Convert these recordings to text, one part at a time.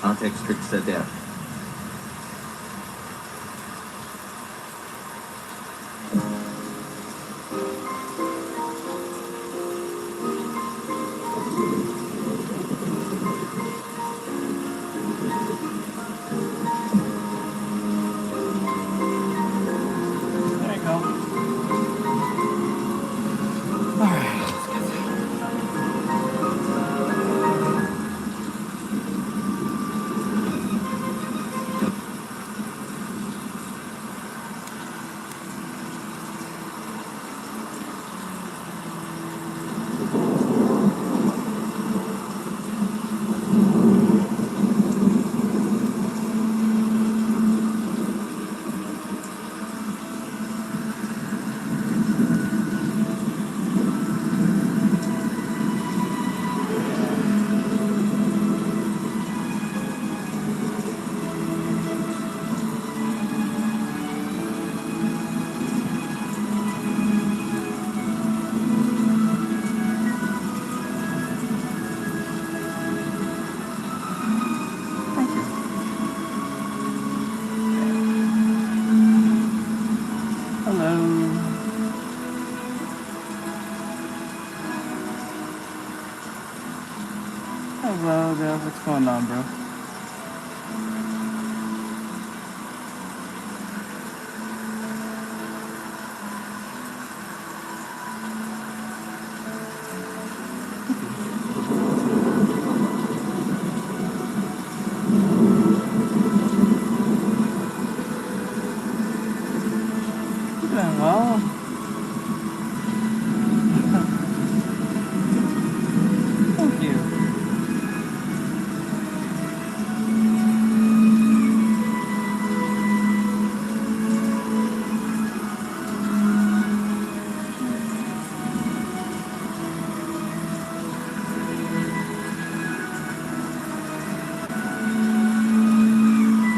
Artextric said that. There you go. Alright. Hello. Hello there, what's going on, bro? Doing well. Thank you.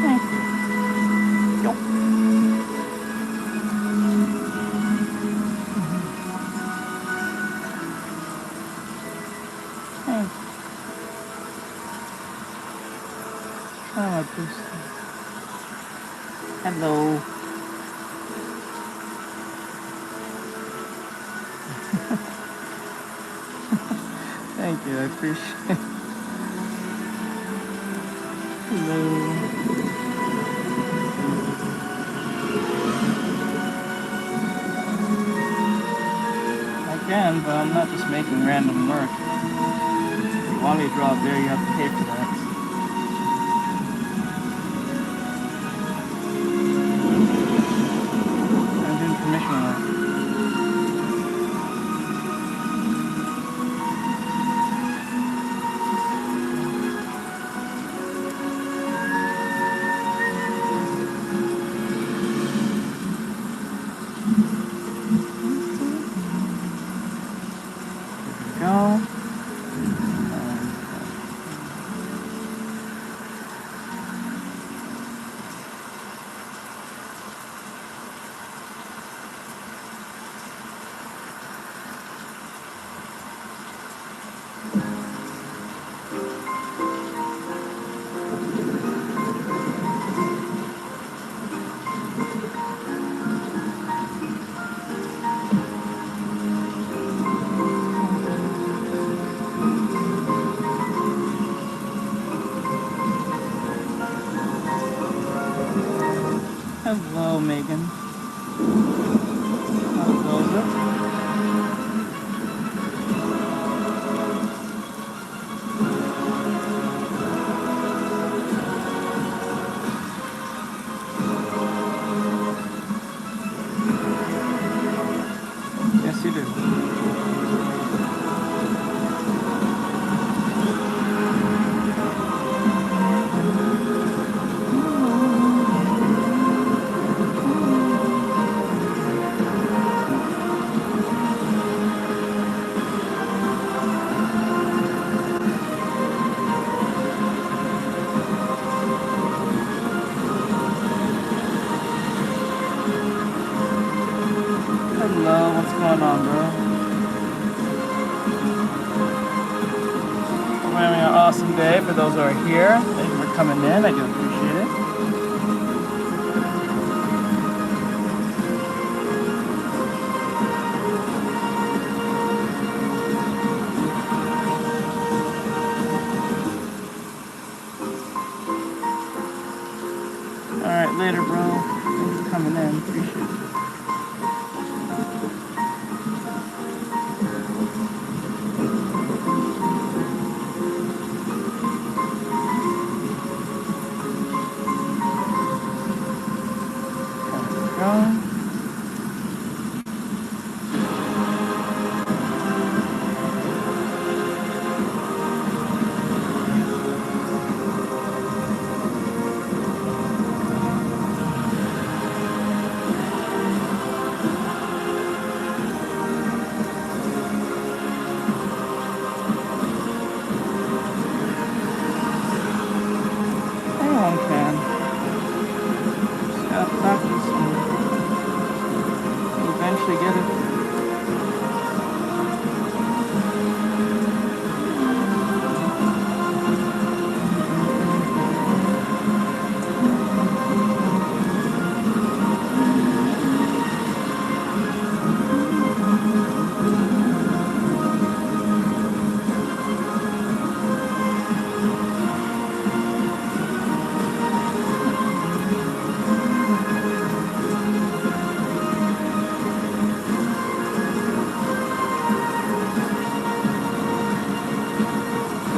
Thank you. Yup. Thank you. Oh, just... Hello. Thank you, I appreciate it. Hello. I can, but I'm not just making random work. If you want me to draw a bear, you have to pay for that. I'm doing commission work. Go. Hello, Megan. Hello, yes, you do. Hello, what's going on, bro? We're having an awesome day for those who are here. Thank you for coming in. I do appreciate it. Alright, later, bro. Thanks for coming in. Appreciate it.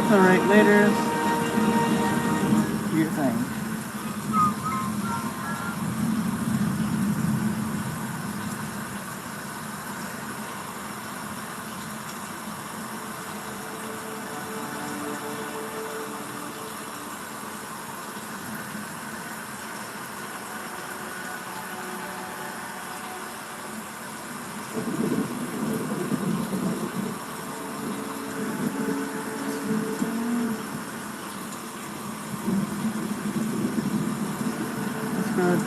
Alright, later. Do your thing. Good.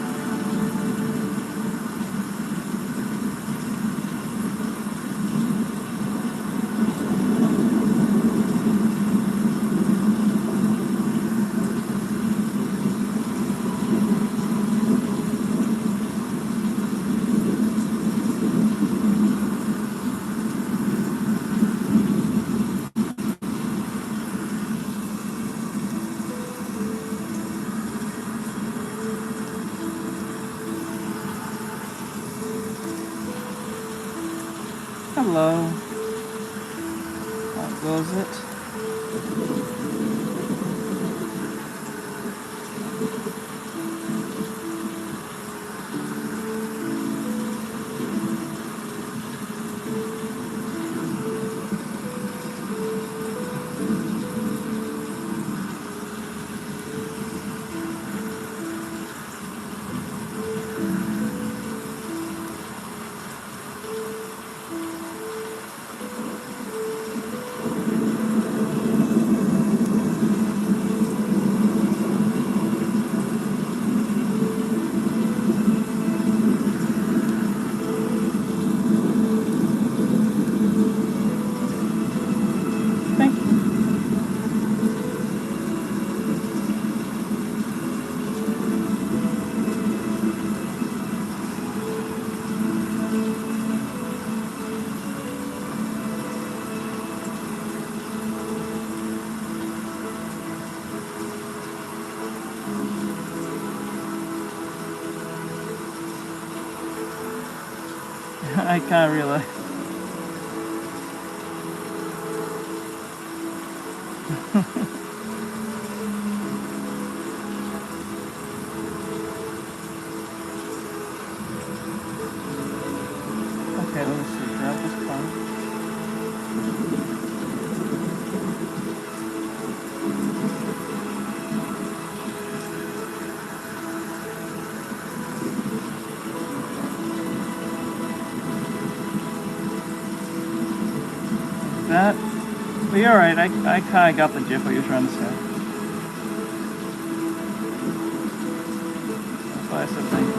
Hello. How goes it? I can't realize. Okay, let me see. Grab this part. That, but you're alright, I kinda got the gist what you're trying to say. That's why I said thank you.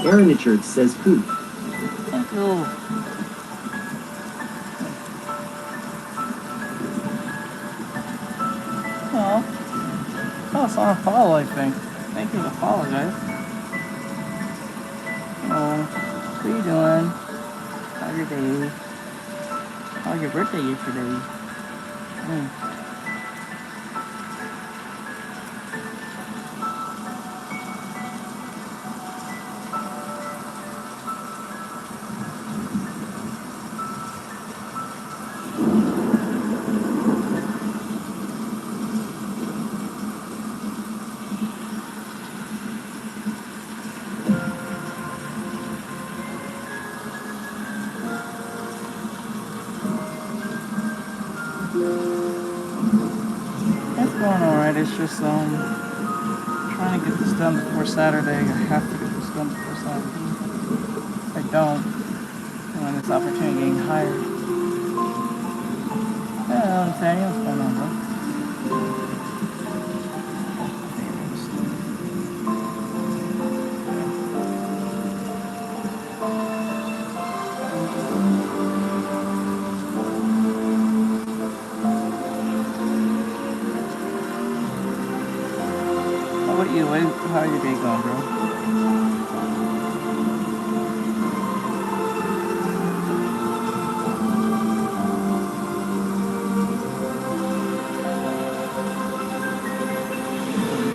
Aaron Richards says poop. Thank you. Oh, it's on a follow, I think. Thank you for the follow, guys. Oh, what are you doing? How's your day? How's your birthday yesterday? It's going alright. It's just trying to get this done before Saturday. I have to get this done before Saturday. If I don't, when this opportunity getting hired. Hello, Nathaniel. What's going on, bro? How about you? How's your day going, bro?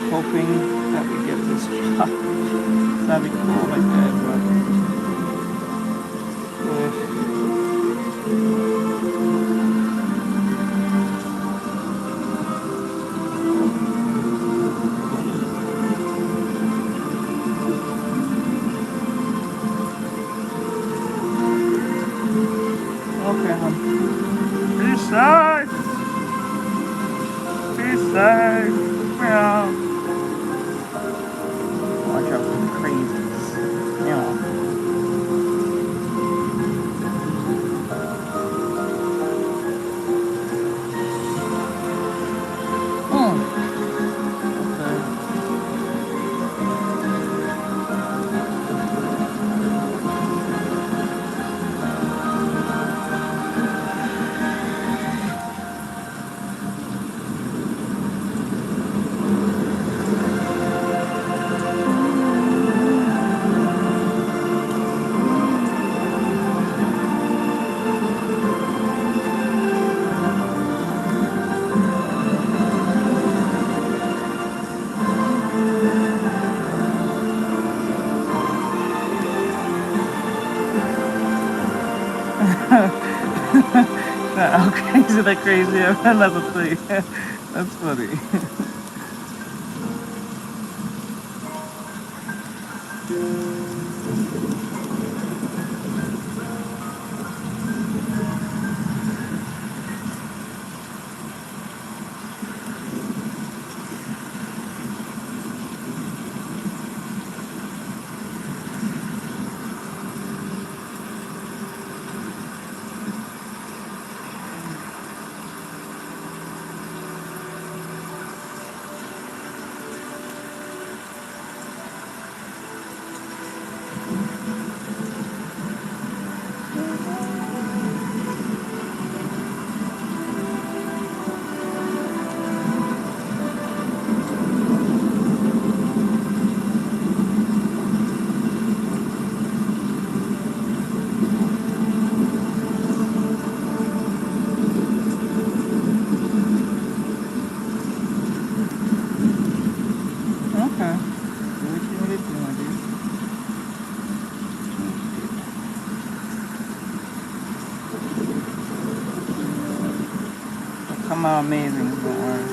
Hoping that we get this job. That'd be cool like that, but okay, hon. Be safe. Be safe. Yeah. Watch out for the crazies. Yeah. How crazy that crazy? That's a thing. That's funny. Come out amazing, don't worry.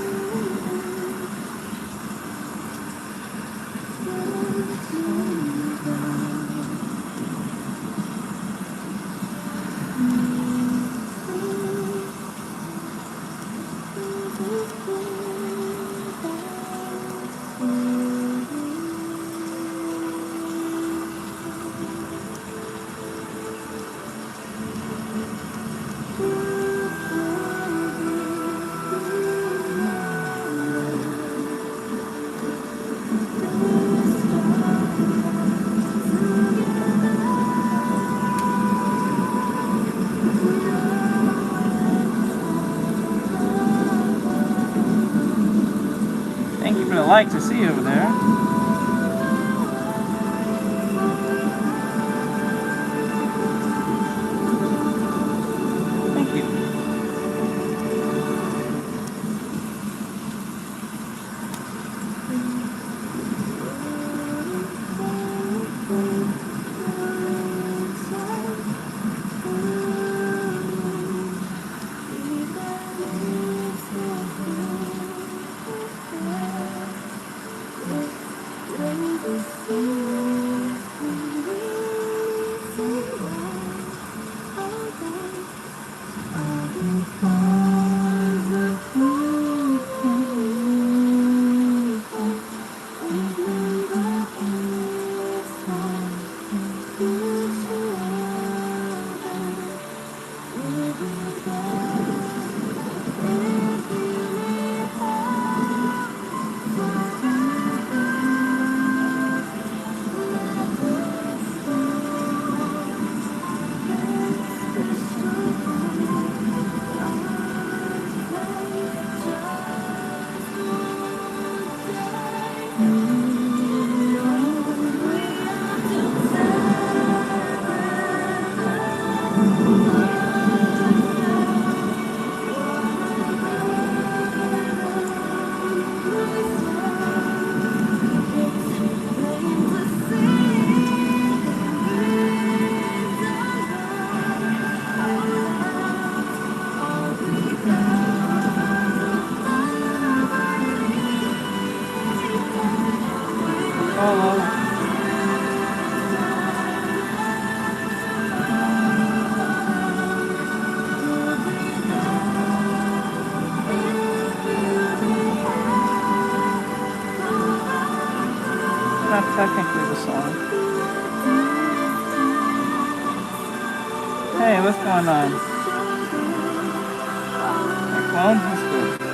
like to see over there. Thank you. Not technically the song. Hey, what's going on? My phone? That's good.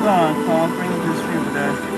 Come on, Paul, bring it to the stream today.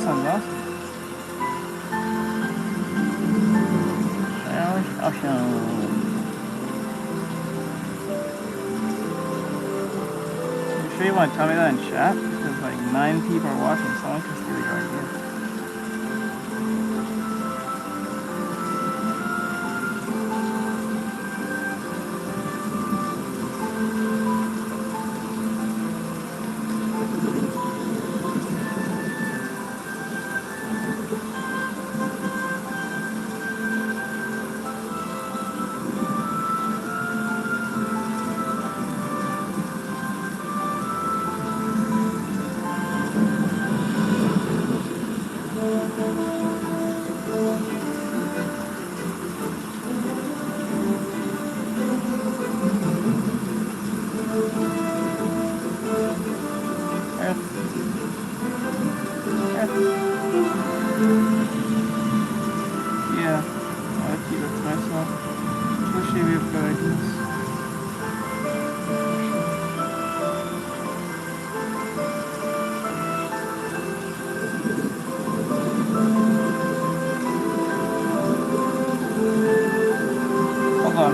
sounds awesome. I'll show. You sure you want to tell me that in chat? Because like 9 people are watching, someone can steal your idea. Yeah, I'll keep it to myself. Especially if we have good ideas. Hold on.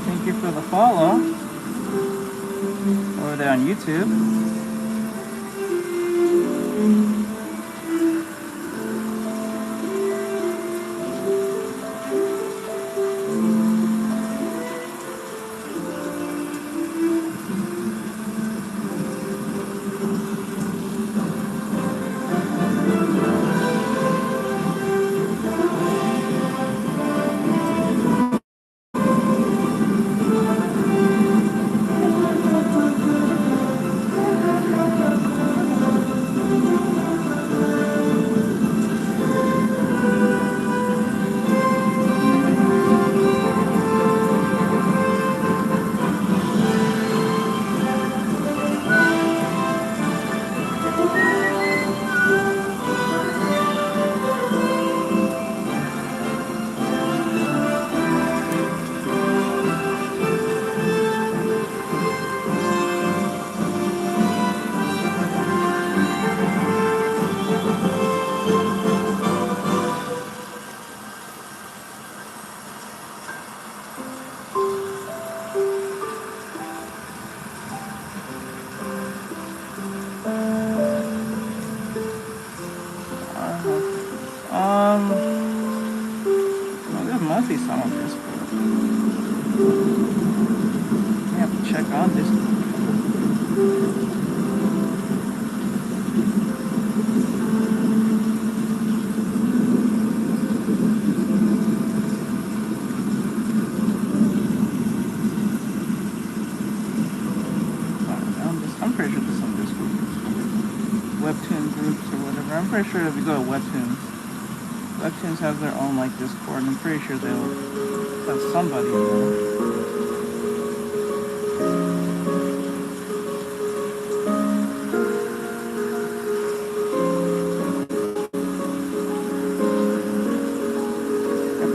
Thank you for the follow over there on YouTube. Well, there must be some on Discord. I have to check on Discord. I'm pretty sure there's some Discord groups. Webtoon groups or whatever. I'm pretty sure if you go to Webtoons has their own like Discord. I'm pretty sure they'll have somebody in there.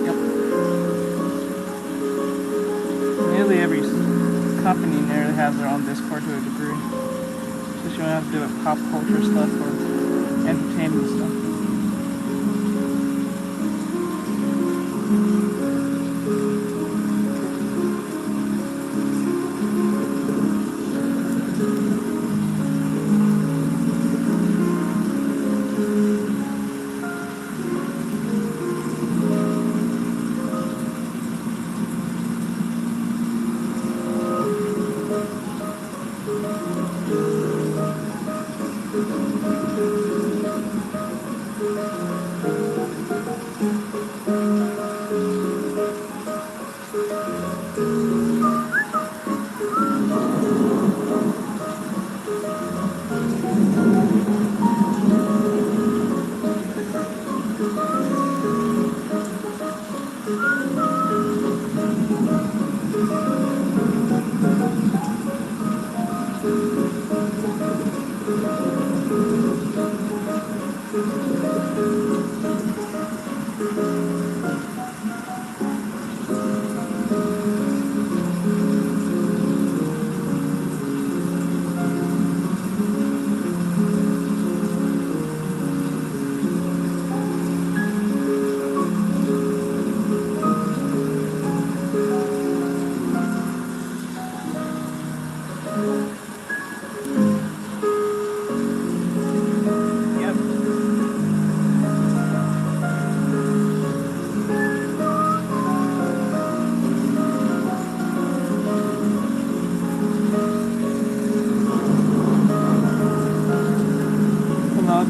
Yep. Nearly every company in there has their own Discord to a degree. Especially when you have to do with pop culture stuff or entertainment stuff.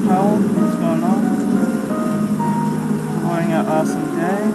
Powell, what's going on? Having an awesome day.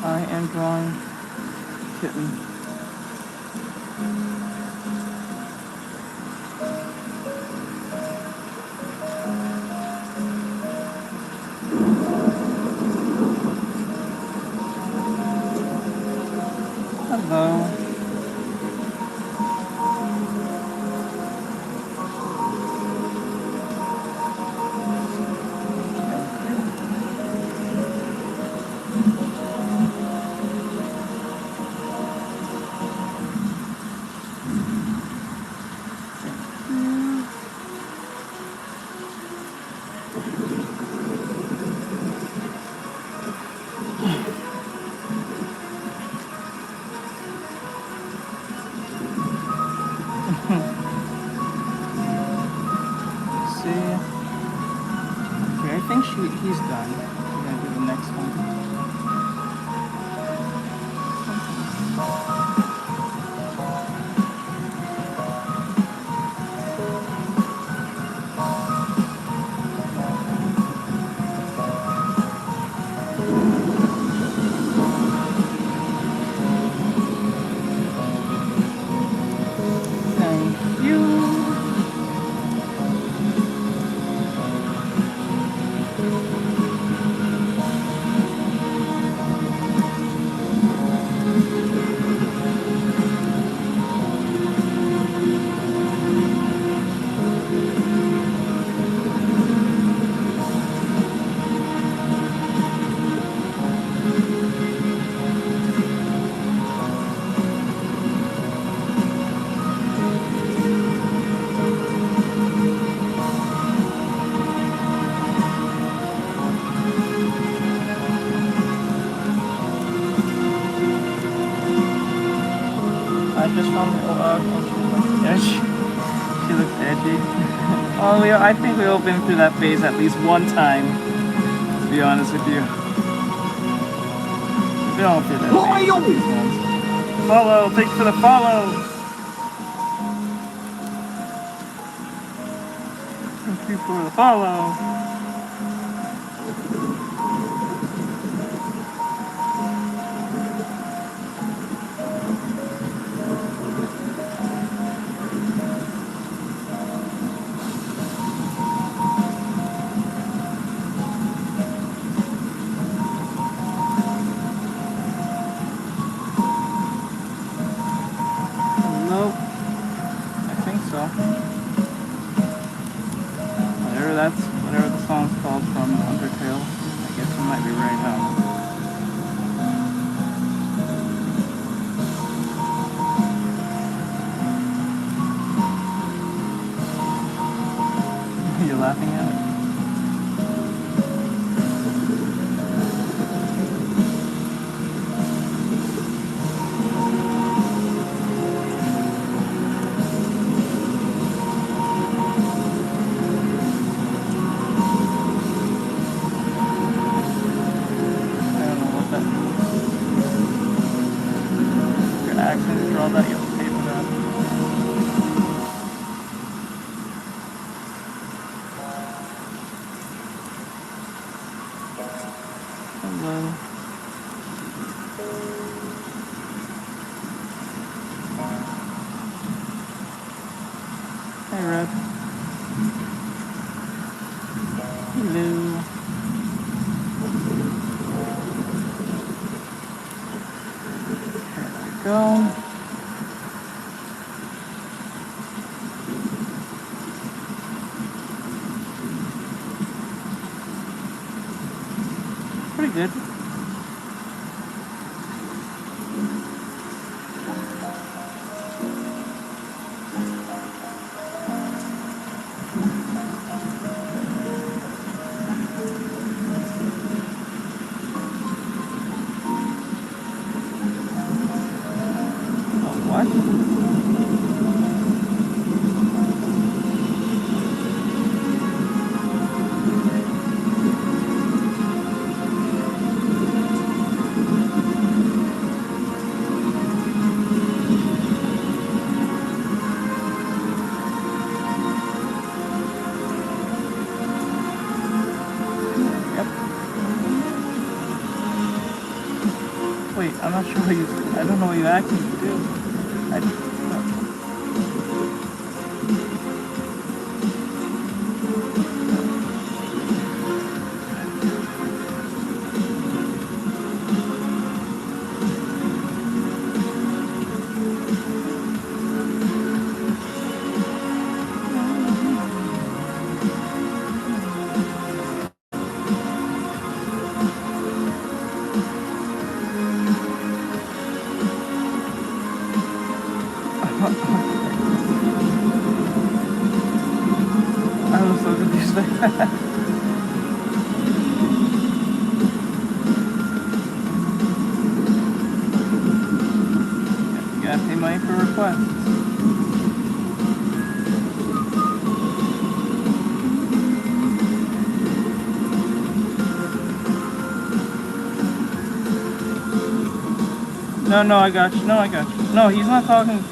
I am drawing kitten. Hello. See? Okay, I think he's done. We're gonna do the next one. Thank you. I just found the edge. She looks edgy. Oh, yeah, I think we all been through that phase at least one time, to be honest with you. We all through that phase at least once. Follow, thanks for the follow! Thank you for the follow! Nope. I think so. Whatever the song's called from Undertale. I guess we might be right now. Hello. Hey, Red. Hello. There we go. Pretty good. What? Yep. Wait, I'm not sure what you... I don't know what you asked me to do. I was so confused by that. You gotta pay money for requests. No, I got you. No, I got you. No, he's not talking to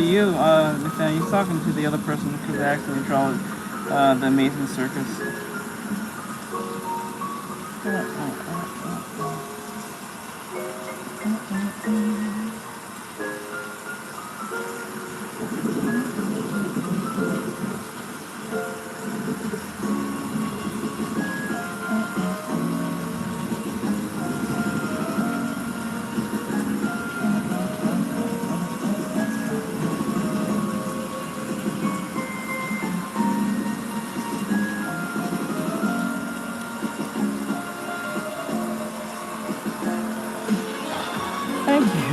you, Nathaniel. He's talking to the other person because they accidentally draw the Amazing Circus. Thank you.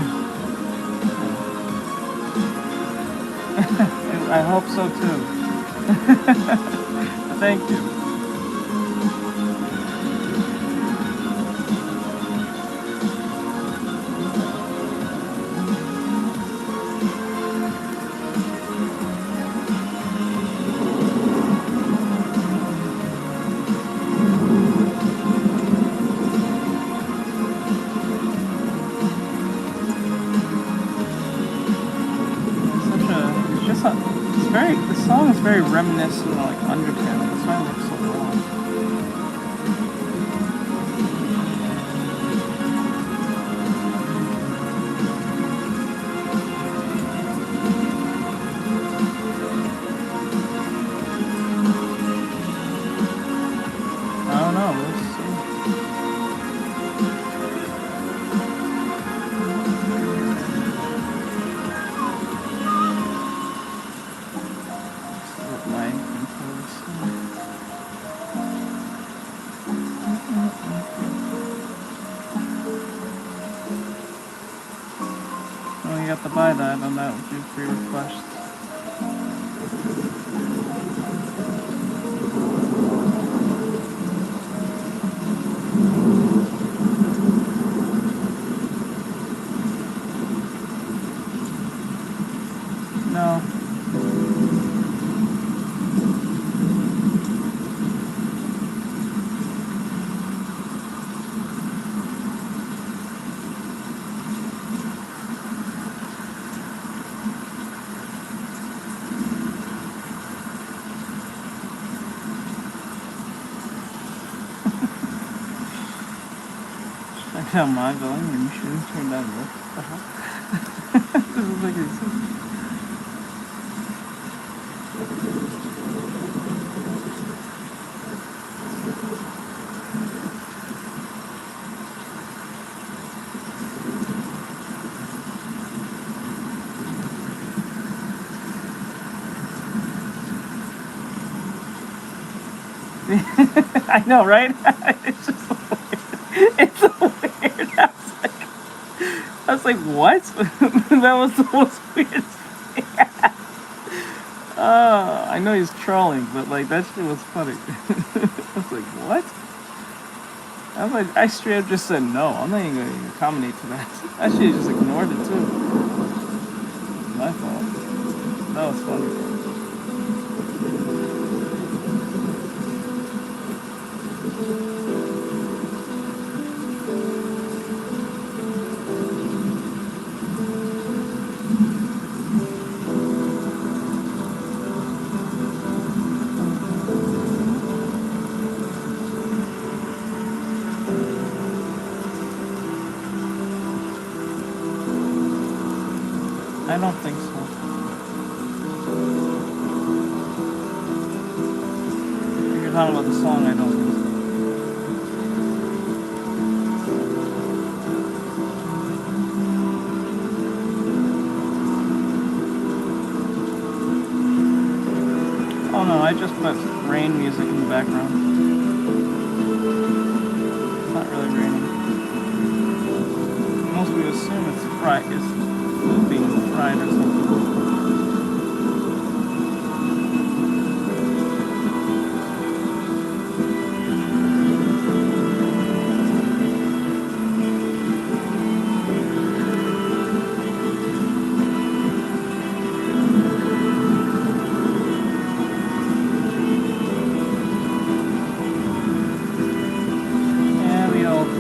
I hope so too. Thank you. The song is very reminiscent of like Undertale. That's why it looks so well. I don't know. We'll see. Oh, you have to buy that, and that would do free requests. No. down my volume and you shouldn't turn down yours. This is like it's I know, right? It's just weird. It's so weird. I was like, what? That was the most weird thing. I know he's trolling, but like that shit was funny. I was like, what? I was like, I straight up just said no. I'm not even gonna even accommodate to that. I should have just ignored it too. My fault. That was funny. I don't think so. If you're talking about the song, I don't think so. Oh no, I just put rain music in the background. It's not really raining. Most people assume it's fried. It's food being fried or something. Yeah, we all do.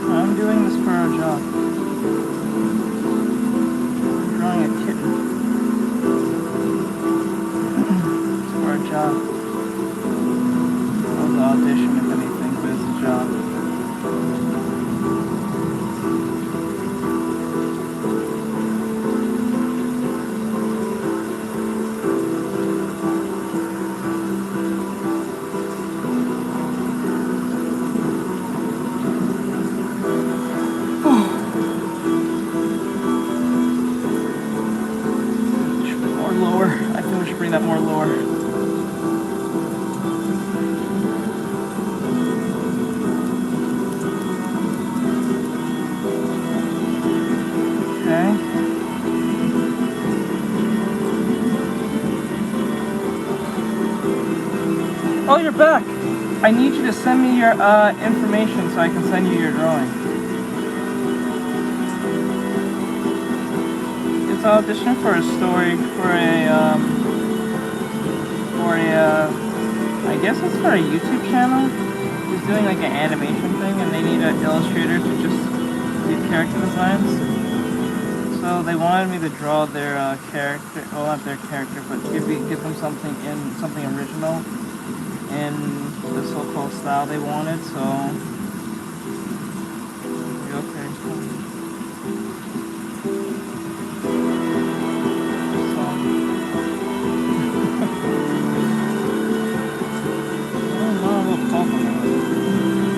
I'm doing this for a job. I'm drawing a kitten. It's for a job. It was an audition, if anything, but it's a job. Lower. I think we should bring that more lower. Okay. Oh, you're back. I need you to send me your information so I can send you your drawing. It's an audition for a story I guess it's for a YouTube channel. He's doing like an animation thing and they need an illustrator to just do character designs. So they wanted me to draw their character, well not their character, but give them something original in the so-called style they wanted, so okay.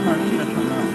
Hard to catch on that.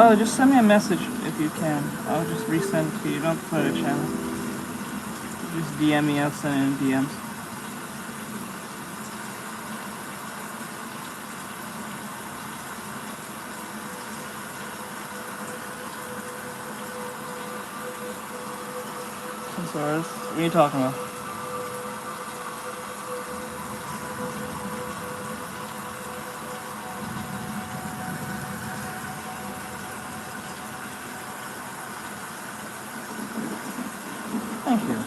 Oh, just send me a message if you can. I'll just resend it to you. You don't have to put it in a channel. Just DM me, I'll send it in DMs. What are you talking about? Thank you.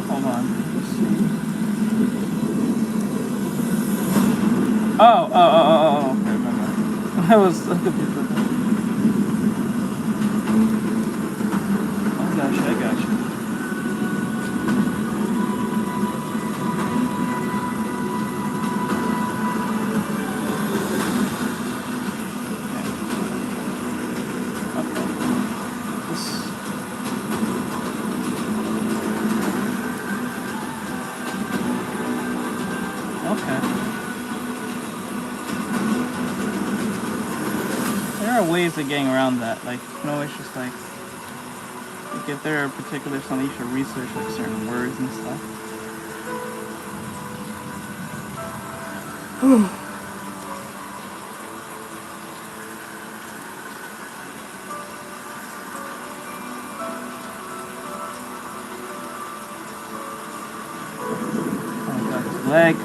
Hold on. Let's see. Oh. Okay, no. I was confused with that. I got you. There are ways of getting around that. Like, you can always just like if there are particular something you should research, like certain words and stuff. Oh, got his leg.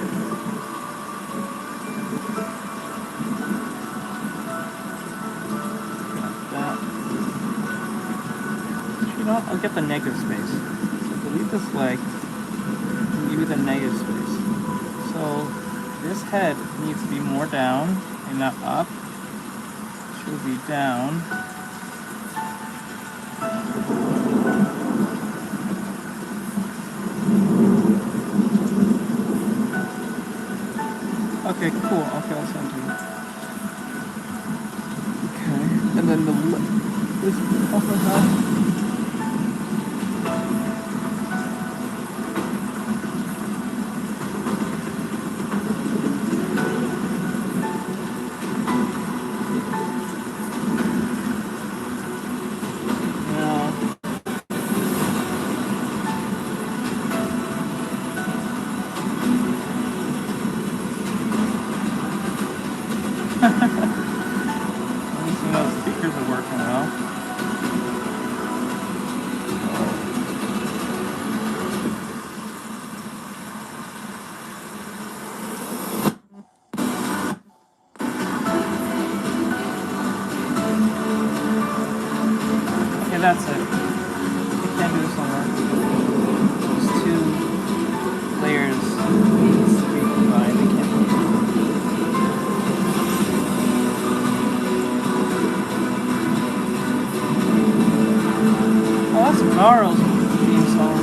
I'll get the negative space. So delete this leg and give you the negative space. So this head needs to be more down and not up. It should be down. Okay, cool. Okay, I'll send you. Okay, and then this upper half. That's it. I can't do this no more. Those two layers needs to be combined. They can't be. Oh, that's Carl's theme song.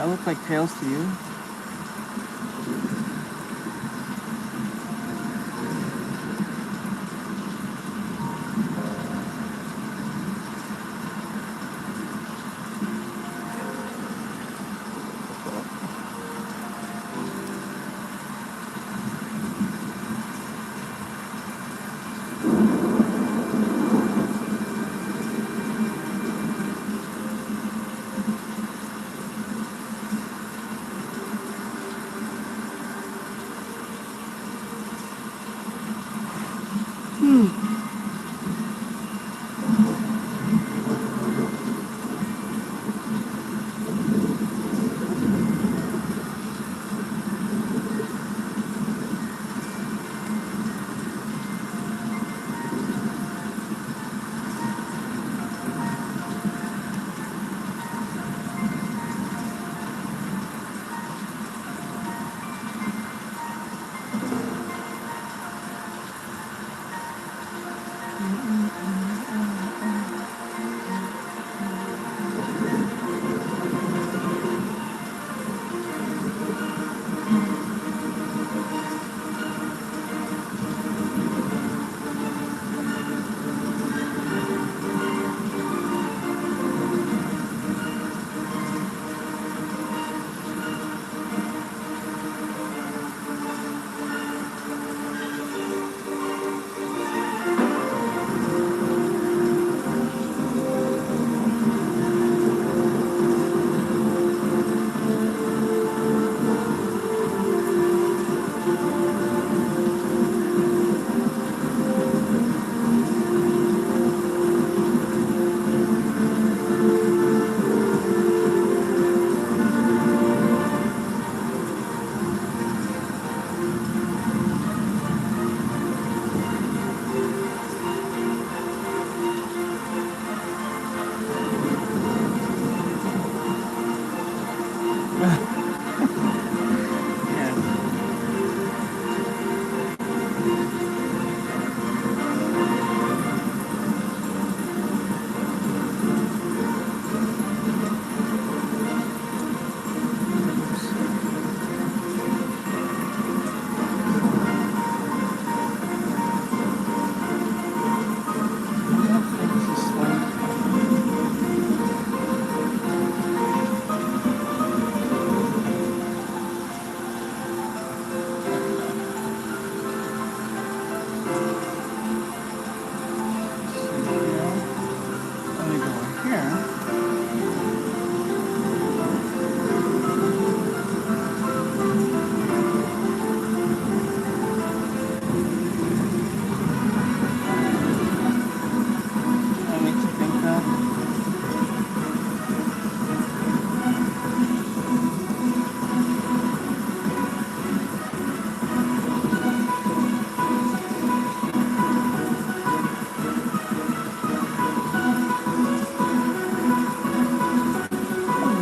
That look like tails to you?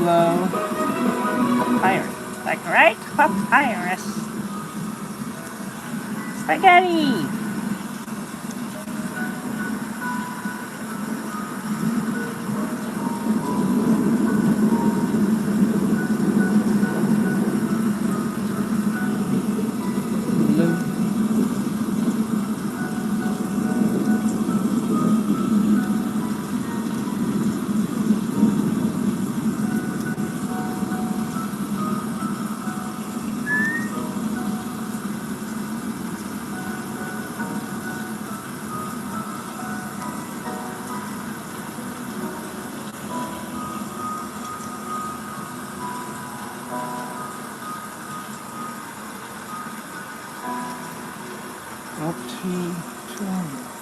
Hello. Papyrus. Like right? Papyrus. Spaghetti. Up to 200.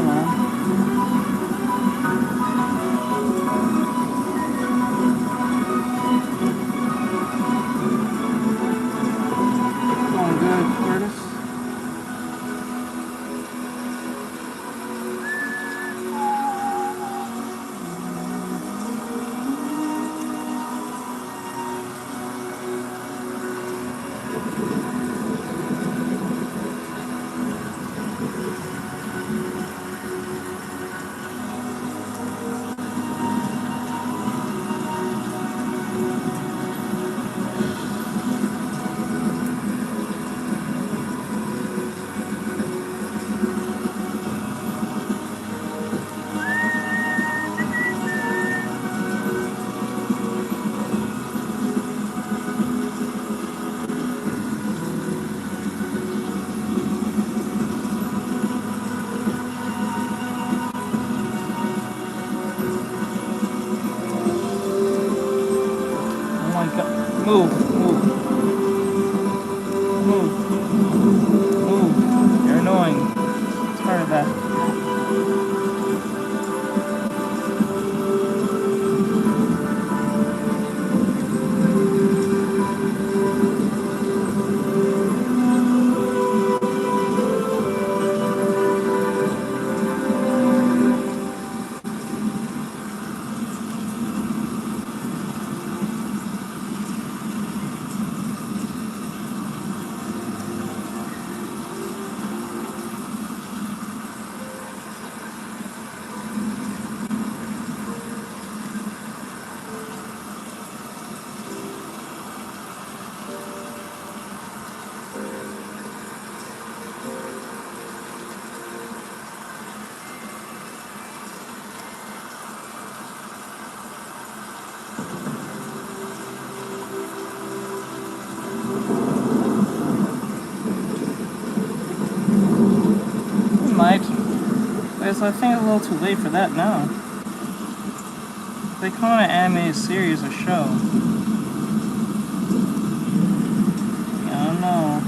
Come on. Going good, Curtis. Move, move, move, move. You're annoying. Tired of that. I think it's a little too late for that now. They call it an animated series or show. Yeah, I don't know.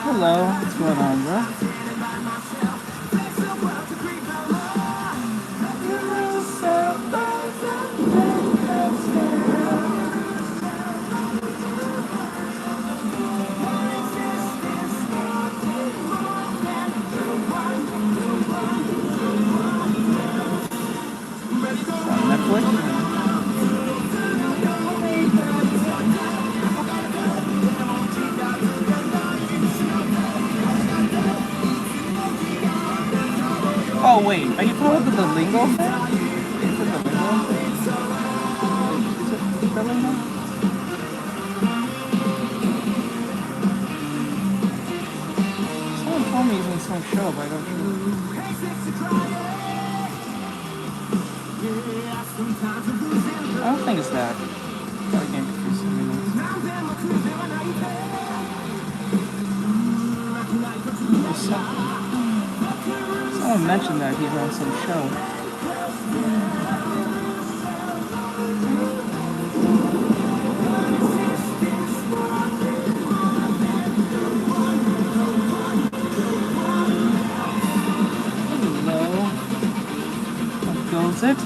Hello, what's going on, bro? Oh wait, are you talking about the lingo thing? Is it the lingo? Is it the lingo? Someone told me he's in some show, but I don't know. I don't think it's that. Got a game confused with me. Someone mentioned that he's on some show. Hello. How goes it?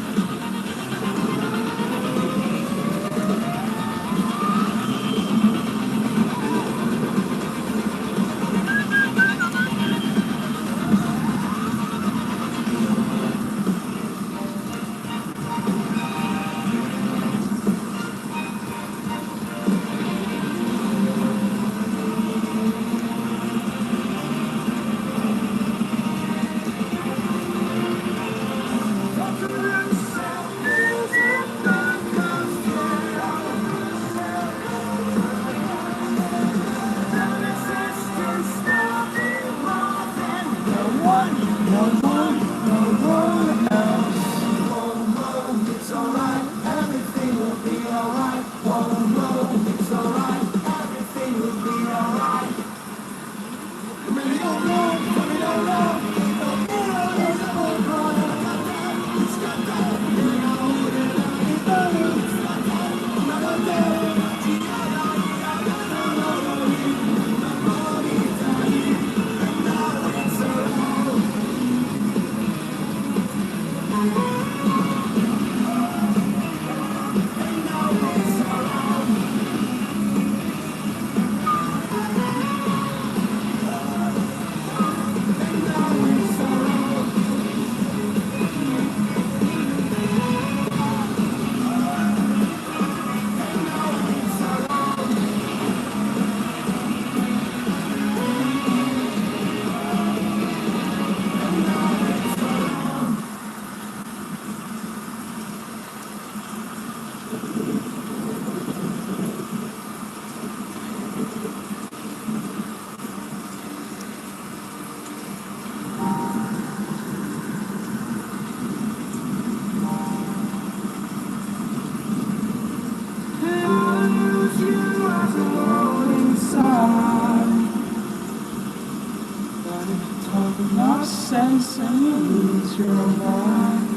sense and you lose your mind.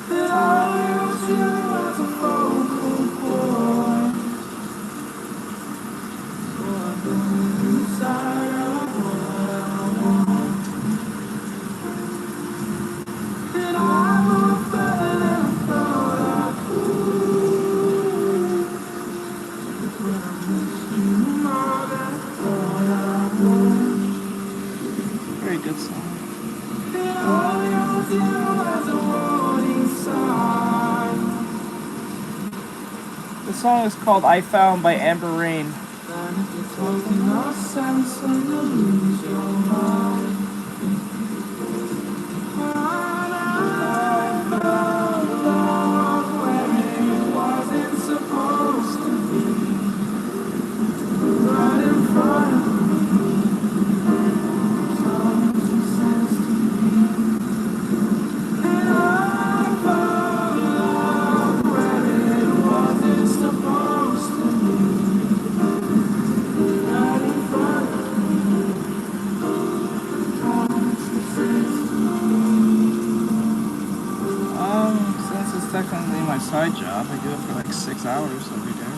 That I use you as a focal point. So I go inside of what I want. And I'm a better than I thought I could. But I miss you more than I thought I would. Very good song. And I use you as a warning sign. The song is called I Found by Amber Rain. And if you're talking no sense and you lose your mind. And I found love where it wasn't supposed to be. Right in front of me. Talking sense to me. And I found love where it wasn't supposed to be. Right in front of me. Talking sense to me. Since it's technically my side job, I do it for like 6 hours every day.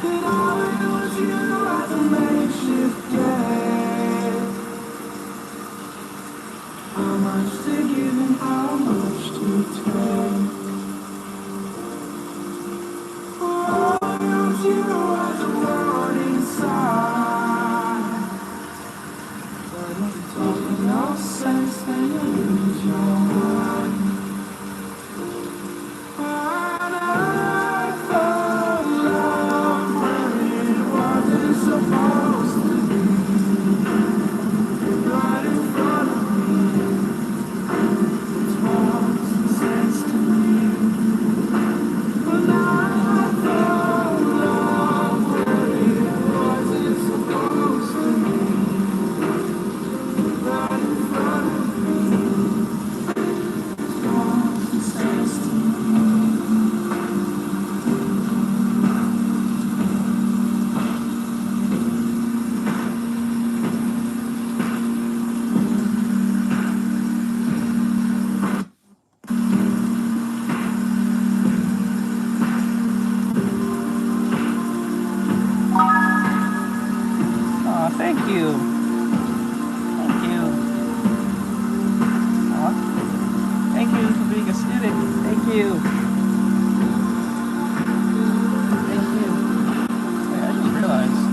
And I use you as a makeshift game. How much to give and how much to take. Oh, I use you as a warning sign. But if you're talking no sense, then you lose your mind. And I found love where it wasn't supposed to be. Right in front of me. It makes sense to me. But I found love where it wasn't supposed to be. Right in front of me. It makes sense to me. Aw, thank you. Thank you. Aw. Thank you for being a student. Thank you. Thank you. Wait, I just realized.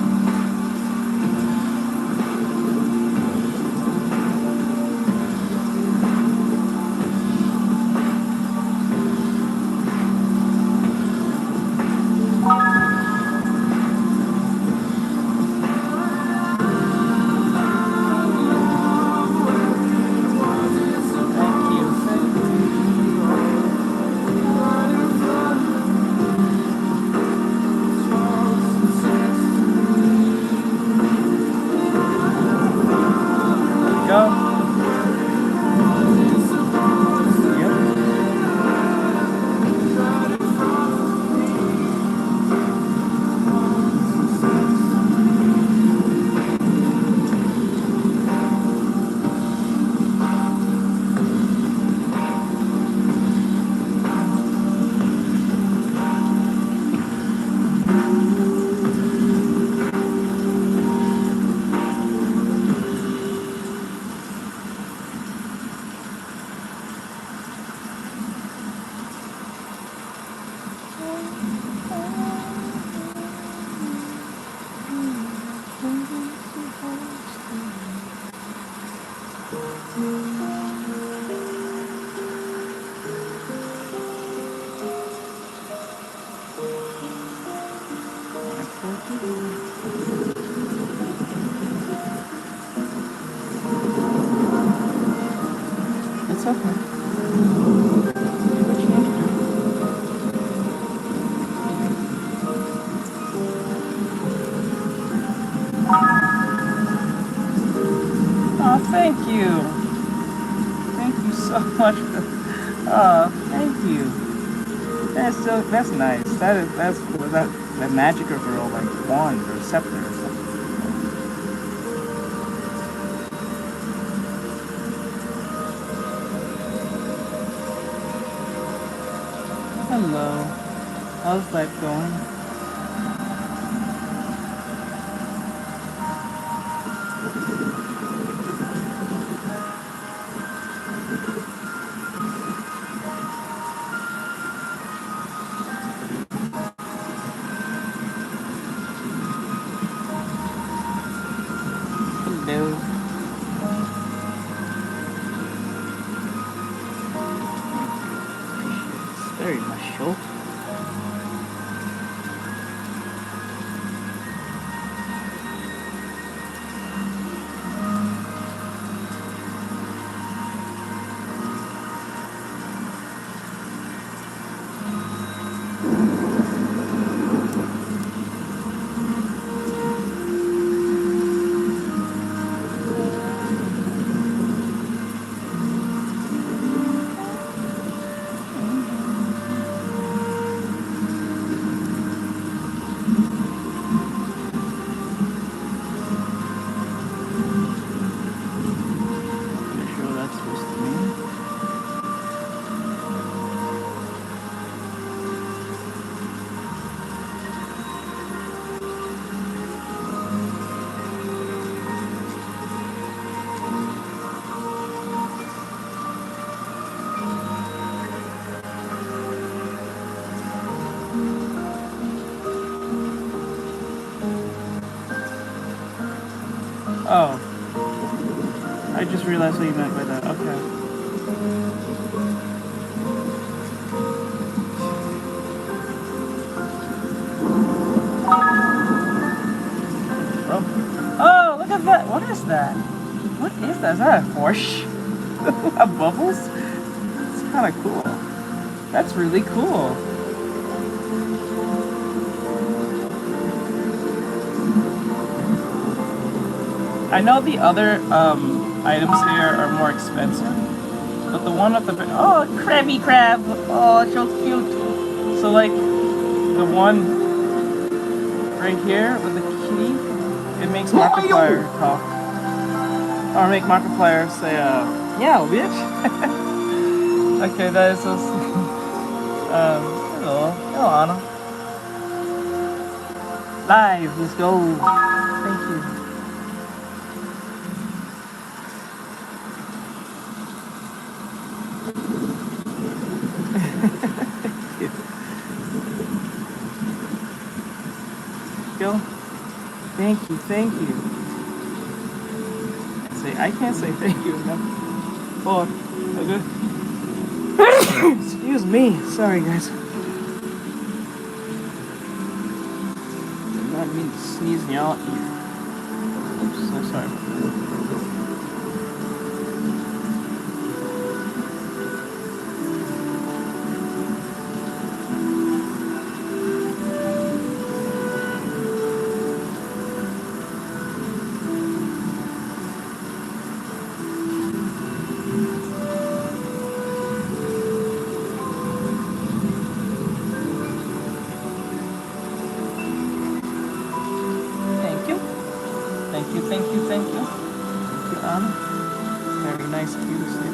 Thank you. Thank you. Go. Yep. It's okay. What you need to do. Oh, thank you. Thank you so much. Thank you. That's nice. That's cool. That magical girl like wand or scepter or something. Hello. How's life going? Hello. It's very much show. Oh. I just realized what you meant by that. Okay. Oh, look at that. What is that? What is that? Is that a horse? Bubbles? It's kind of cool. That's really cool. I know the other items here are more expensive, but the one at the oh, crabby crab, oh, it's so cute. So like the one right here with the kitty, it makes Markiplier talk, or make Markiplier say, "Yeah, bitch." Okay, that is so. Hello, Anna. Live, let's go. Thank you. Go. Thank you, thank you. I can't say thank you enough. Oh, okay. Excuse me. Sorry, guys. Did not mean to sneeze in y'all ear. Oops, so sorry. Thank you. Thank you, Anna. Very nice of you to say.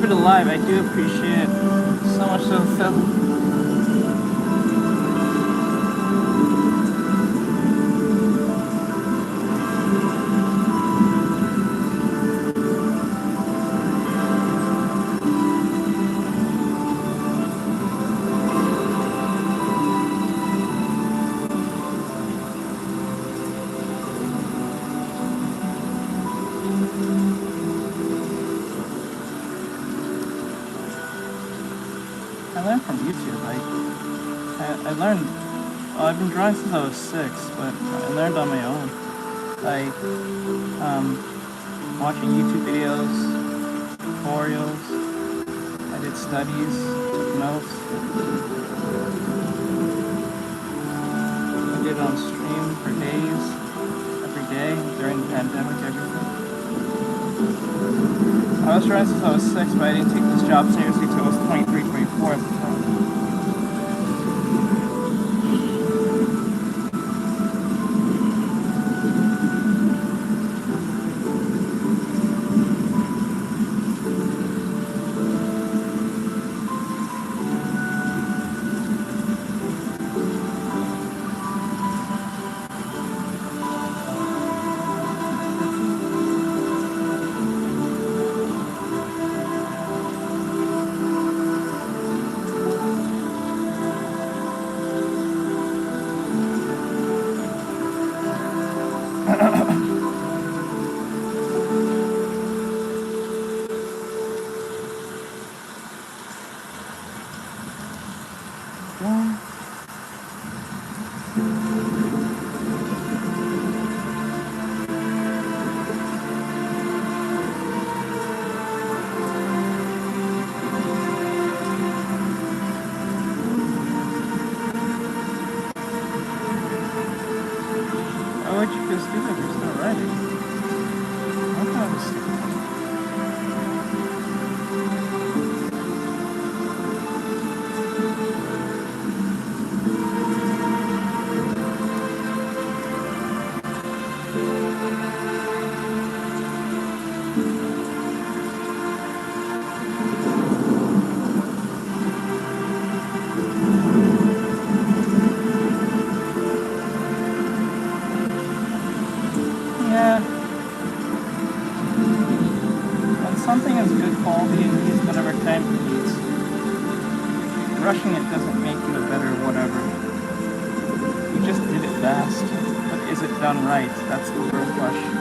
it alive. I do appreciate it so much so. I learned from YouTube. I learned. Well, I've been drawing since I was 6, but I learned on my own. Like watching YouTube videos, tutorials. I did studies, took notes. I did it on stream for days, every day during the pandemic, everything. I was drawing since I was 6, but I didn't take this job seriously until I was 23, 24 at the time. Why would you just do that? You're still writing. I thought it was stupid. Yeah. When something is good quality, it needs whatever time it needs. Rushing it doesn't make you a better whatever. You just did it fast. But is it done right? That's the real question.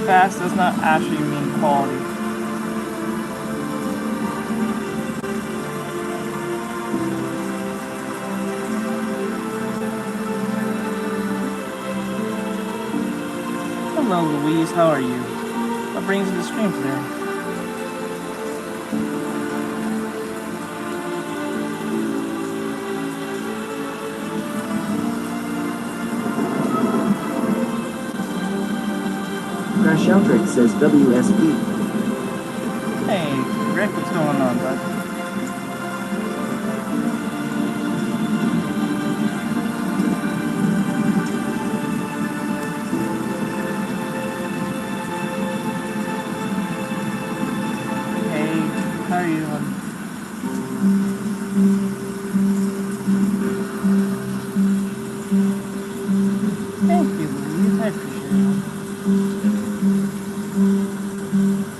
Fast does not actually mean quality. Hello, Louise. How are you? What brings you to the stream today? Artextric says WSP. Hey, Rick, what's going on, bud? How are you doing? Thank you, Louise. I appreciate it.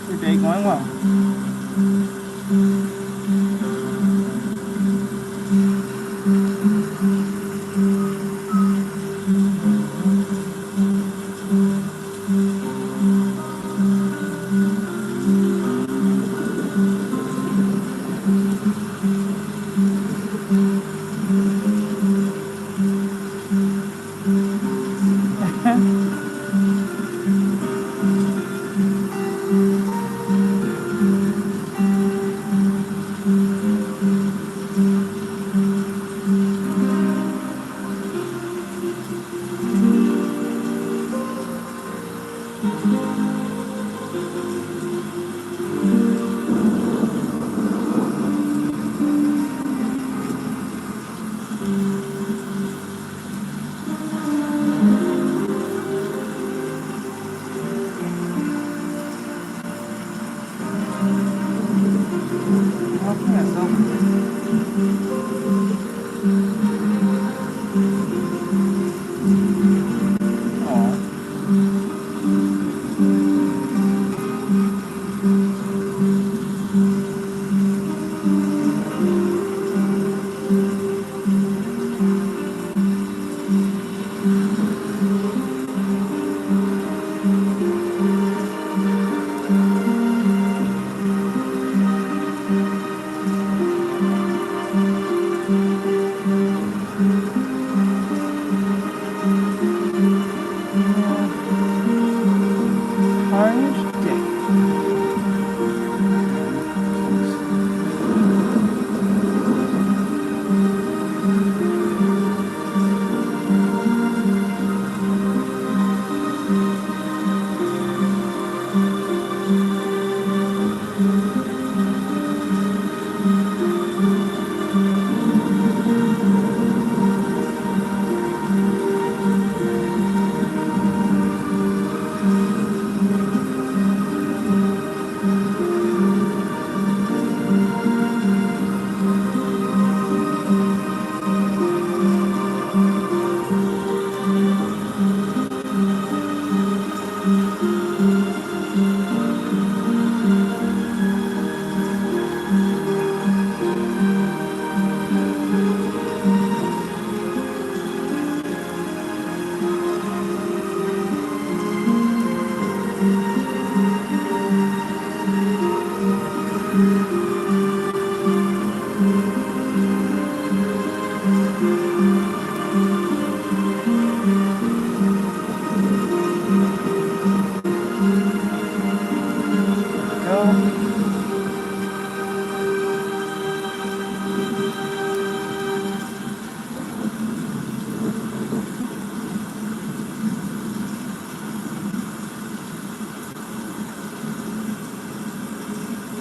Your day going well?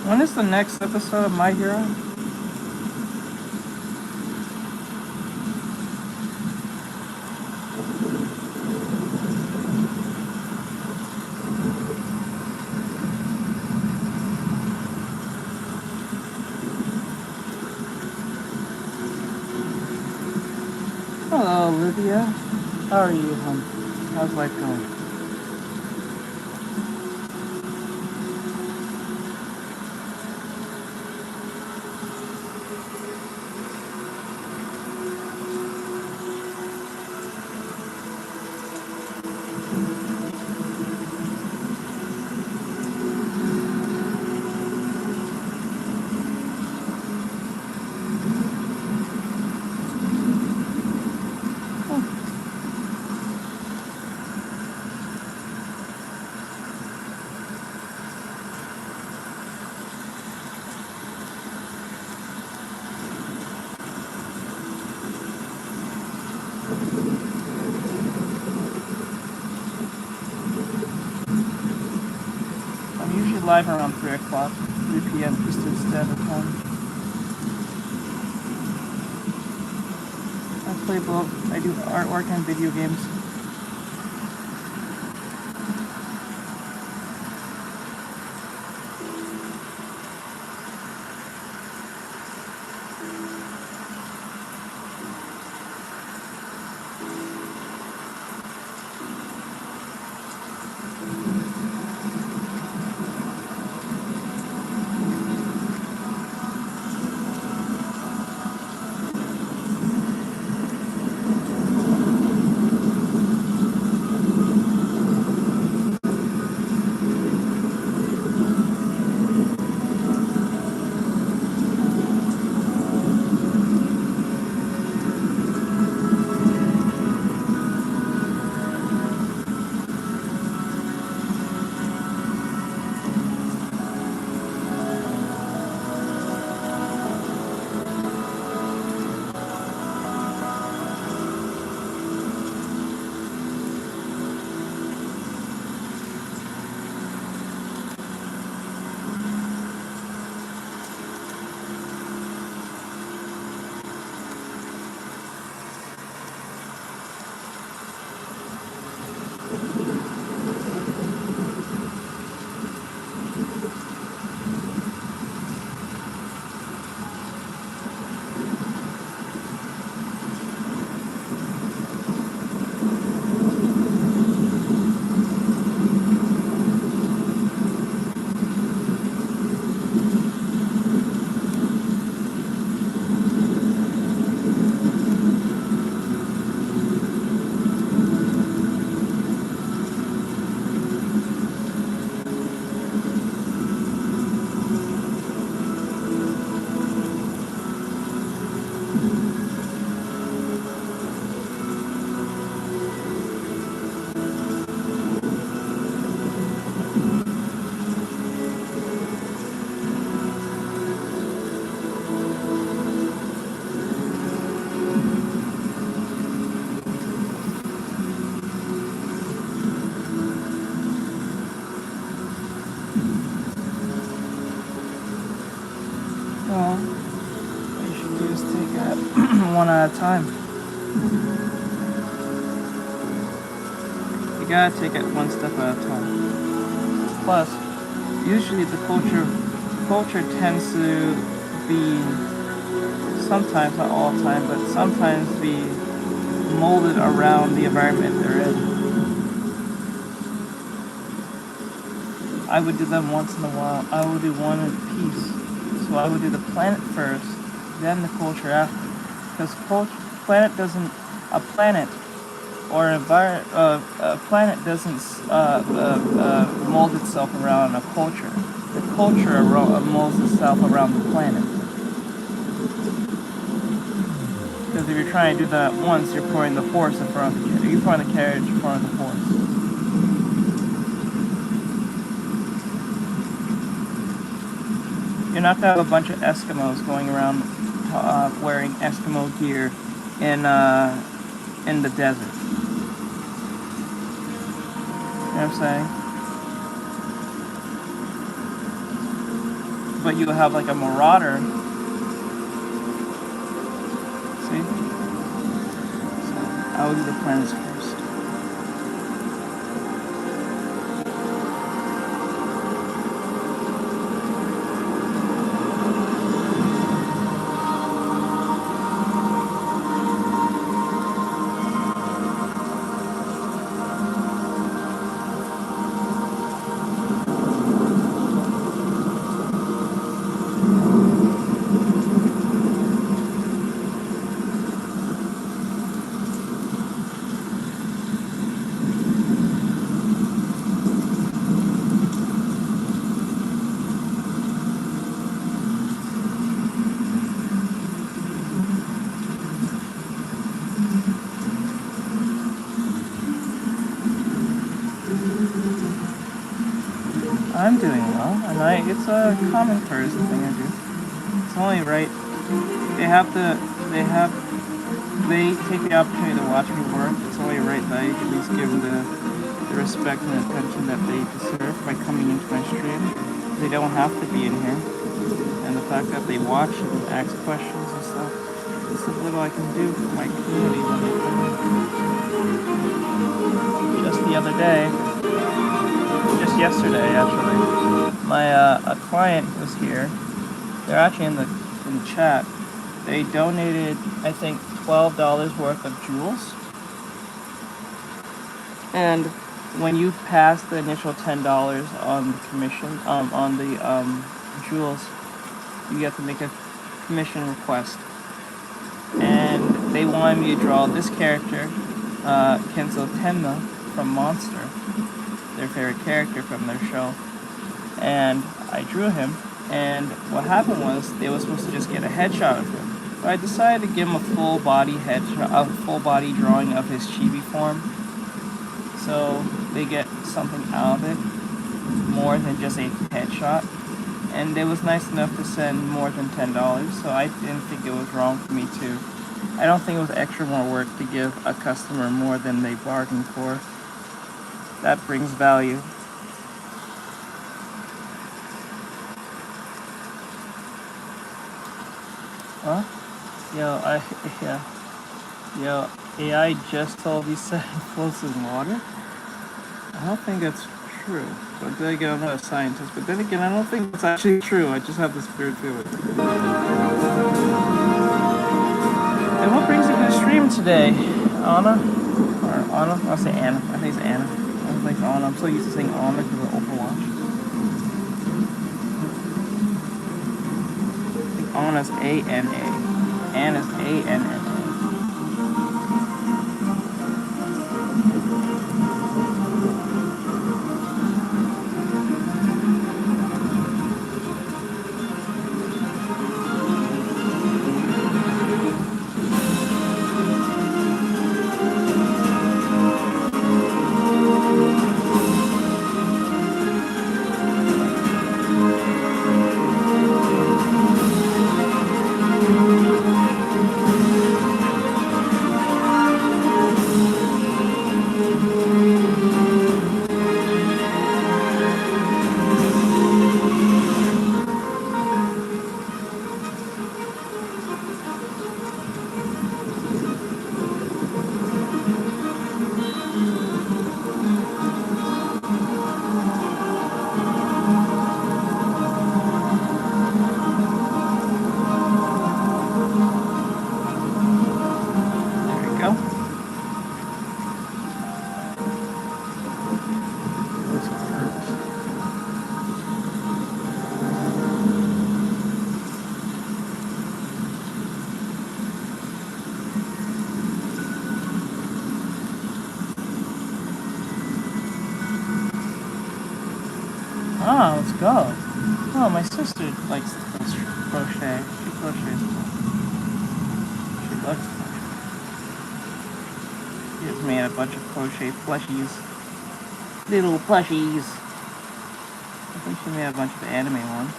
When is the next episode of My Hero? Hello, Olivia. How are you, hon? How's life going? I'm usually live around 3 o'clock, 3 p.m. Eastern Standard Time. I play both. I do artwork and video games. Well, what you should do is take it one at a time. You gotta take it one step at a time. Plus, usually the culture tends to be, sometimes, not all the time, but sometimes be molded around the environment they're in. I would do them once in a while. I would do one in piece. So I would do the planet first, then the culture after. Because planet doesn't, a planet or a planet doesn't mold itself around a culture. The culture molds itself around the planet. Because if you're trying to do that once, you're pouring the horse in front of the carriage. You're pouring the carriage in front of the horse. You're not gonna have a bunch of Eskimos going around wearing Eskimo gear in the desert. You know what I'm saying? but you have like a marauder. See? So I will do the planets first. I'm doing well, and it's a common courtesy thing I do. It's only right. They take the opportunity to watch me work. It's only right that I at least give them the respect and attention that they deserve by coming into my stream. They don't have to be in here. And the fact that they watch and ask questions and stuff, it's the little I can do for my community when they come in. Just the other day, just yesterday actually, my a client was here. They're actually in the chat. They donated, I think, $12 worth of jewels. And when you pass the initial $10 on the commission, on the jewels, you have to make a commission request. And they wanted me to draw this character, Kenzo Tenma from Monster, their favorite character from their show. And I drew him, and what happened was they were supposed to just get a headshot of him. But I decided to give him a full body headshot, a full body drawing of his chibi form, so they get something out of it more than just a headshot. And it was nice enough to send more than $10, so I didn't think it was wrong for me to. I don't think it was extra more work to give a customer more than they bargained for. That brings value. Huh? Yo, AI just told me Saturn floats in water? I don't think that's true. But then again, I'm not a scientist. But then again, I don't think it's actually true. I just have this weird feeling. And what brings you to the stream today? Anna? Or Anna? I'll say Anna. I think it's Anna. I was like Anna. I'm so used to saying Anna because of Overwatch. I think Anna's A-N-A. Anna's A-N-N-A. Ah, let's go. Oh, my sister likes crochet. She crochets. She loves crochet. She just made a bunch of crochet plushies. Little plushies. I think she made a bunch of anime ones.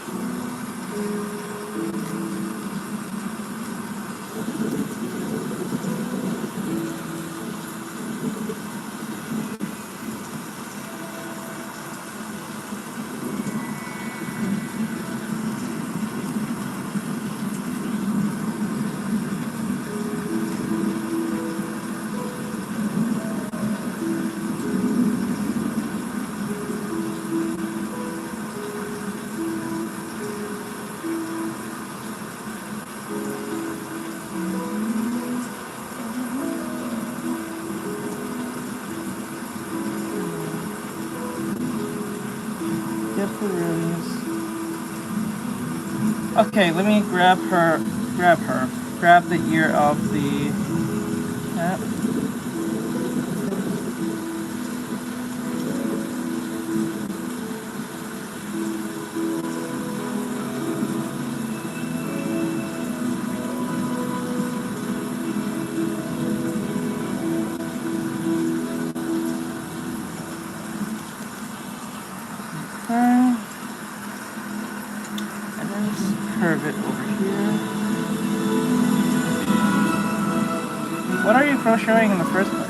Dipperoonies. Okay, let me grab her. Grab the ear of the... Yep. Okay. And then just curve it over here. What are you crocheting in the first place?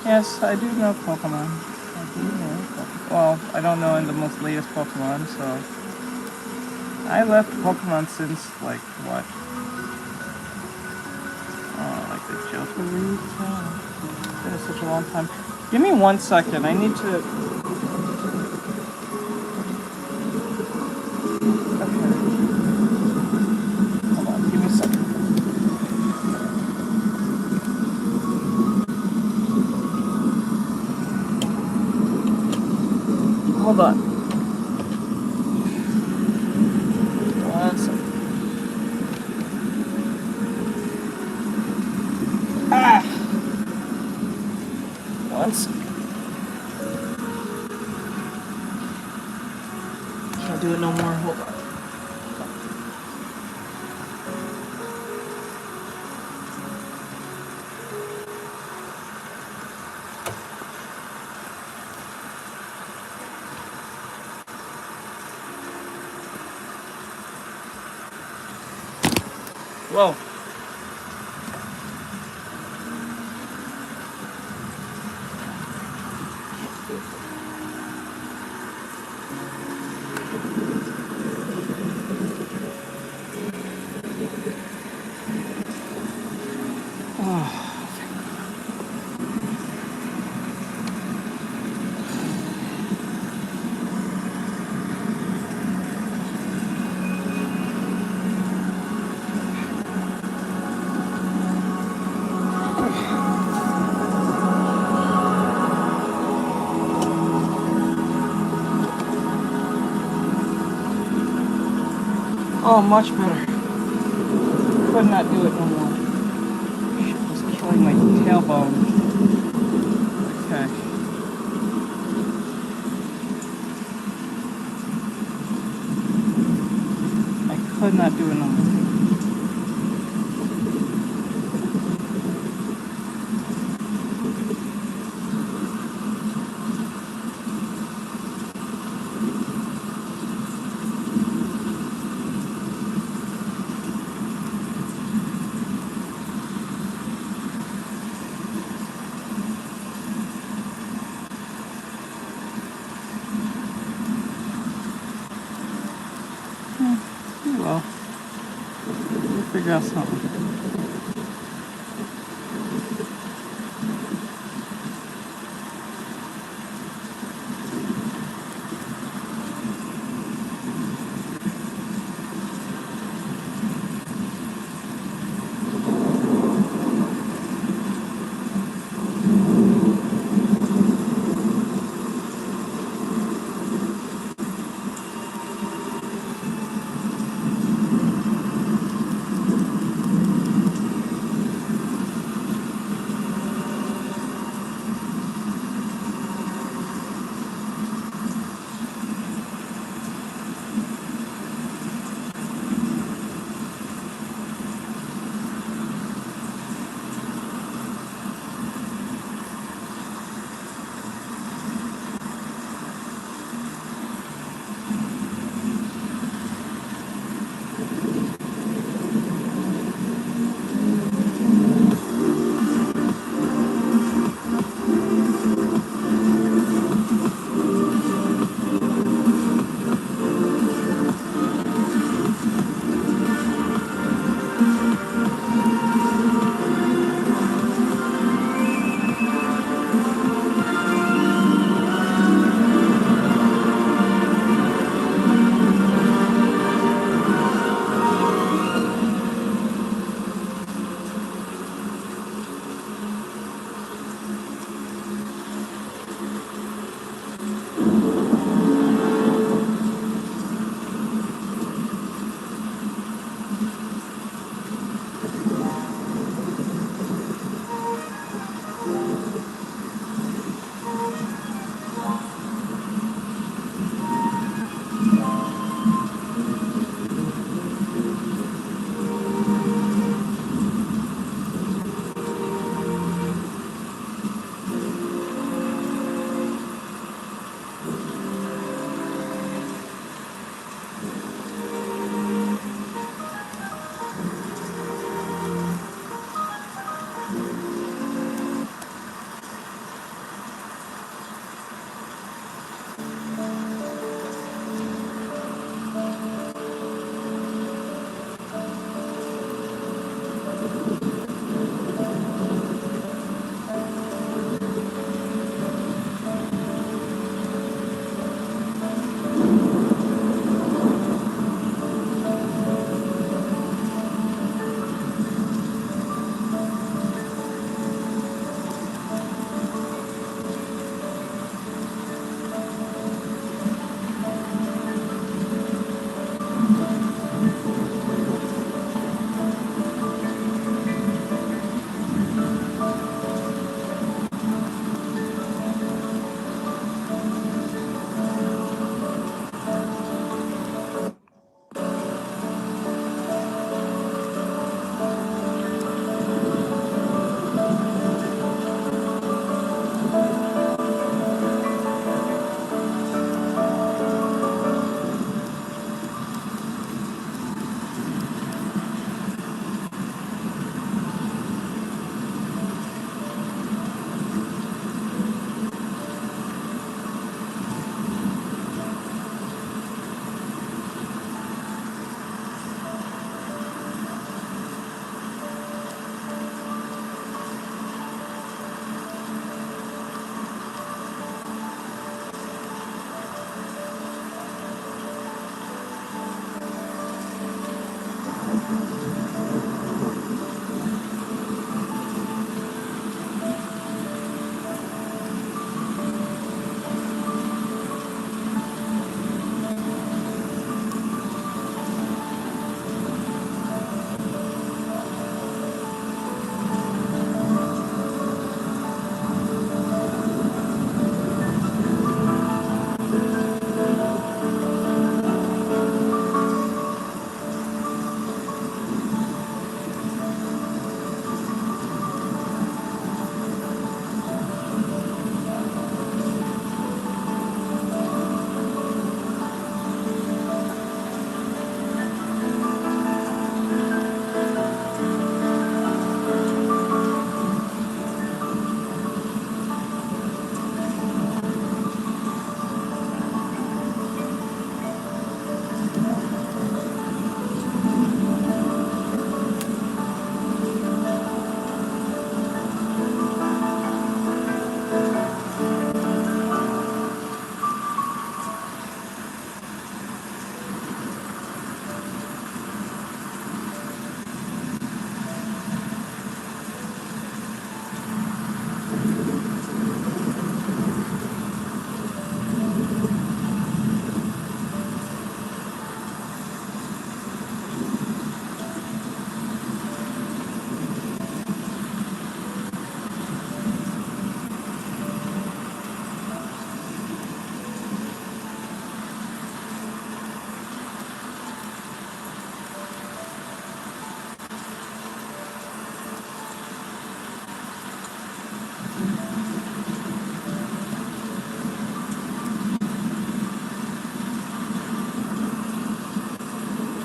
Yes, I do know Pokemon. I do know Pokemon. Well, I don't know in the most latest Pokemon, so... I left Pokemon since, like, what? Like the Johto League? Oh, it's been such a long time. Give me 1 second, I need to... Okay. Hold on, give me a second. Hold on. 1 second. Ah! 1 second. Can't do it no more. Hold on. Whoa. Oh, much better. Could not do it no more. Shit was killing my tailbone. Okay. I could not do it no more. Well, we'll figure out something.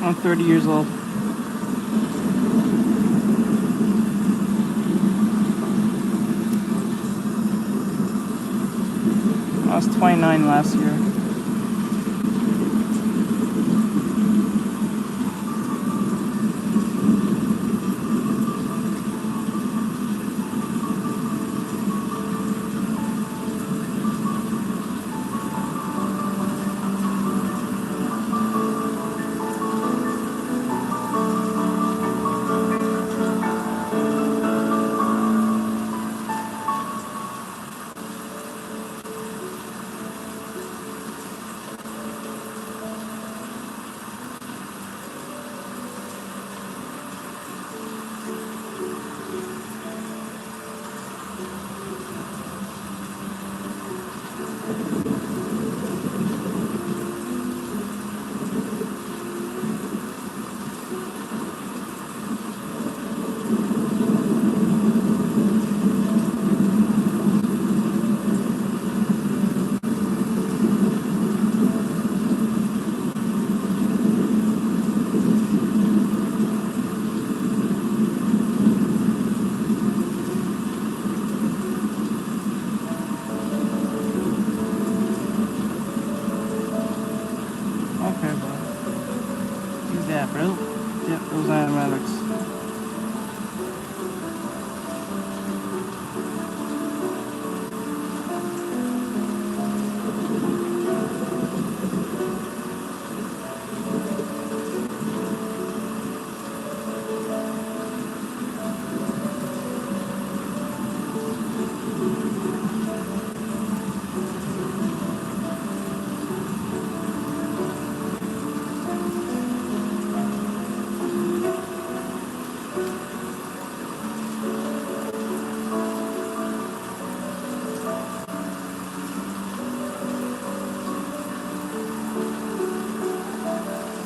I'm 30 years old. I was 29 last year. Okay, bro. Use that, bro. Yep, those automatics.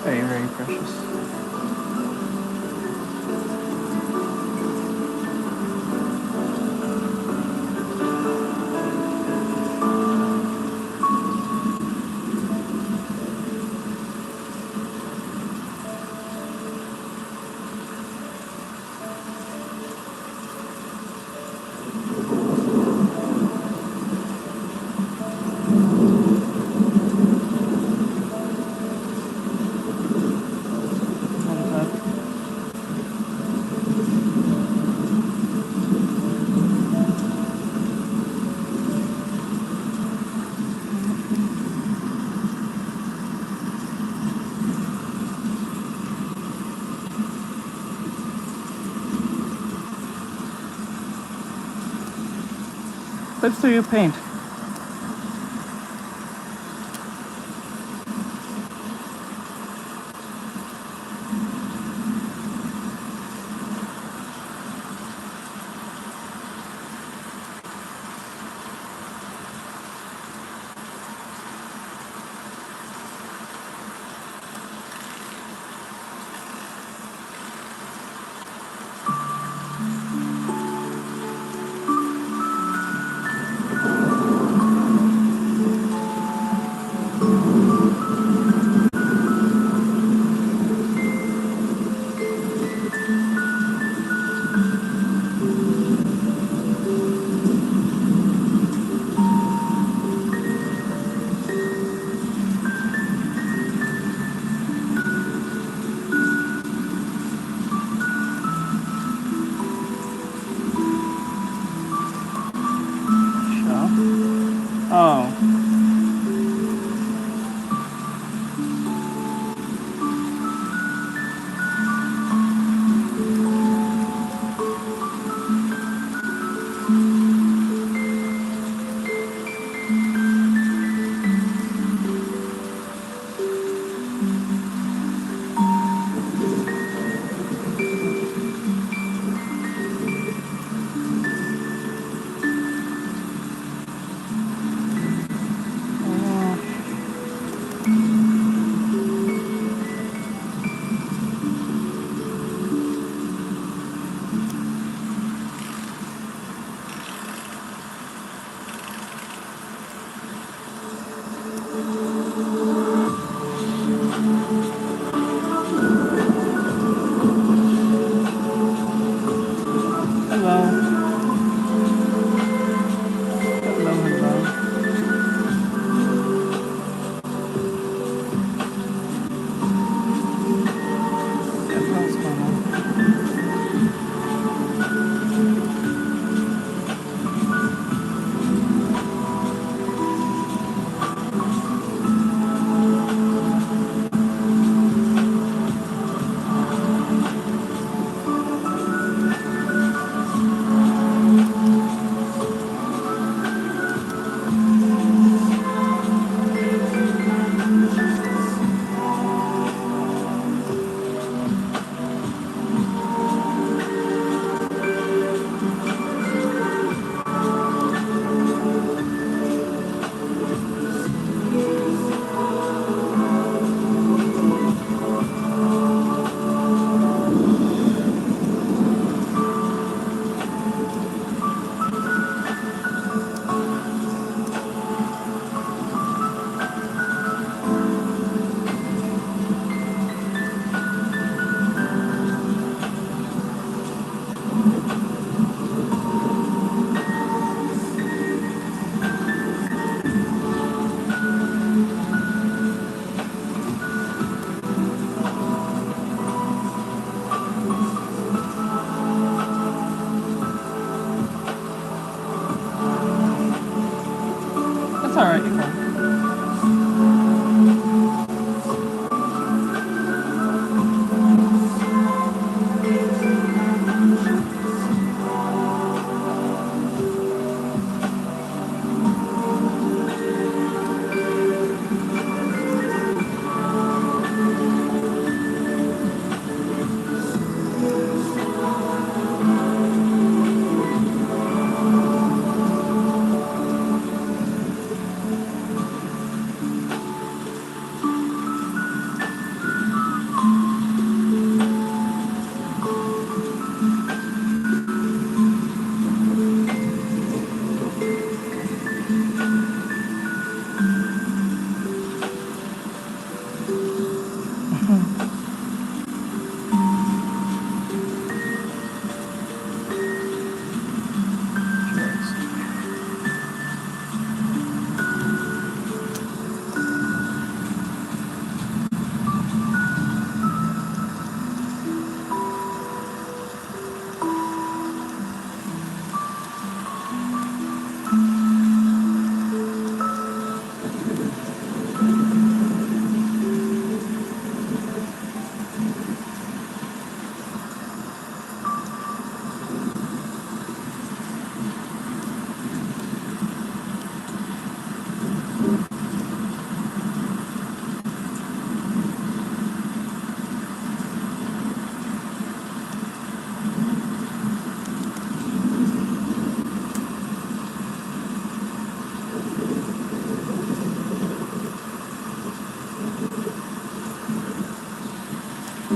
Very, very precious. Let's do your paint.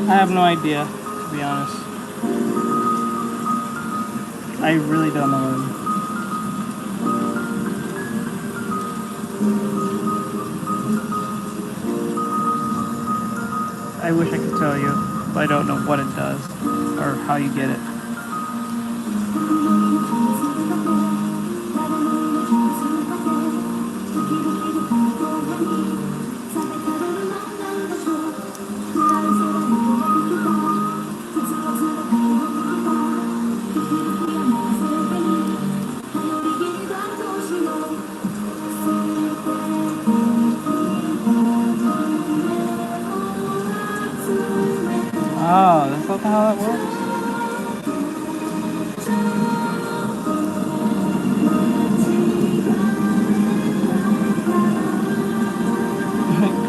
I have no idea, to be honest. I really don't know. I wish I could tell you, but I don't know what it does or how you get it. Oh, that's not how that works?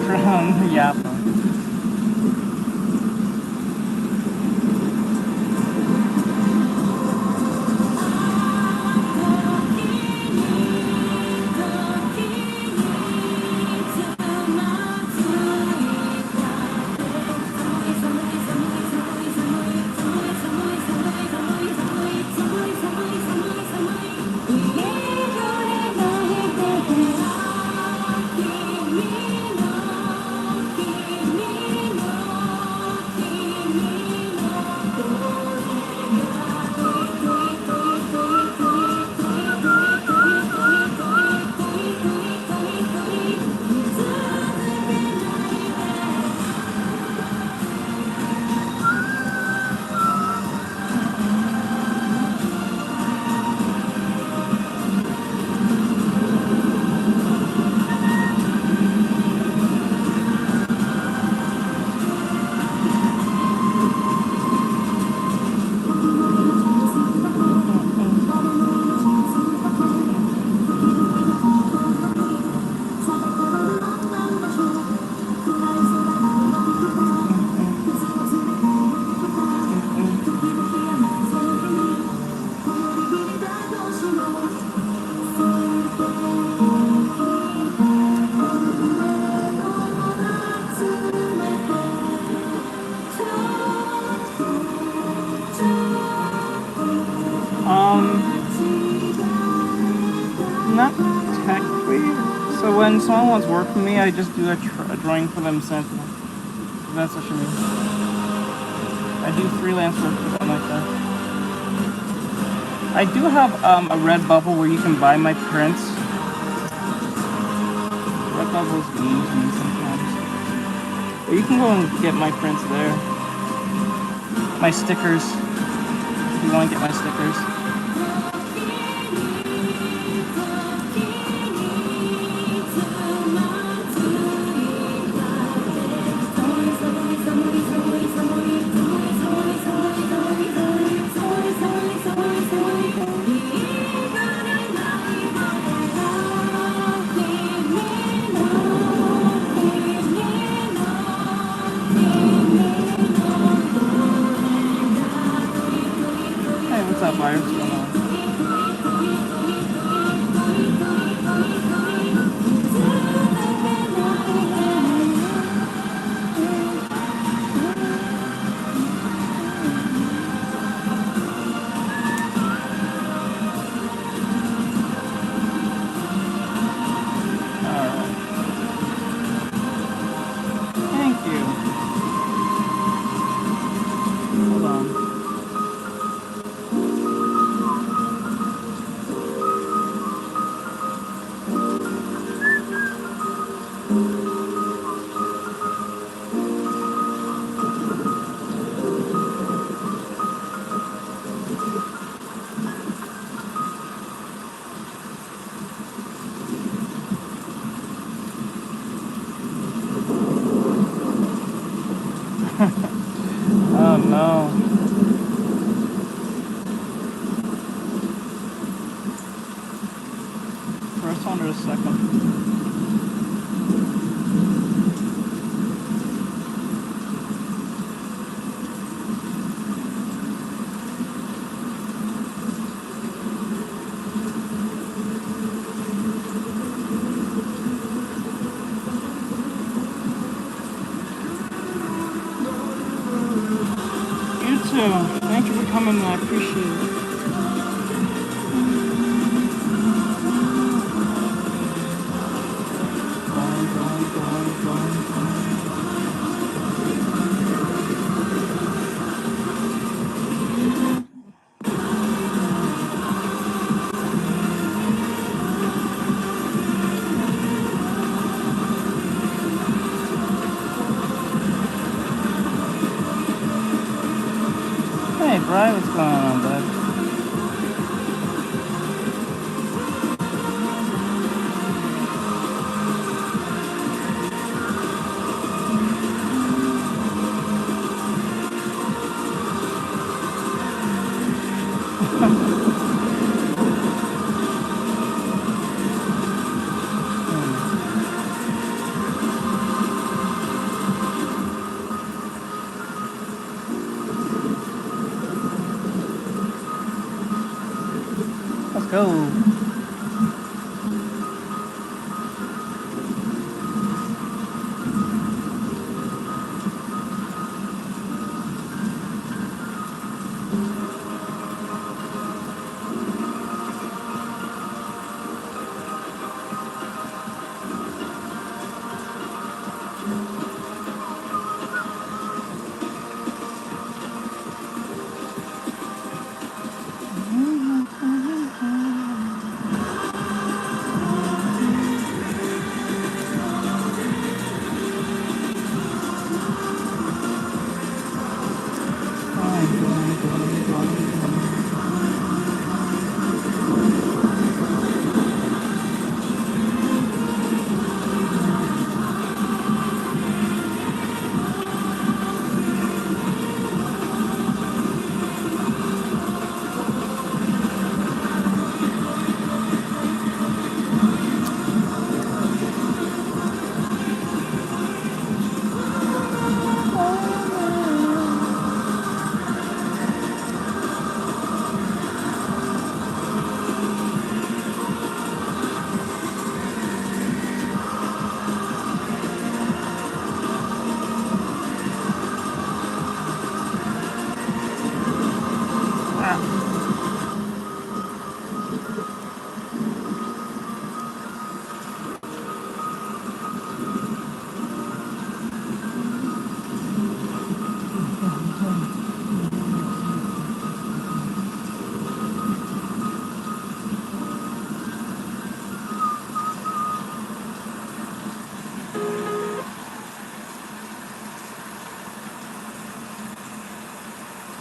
Crown Yappa. Not technically. So when someone wants work from me, I just do a drawing for them essentially. That's what you mean. I do freelance work for them like that. I do have a Redbubble where you can buy my prints. Redbubble's mean to me sometimes. But you can go and get my prints there. My stickers. If you want to get my stickers. What's up, Myers? What's going on? Alright. Thank you. Hold on. Oh no. First one or a second? too. Thank you for coming. I appreciate it. Hey, Brian, what's going on, bud? Let's go.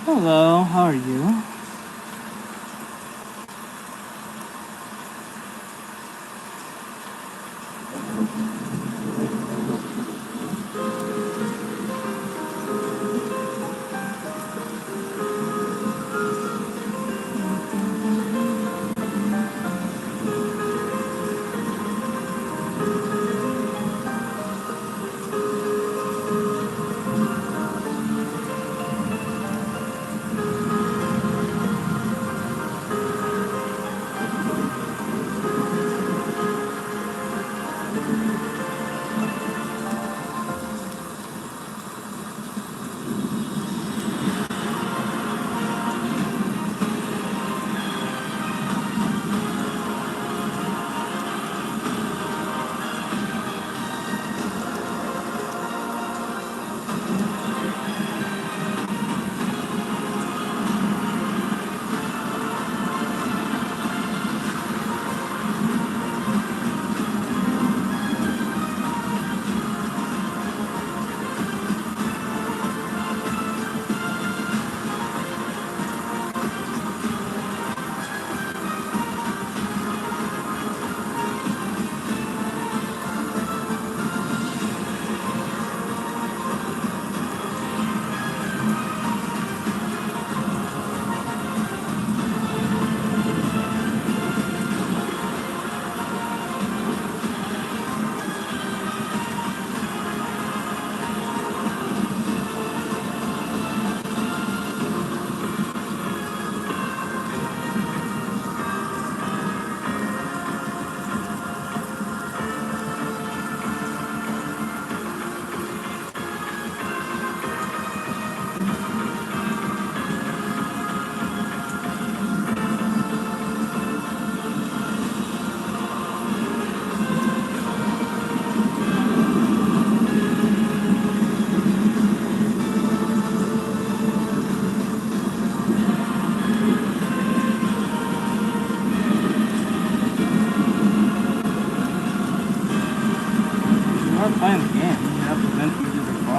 Hello, how are you?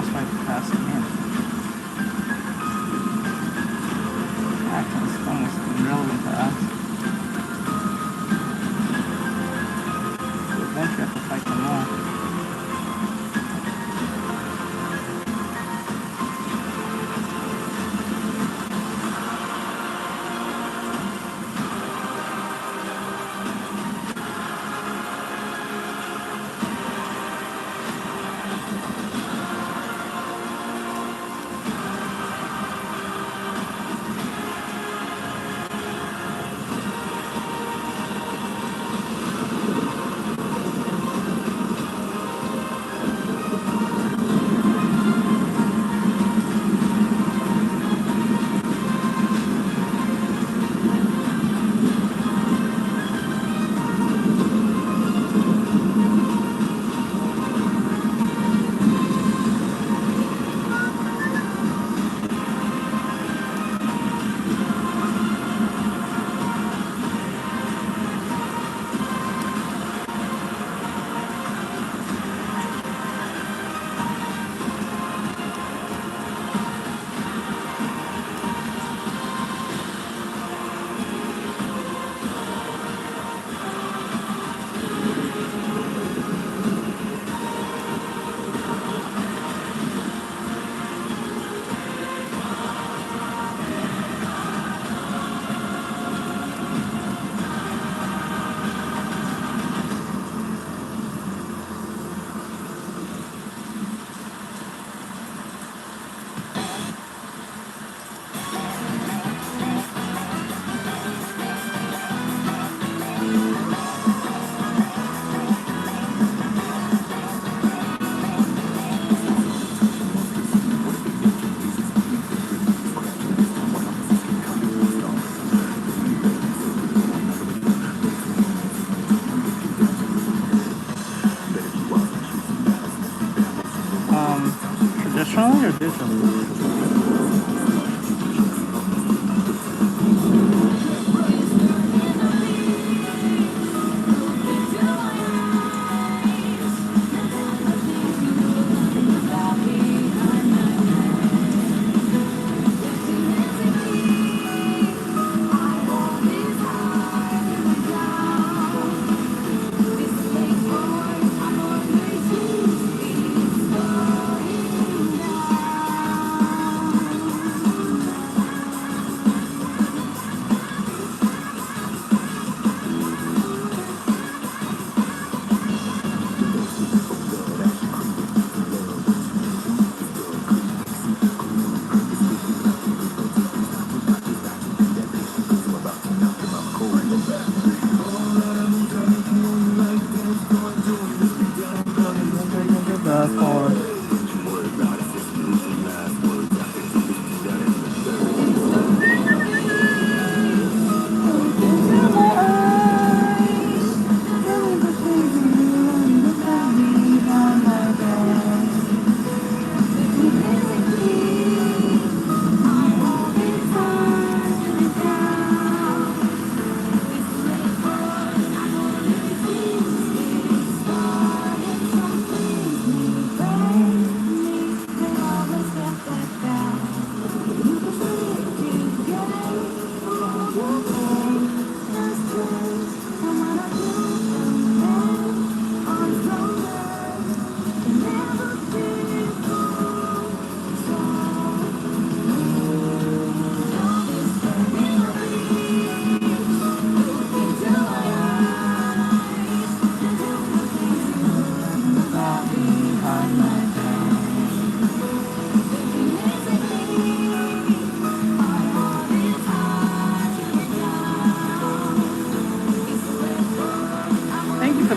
crossfire capacity, man. Actually, it's almost irrelevant to us. Eventually, you have to fight them all. Traditionally or digitally?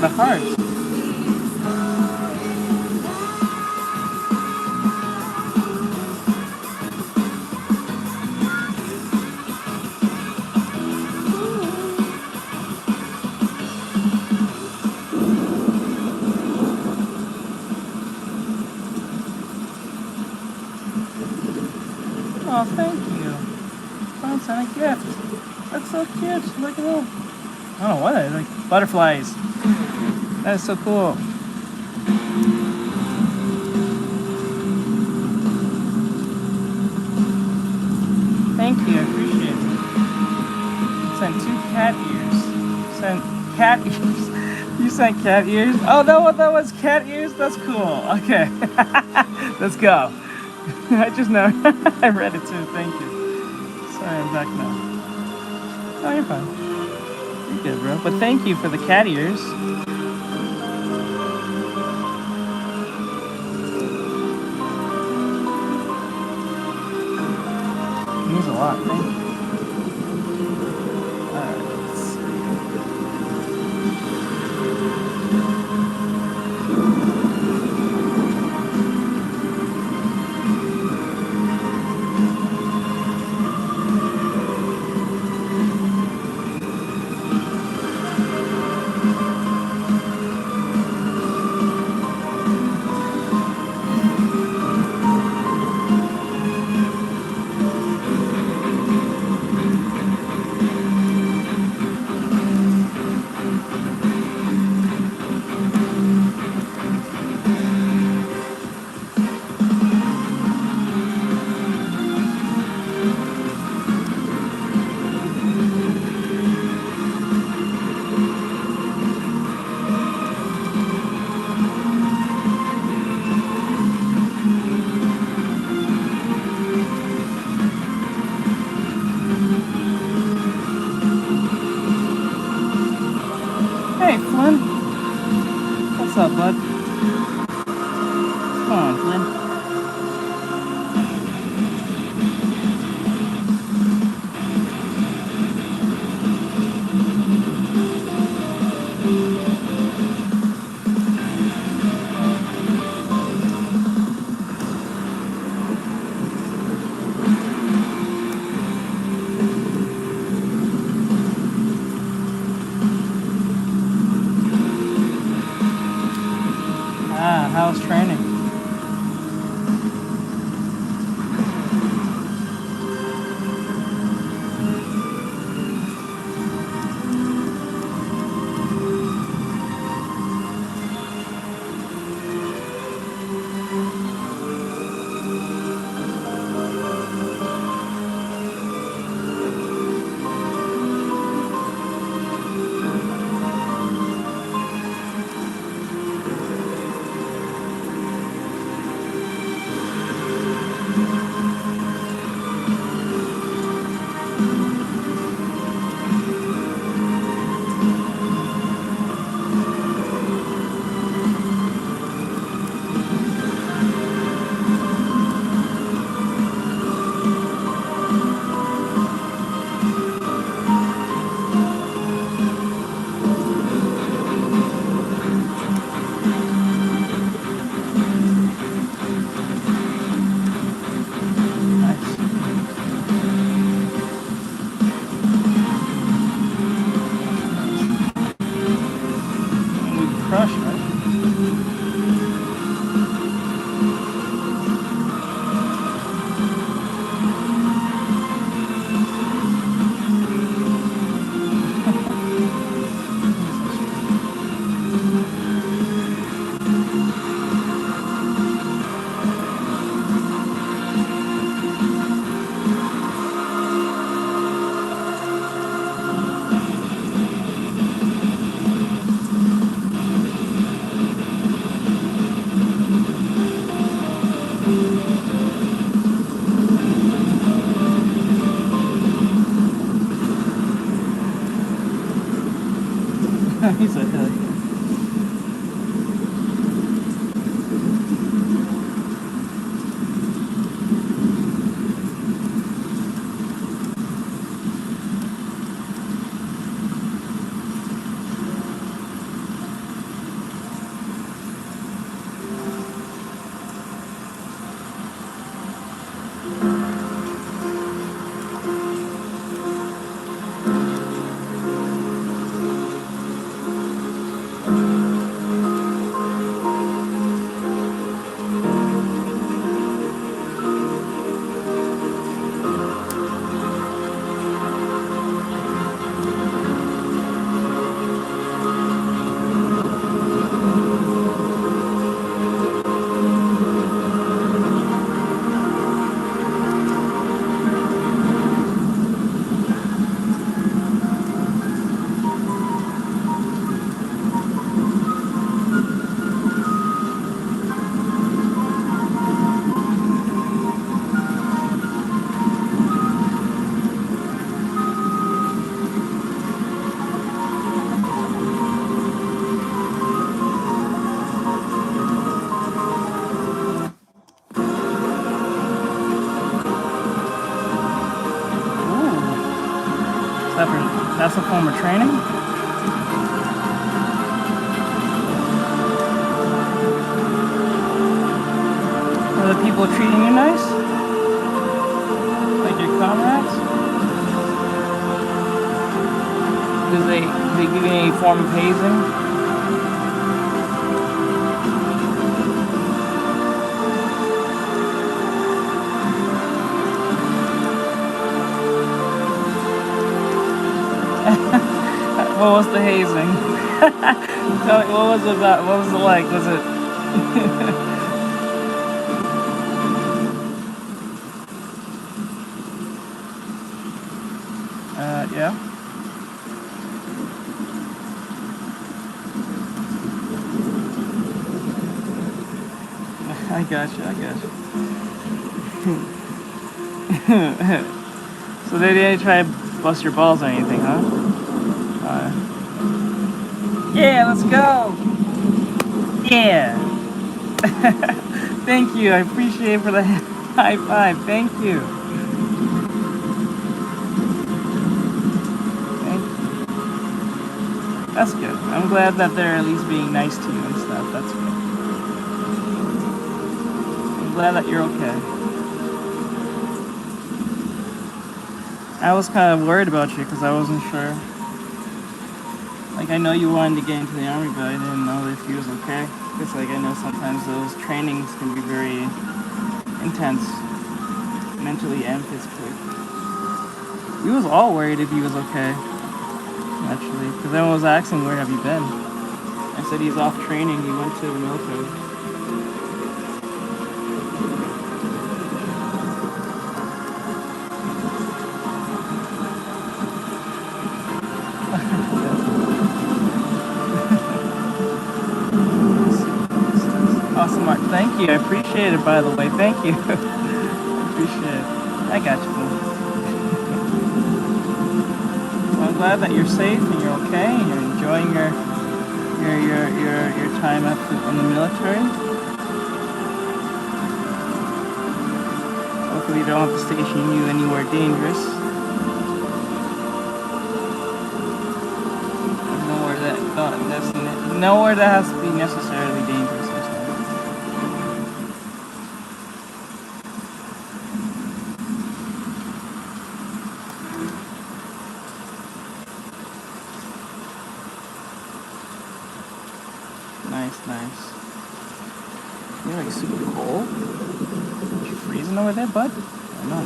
The hearts. Oh, thank you. Someone sent a gift. That's so cute. Look at that. I don't know what that is. Like butterflies. That is so cool. cat ears. You sent cat ears? Oh, that was cat ears? That's cool. Okay. Let's go. I just know. I read it too. Thank you. Sorry, I'm back now. Oh, you're fine. You're good, bro. But thank you for the cat ears. It means a lot. Thank you. Alright, let's see. Hey, Flynn. What's up, bud? Come on, Flynn. How's training? Crush, right? He's like, hell yeah. That's a form of training? Are the people treating you nice? Like your comrades? Do they give you any form of hazing? What was the hazing? Tell me, what was it about? What was it like? Was it? Yeah. I got you. So they didn't try to bust your balls or anything, huh? Yeah, let's go! Yeah! Thank you, I appreciate it for the high five, thank you. That's good. I'm glad that they're at least being nice to you and stuff. That's good. I'm glad that you're okay. I was kind of worried about you because I wasn't sure. Like, I know you wanted to get into the army, but I didn't know if you was okay. Because, like, I know sometimes those trainings can be very intense, mentally and physically. We was all worried if he was okay. Actually, because everyone was asking, where have you been? I said he's off training, he went to the military. Awesome, Mark, thank you, I appreciate it, by the way, thank you. I appreciate it. I got you, man. I'm glad that you're safe and you're okay and you're enjoying your time in the military. Hopefully you don't have to station you anywhere dangerous. Nowhere that has to be necessarily dangerous. Nice. You're like super cold. Are you freezing over there, bud? I know.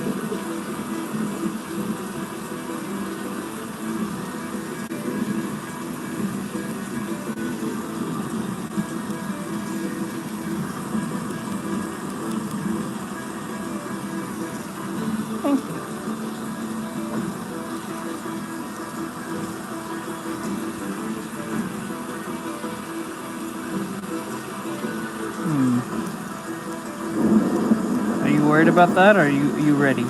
Thank you. Are you worried about that, or are you ready?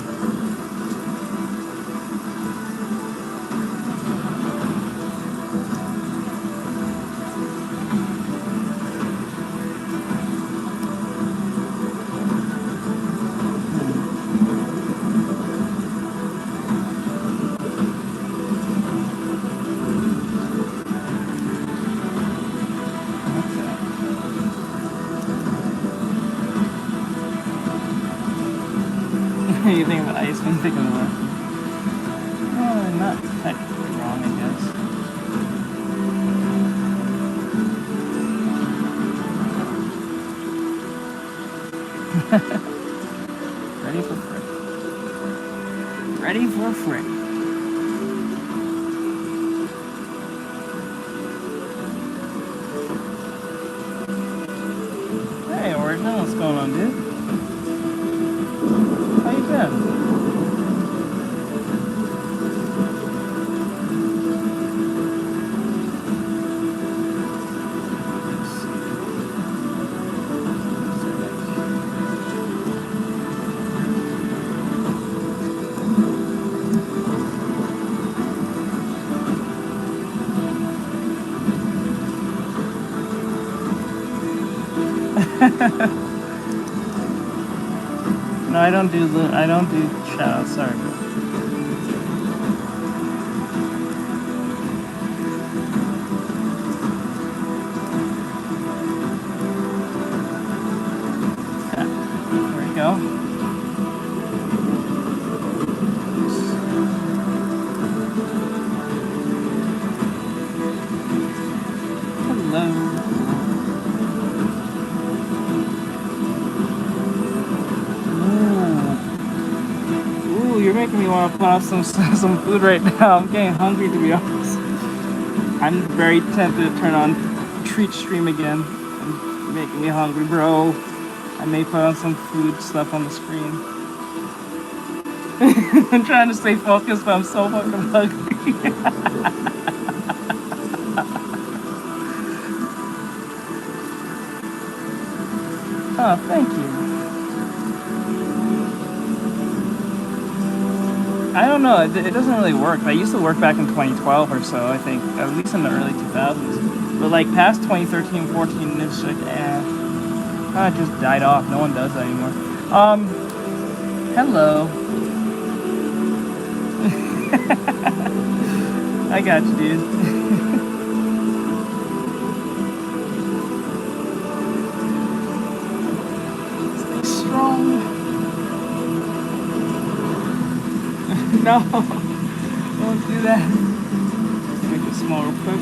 You think of Iceman, think of what? Oh, not technically wrong, I guess. Ready for frick. Ready for frick. Hey, Origin, what's going on, dude? How you been? No, I don't do shout outs, sorry. making me want to put on some food right now. I'm getting hungry, to be honest. I'm very tempted to turn on Treat Stream again. And making me hungry, bro. I may put on some food stuff on the screen. I'm trying to stay focused, but I'm so fucking hungry. Oh, thank you. I don't know, it doesn't really work. I used to work back in 2012 or so, I think, at least in the early 2000s. But like past 2013, 14, it's like, it just died off. No one does that anymore. Hello. I got you, dude. No, don't do that. Make it small real quick.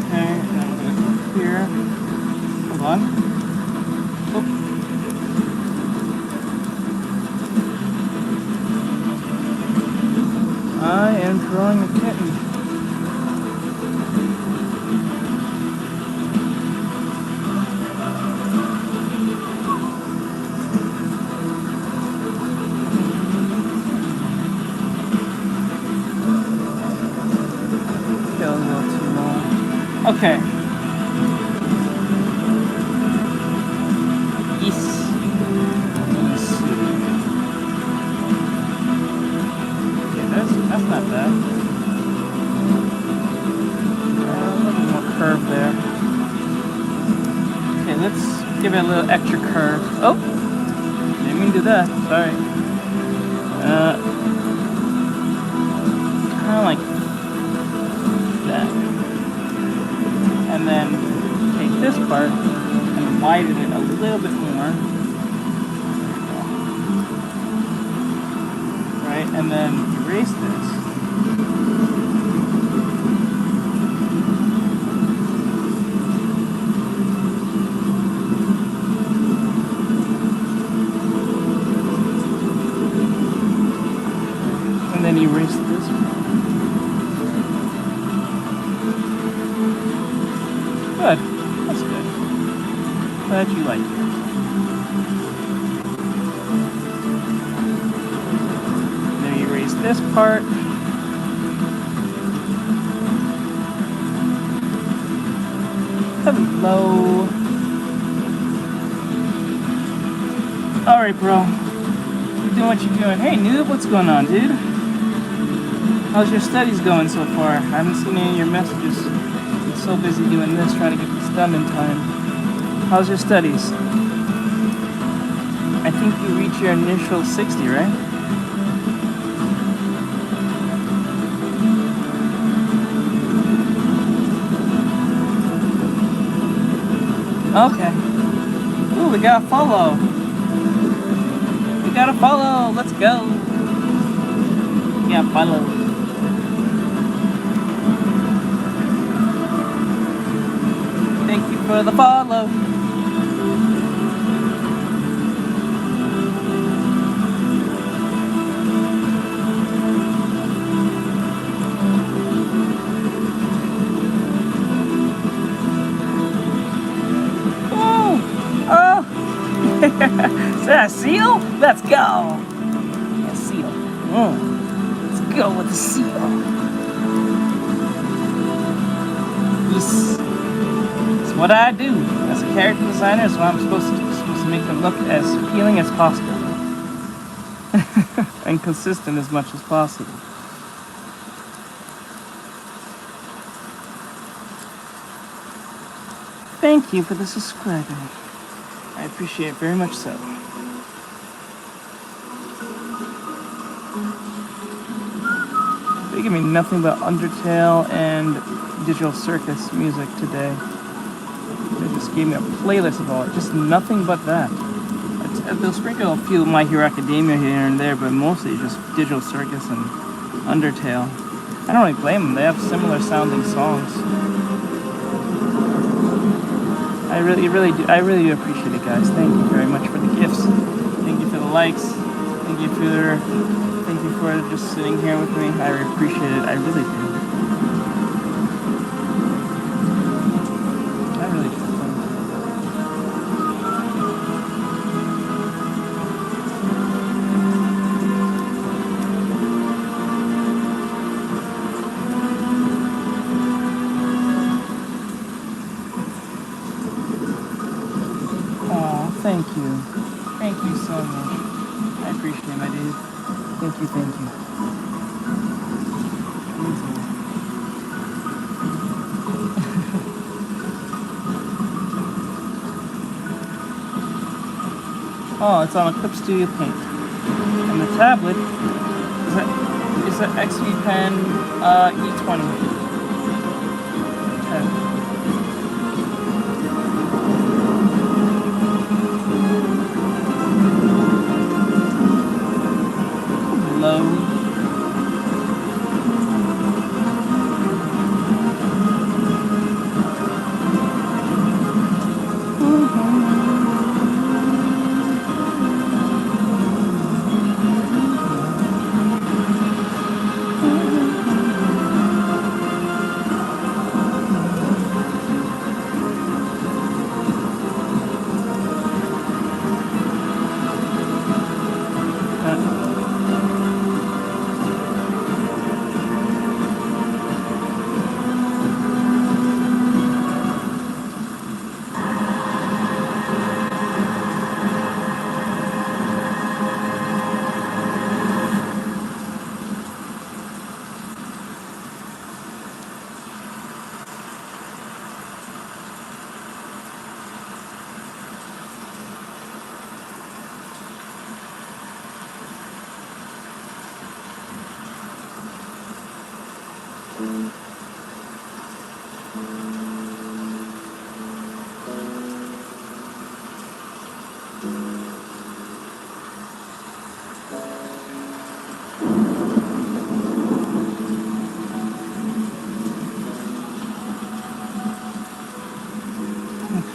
Okay, and I'm gonna go here. Hold on. Oop. I am drawing a kitten. Okay. Yes. Okay, that's not bad. A little more curve there. Okay, let's give it a little extra curve. Oh, didn't mean to do that. Sorry. Kind of like that. And then take this part and widen it a little bit more. Right? And then erase this. And then erase this one. Good. That's good. Glad you like it. Then erase this part. Hello. Alright, bro. You're doing what you're doing. Hey, noob, what's going on, dude? How's your studies going so far? I haven't seen any of your messages. So busy doing this, trying to get this done in time. How's your studies? I think you reached your initial 60, right? Okay. Ooh, we got a follow. We got a follow. Let's go. We got a follow. Thank you for the follow. Oh! Oh! Is that a seal? Let's go! A seal. Let's go with the seal. Yes. What I do as a character designer is what I'm supposed to do. I'm supposed to make them look as appealing as possible and consistent as much as possible. Thank you for the subscribing. I appreciate it very much so. They give me nothing but Undertale and Digital Circus music today. They just gave me a playlist of all it, just nothing but that. They'll sprinkle a few My Hero Academia here and there, but mostly just Digital Circus and Undertale. I don't really blame them, they have similar sounding songs. I really do appreciate it, guys. Thank you very much for the gifts. Thank you for the likes. Thank you for Thank you for just sitting here with me. I appreciate it. I really do. I really do. Oh, thank you. Thank you so much. I appreciate it, my dude. Thank you, thank you. Oh, it's on a Clip Studio Paint. And the tablet is an XV Pen E20. Okay. Low.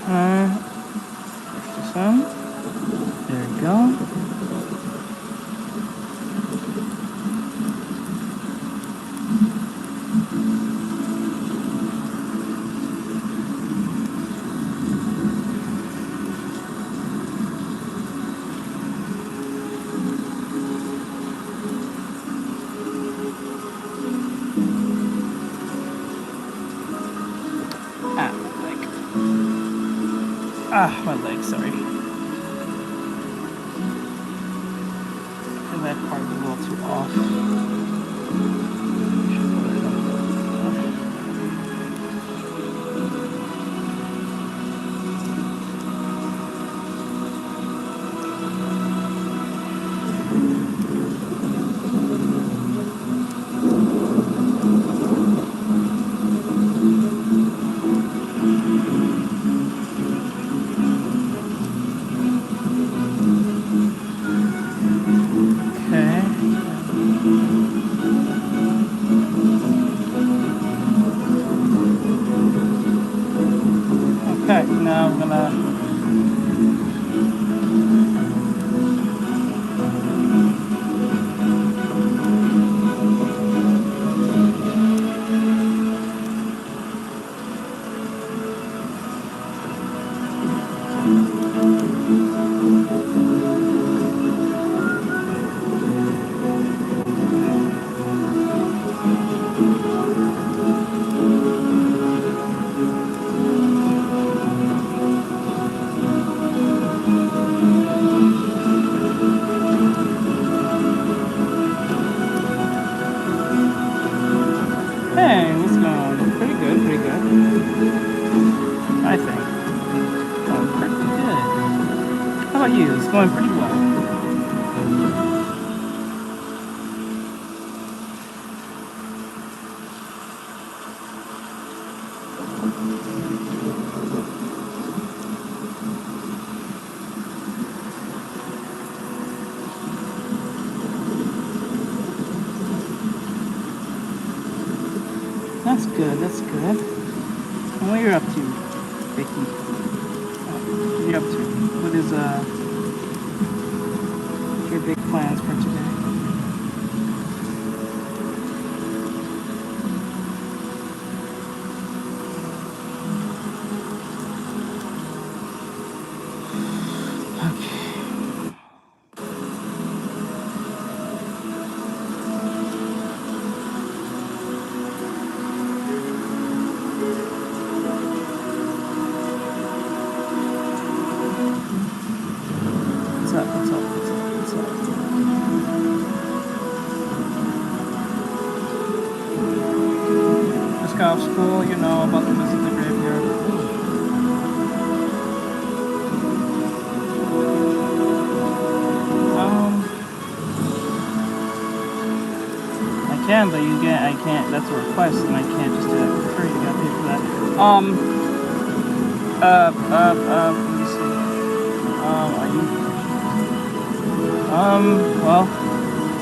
Push this on. There we go. My leg, sorry. I feel that part is a little too off. Okay, now I'm gonna Hey, what's going on? Pretty good, pretty good. I think. Going pretty good. How about you? It's going pretty well. That's good, that's good. And what you're up to, Vicky? What are you up to? What is your big plans for today? off school, you know, about to visit the graveyard. I can, but I can't, that's a request, and I can't just do that for free, you gotta pay for that. Let me see. Well,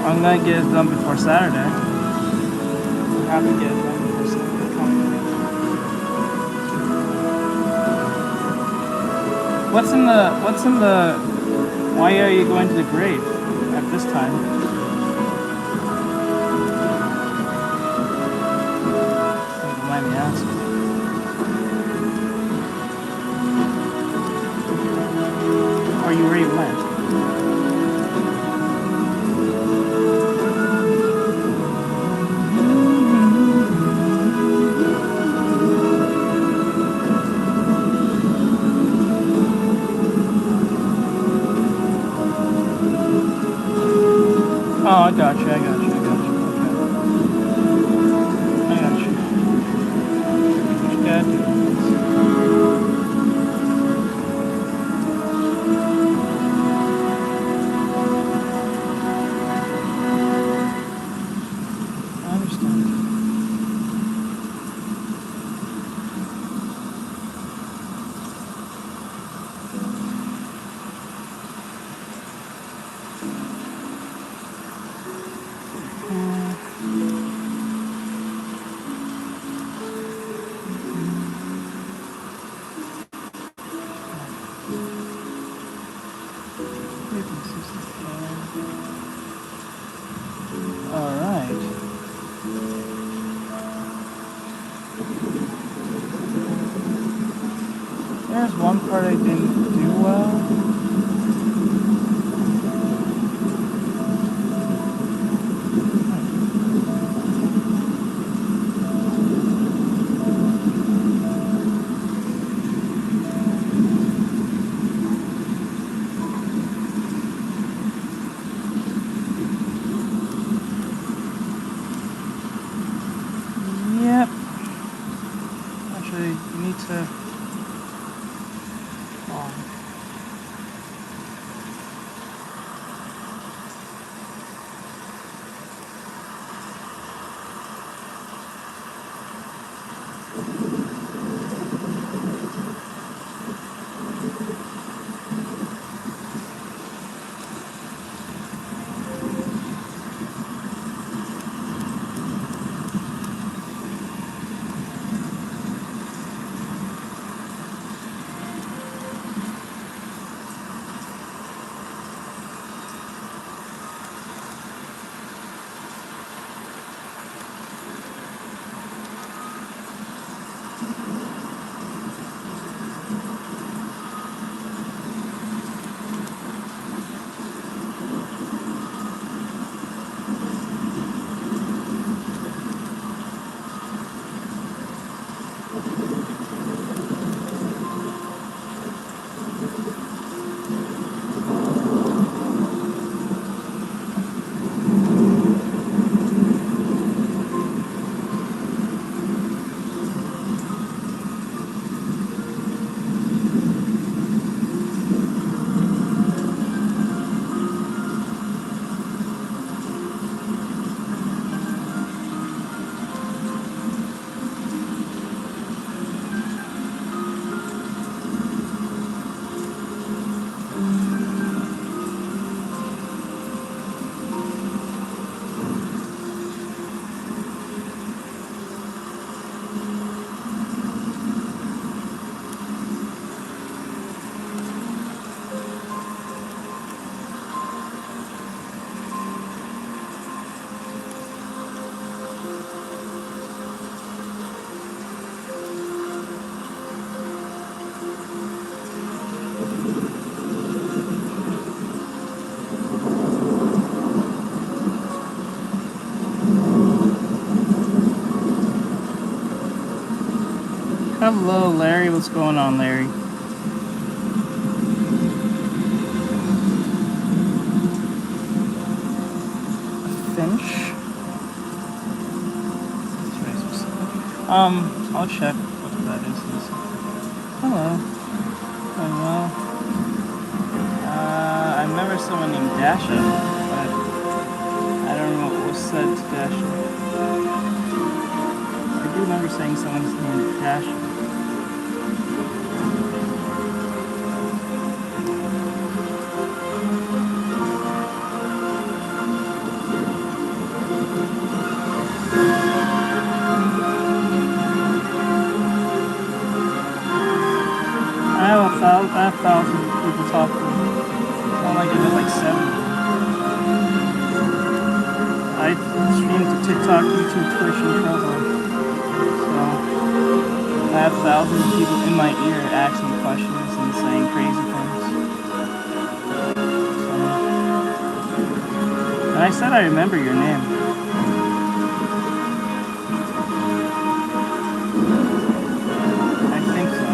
I'm gonna get it done before Saturday. I have to get it done before Saturday. What's in the, why are you going to the grave at this time? Don't mind me asking. Or you already went? Oh, I got you. Okay. I got you. What you gotta do? I understand. Alright. There's one part I didn't do well. Yep. Actually, you need to. Hello, Larry. What's going on, Larry? Finch. That's very specific. I'll check what that is. Hello. Oh, well. I remember someone named Dasha, but I don't know what was said to Dasha. I do remember saying someone's name Dasha. I have 1,000 people talk to me. It's not like I did like 70. I stream to TikTok, YouTube, Twitch, and Trovo. So I have thousands of people in my ear asking questions and saying crazy things. So, and I said I remember your name. I think so.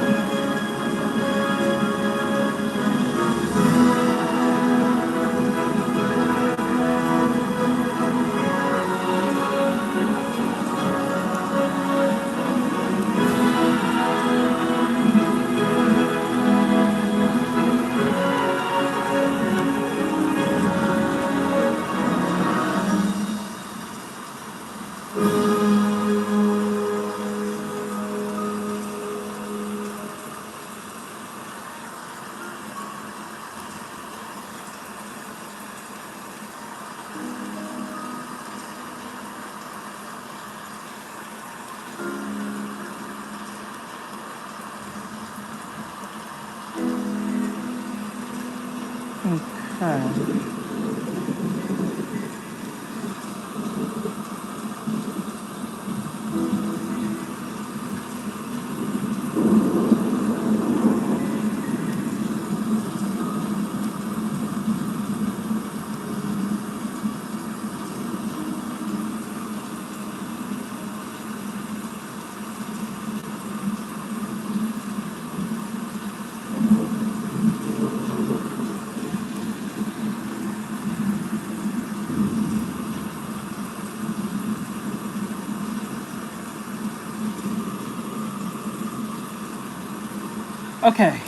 Okay. Okay.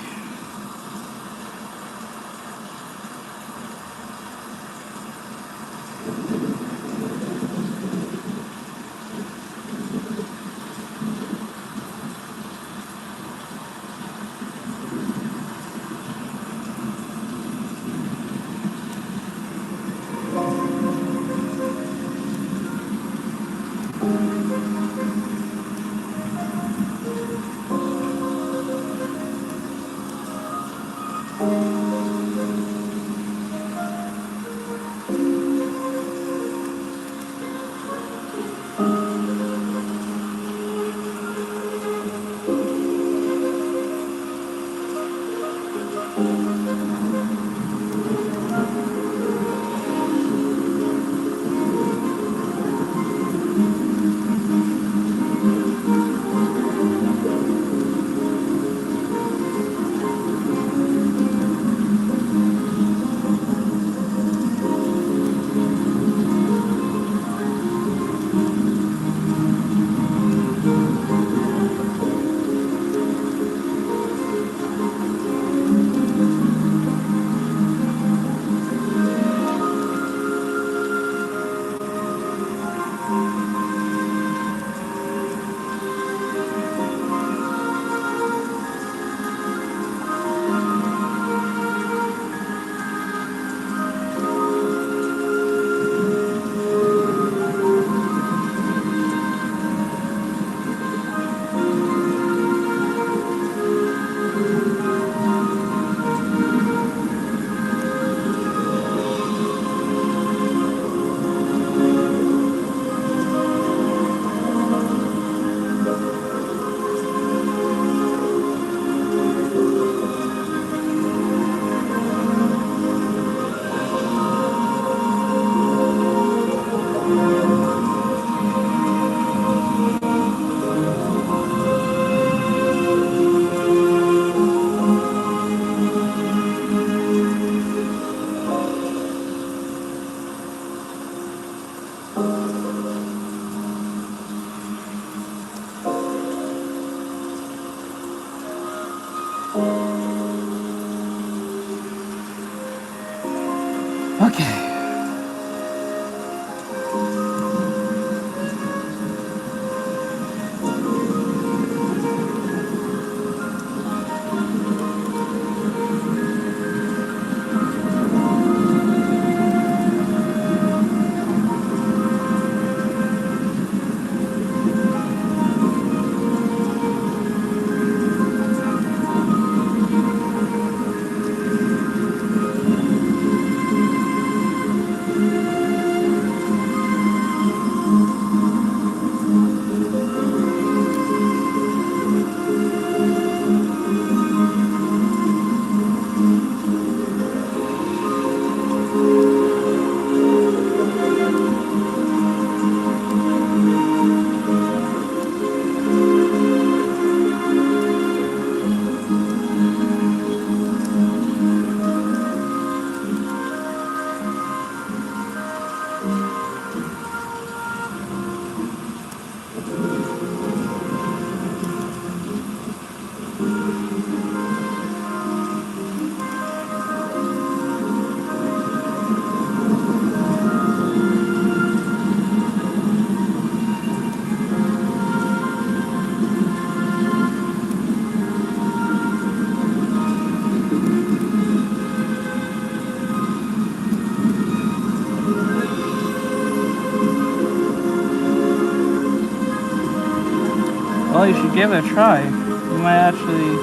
Well, you should give it a try. You might actually,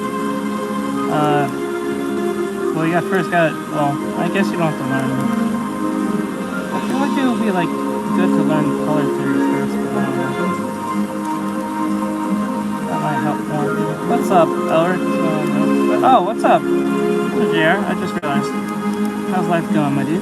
well, you first got it, well, I guess you don't have to learn. I feel like it would be, like, good to learn color theory first, but I don't know. That might help more. What's up, Elric? Oh, what's up? JR, I just realized. How's life going, my dude?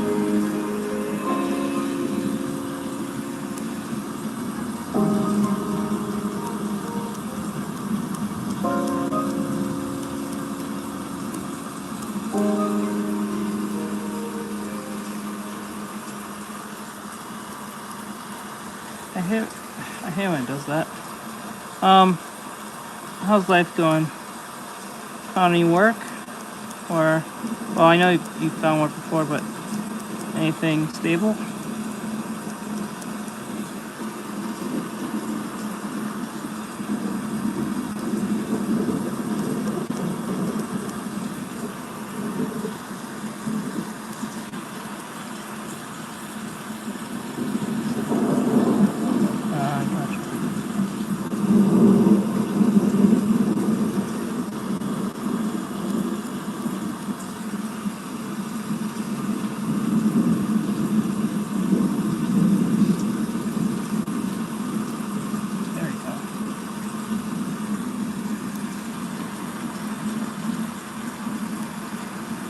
I hate when it does that. How's life going? Found any work? Or, well, I know you found work before, but anything stable?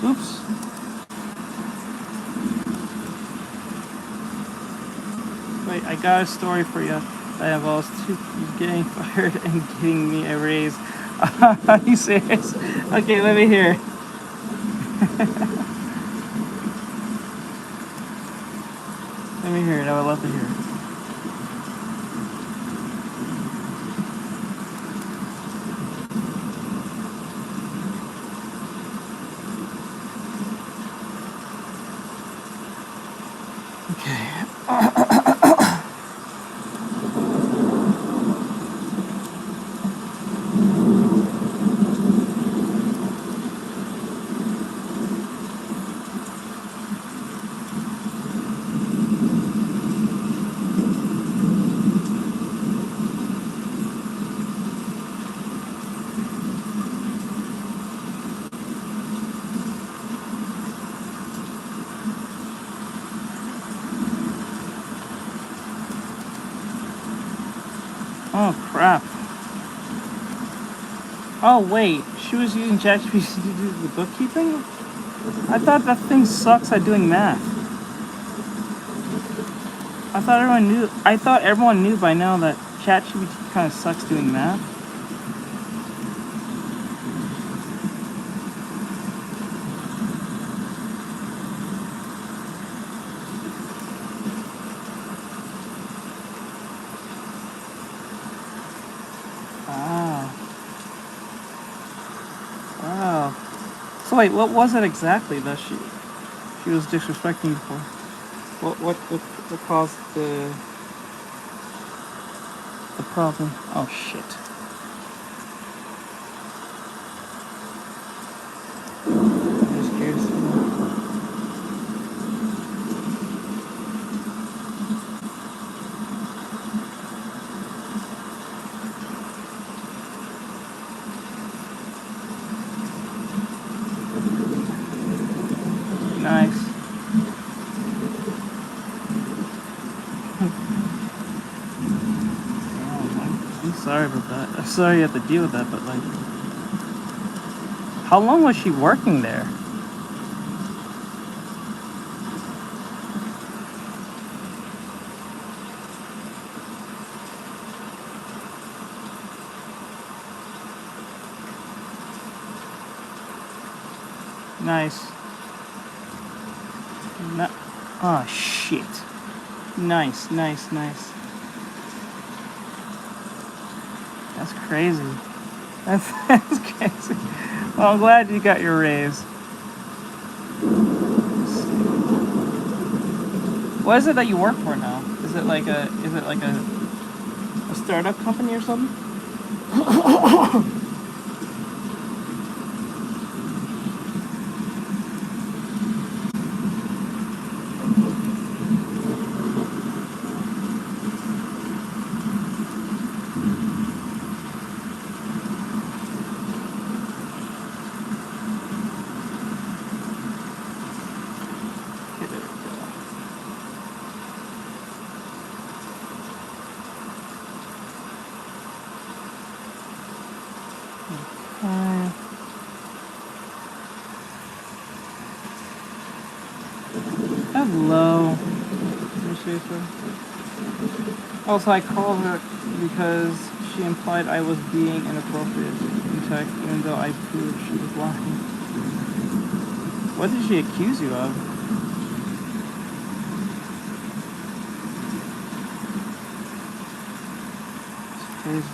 Oops. Wait, I got a story for you that involves two getting fired and getting me a raise. Are you serious? Okay, let me hear. Let me hear it. I would love to hear it. Oh crap. Oh wait, she was using ChatGPT to do the bookkeeping? I thought that thing sucks at doing math. I thought everyone knew by now that ChatGPT kind of sucks doing math. Wow. So wait, what was it exactly that she was disrespecting you for? What caused the problem? Oh shit. I'm just curious to know. Nice. I'm sorry about that. I'm sorry you have to deal with that, but like, how long was she working there? Nice. Oh shit. Nice. That's crazy. That's crazy. Well, I'm glad you got your raise. What is it that you work for now? Is it like a startup company or something? Hello. Appreciation. Also, I called her because she implied I was being inappropriate in text, even though I proved she was lying. What did she accuse you of? It's crazy.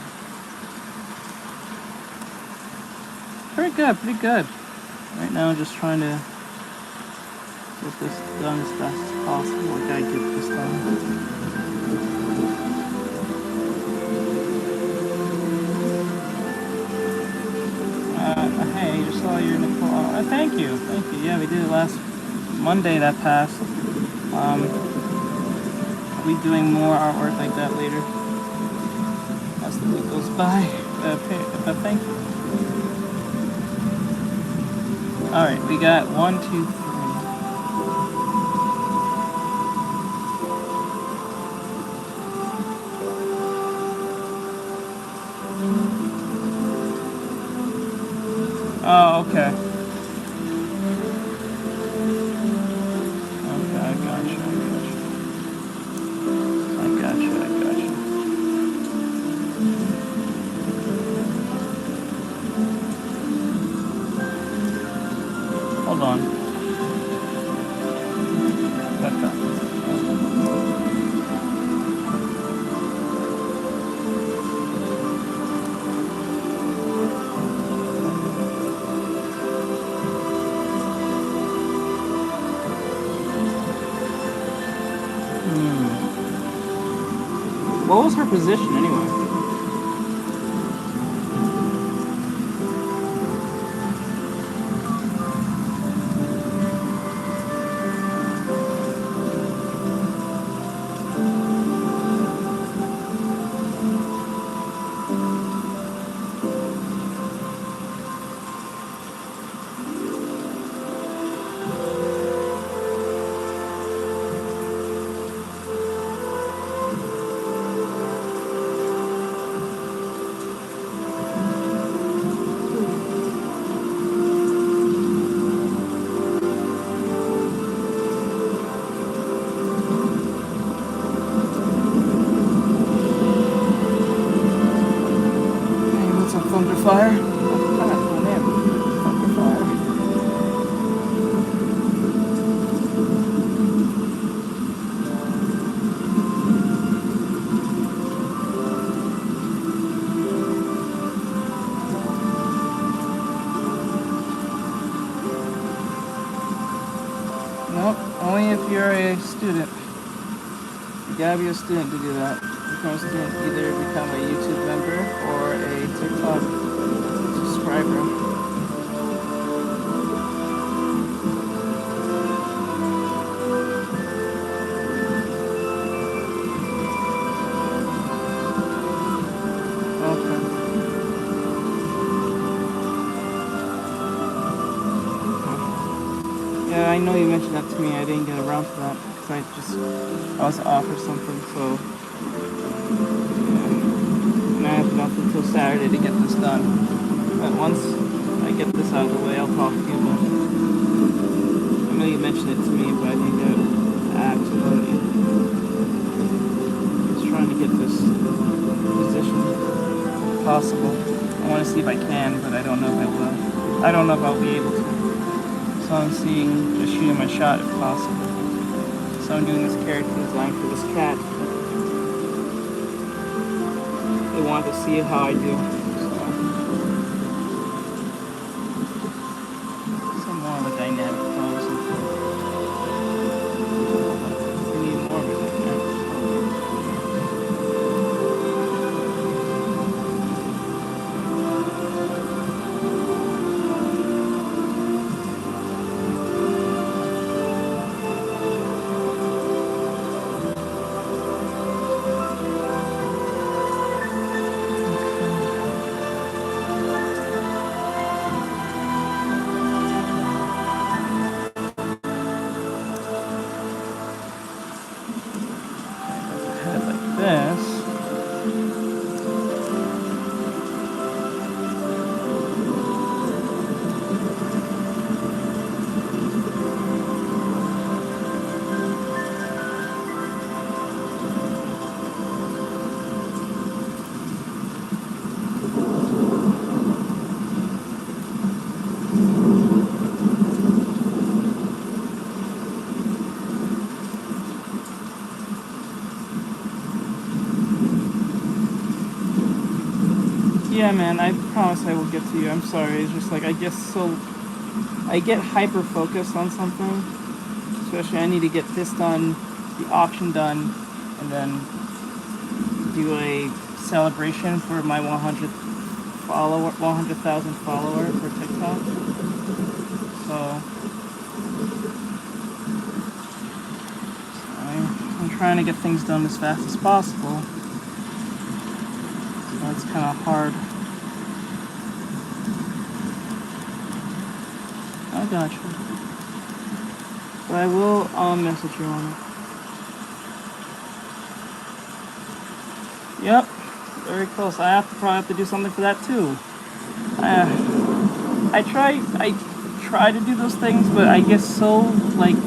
Pretty good, pretty good. Right now, just trying to get this done as fast as possible. I gotta get this done. Hey, just saw your Nicole. Thank you, thank you. Yeah, we did it last Monday that passed. I'll be doing more artwork like that later as the week goes by. But thank you. All right, we got 1, 2, 3. Oh, okay. Okay, I got you. Hold on. Got that. What was her position anyway? Fire? Nope, only if you're a student. You gotta be a student to do that. Become a student, either become a YouTube member or a TikTok subscriber. Yeah, I know you mentioned that to me. I didn't get around to that because I was off or something. So yeah. And I have nothing until Saturday to get this done. But once I get this out of the way, I'll talk to you about it. I know you mentioned it to me, but I didn't get act about it. Just trying to get this position possible. I want to see if I can, but I don't know if I will. I don't know if I'll be able to. So I'm just shooting my shot if possible. So I'm doing this character design for this cat. They want to see how I do. So more of a dynamic pose. We need more of a dynamic pose. Yeah, man, I promise I will get to you. I'm sorry. It's just like I get hyper focused on something. Especially I need to get this done, the auction done, and then do a celebration for my 100,000 follower for TikTok. So I'm trying to get things done as fast as possible. So it's kind of hard. I got you. But I will message you on it. Yep, very close. I probably have to do something for that too. I try to do those things, but I get so like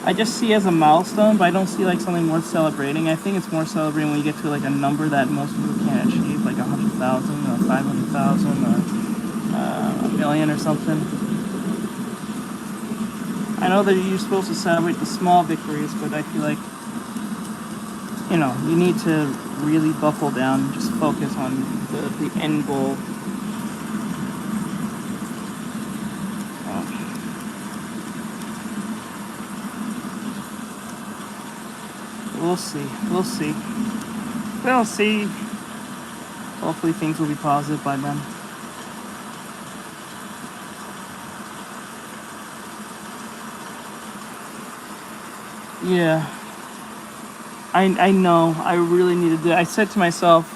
I just see it as a milestone, but I don't see like something worth celebrating. I think it's more celebrating when you get to like a number that most people can't achieve, like 100,000 or 500,000 or a million or something. I know that you're supposed to celebrate the small victories, but I feel like, you know, you need to really buckle down and just focus on the end goal. We'll see. We'll see. We'll see. Hopefully things will be positive by then. Yeah. I know. I really need to do it. I said to myself,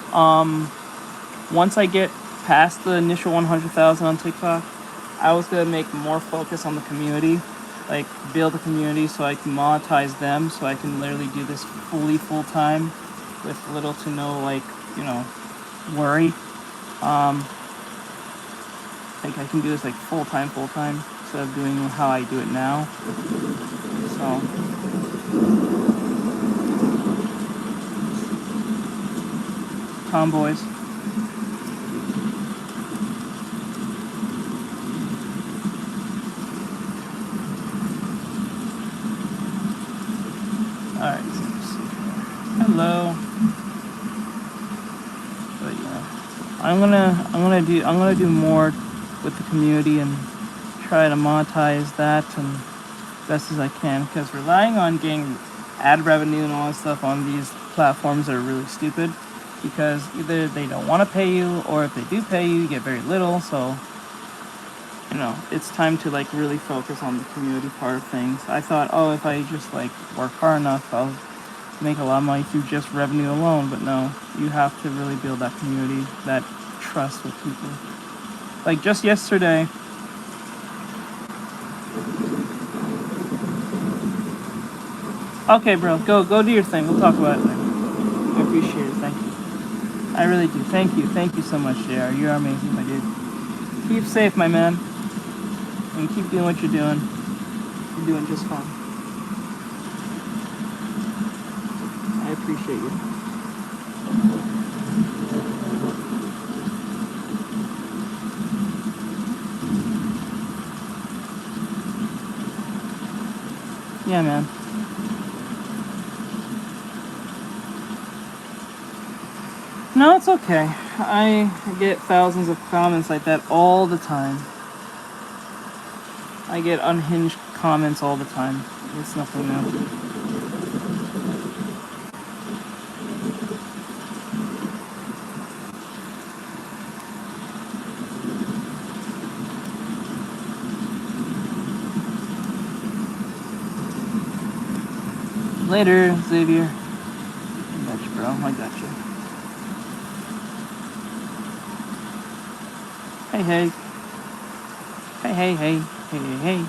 once I get past the initial 100,000 on TikTok, I was going to make more focus on the community. Like, build a community so I can monetize them, so I can literally do this fully full time with little to no, like, you know, worry. Like, I can do this like full time instead of doing how I do it now. So tomboys. Alright, so let's see. Hello. But yeah. I'm gonna do more with the community and try to monetize that and best as I can, because relying on getting ad revenue and all that stuff on these platforms are really stupid, because either they don't want to pay you, or if they do pay you, you get very little. So, you know, it's time to like really focus on the community part of things. I thought, oh, if I just like work hard enough, I'll make a lot of money through just revenue alone. But no, you have to really build that community, that trust with people. Like just yesterday, okay, bro, go do your thing. We'll talk about it later. I appreciate it. Thank you. I really do. Thank you. Thank you so much, JR. You're amazing, my dude. Keep safe, my man. And keep doing what you're doing. You're doing just fine. I appreciate you. Yeah, man. No, it's okay. I get thousands of comments like that all the time. I get unhinged comments all the time. It's nothing new. Later, Xavier. I got you, bro. I got you. Hey, hey. Hey, hey, hey. Hey, hey, hey.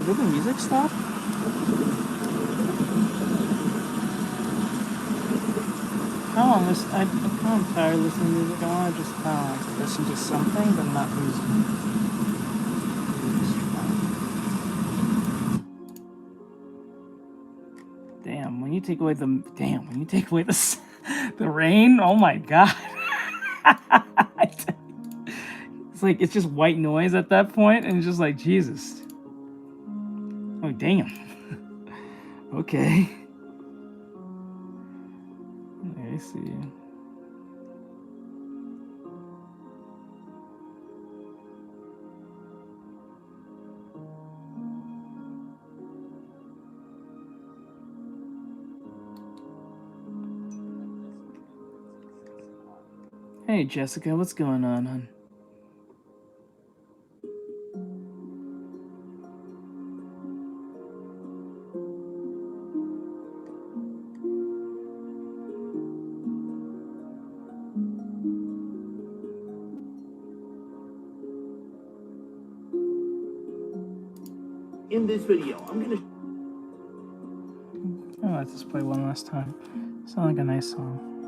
Did the music stop? How long I'm kind of tired of listening to music. I want to just kind of like listen to something, but not music. When you take away the the rain, oh my god. It's like, it's just white noise at that point, and it's just like, Jesus. Oh, damn. Okay. I see. Hey, Jessica, what's going on, hon? In this video, I'm gonna Oh, let's just play one last time. Sound like a nice song.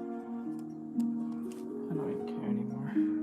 I don't even care anymore.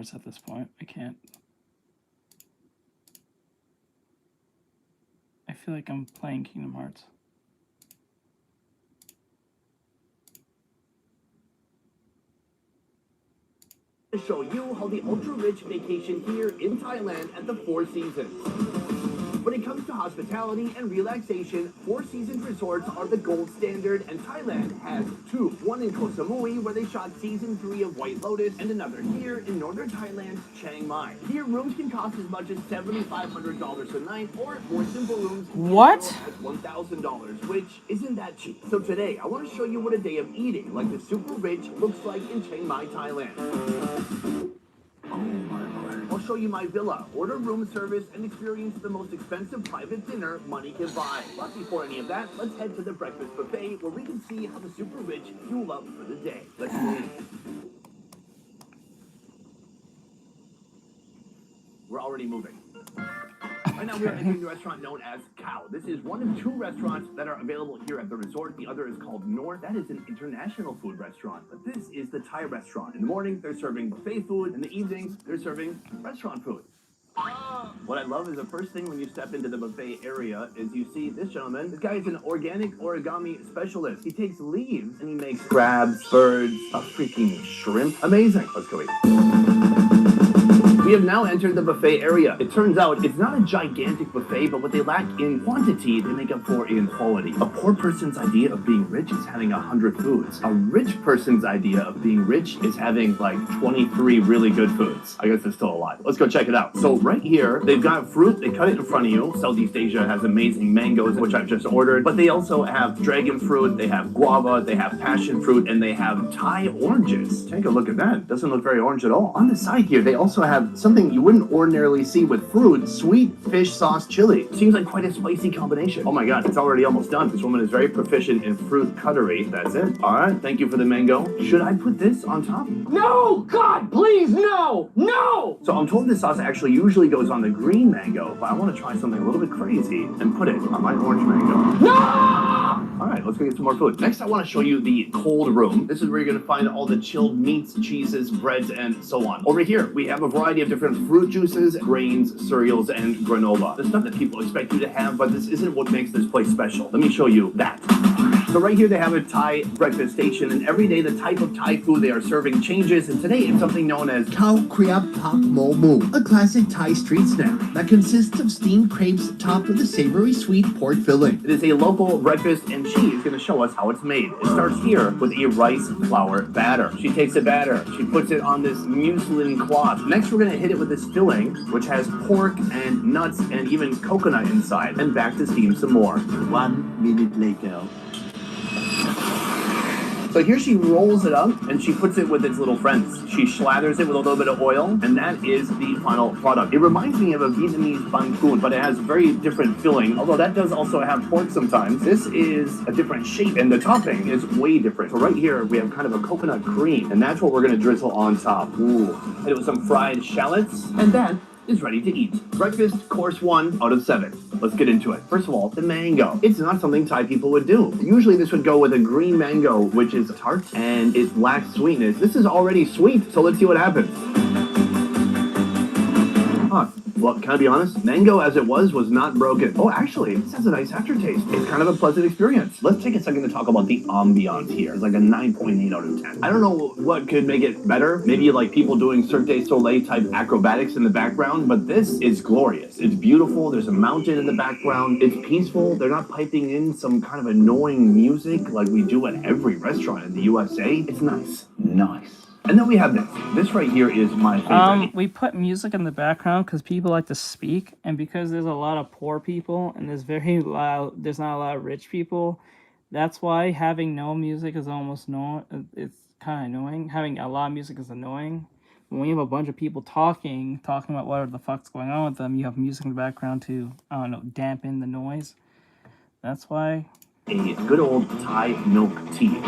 Hearts at this point. I can't. I feel like I'm playing Kingdom Hearts. To show you how the ultra-rich vacation here in Thailand at the Four Seasons. When it comes to hospitality and relaxation, Four Seasons resorts are the gold standard, and Thailand has two. One in Koh Samui, where they shot season 3 of White Lotus, and another here in northern Thailand's Chiang Mai. Here, rooms can cost as much as $7,500 a night, or more simple rooms What? at $1,000, which isn't that cheap. So today, I want to show you what a day of eating like the super rich looks like in Chiang Mai, Thailand. Oh my lord. I'll show you my villa, order room service, and experience the most expensive private dinner money can buy. But before any of that, let's head to the breakfast buffet where we can see how the super rich fuel up for the day. Let's begin. We're already moving. Right now, we are entering the restaurant known as Cow. This is one of 2 restaurants that are available here at the resort. The other is called North. That is an international food restaurant. But this is the Thai restaurant. In the morning, they're serving buffet food. In the evenings, they're serving restaurant food. What I love is the first thing when you step into the buffet area is you see this gentleman. This guy is an organic origami specialist. He takes leaves and he makes crabs, birds, a freaking shrimp. Amazing. Let's go eat. We have now entered the buffet area. It turns out it's not a gigantic buffet, but what they lack in quantity, they make up for in quality. A poor person's idea of being rich is having 100 foods. A rich person's idea of being rich is having like 23 really good foods. I guess there's still a lot. Let's go check it out. So right here, they've got fruit. They cut it in front of you. Southeast Asia has amazing mangoes, which I've just ordered. But they also have dragon fruit. They have guava. They have passion fruit. And they have Thai oranges. Take a look at that. Doesn't look very orange at all. On the side here, they also have something you wouldn't ordinarily see with fruit, sweet fish sauce chili. Seems like quite a spicy combination. Oh my god, it's already almost done. This woman is very proficient in fruit cuttery. That's it. All right, thank you for the mango. Should I put this on top? No! God, please, no! No! So I'm told this sauce actually usually goes on the green mango, but I want to try something a little bit crazy and put it on my orange mango. No! All right, let's go get some more food. Next, I want to show you the cold room. This is where you're going to find all the chilled meats, cheeses, breads, and so on. Over here, we have a variety of different fruit juices, grains, cereals, and granola. The stuff that people expect you to have, but this isn't what makes this place special. Let me show you that. So right here, they have a Thai breakfast station, and every day the type of Thai food they are serving changes, and today it's something known as Khao Kriap Pak Mo Mu, a classic Thai street snack that consists of steamed crepes topped with a savory sweet pork filling. It is a local breakfast, and she is going to show us how it's made. It starts here with a rice flour batter. She takes a batter, she puts it on this muslin cloth. Next, we're going to hit it with this filling, which has pork and nuts and even coconut inside, and back to steam some more. 1 minute later. So here she rolls it up and she puts it with its little friends. She slathers it with a little bit of oil, and that is the final product. It reminds me of a Vietnamese banh cuon, but it has very different filling, although that does also have pork sometimes. This is a different shape, and the topping is way different. So right here, we have kind of a coconut cream, and that's what we're gonna drizzle on top. Ooh. Hit it with some fried shallots, and that is ready to eat. Breakfast, course 1 out of 7. Let's get into it. First of all, the mango. It's not something Thai people would do. Usually this would go with a green mango, which is tart, and it lacks sweetness. This is already sweet, so let's see what happens. Huh. Well, can I be honest? Mango as it was not broken. Oh, actually, this has a nice aftertaste. It's kind of a pleasant experience. Let's take a second to talk about the ambiance here. It's like a 9.8 out of 10. I don't know what could make it better. Maybe like people doing Cirque du Soleil type acrobatics in the background, but this is glorious. It's beautiful. There's a mountain in the background. It's peaceful. They're not piping in some kind of annoying music like we do at every restaurant in the USA. It's nice. Nice. And then we have this. This right here is my favorite. We put music in the background because people like to speak, and because there's a lot of poor people and there's not a lot of rich people. That's why having no music is almost it's kind of annoying. Having a lot of music is annoying. When you have a bunch of people talking about whatever the fuck's going on with them, you have music in the background to, I don't know, dampen the noise. That's why. A good old Thai milk tea.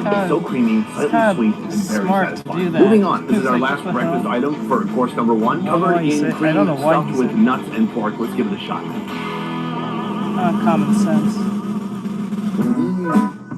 It's so creamy, slightly sweet, and very satisfying. Moving on, this is our last breakfast item for course number 1. Covered in cream, stuffed with nuts and pork. Let's give it a shot. Common sense.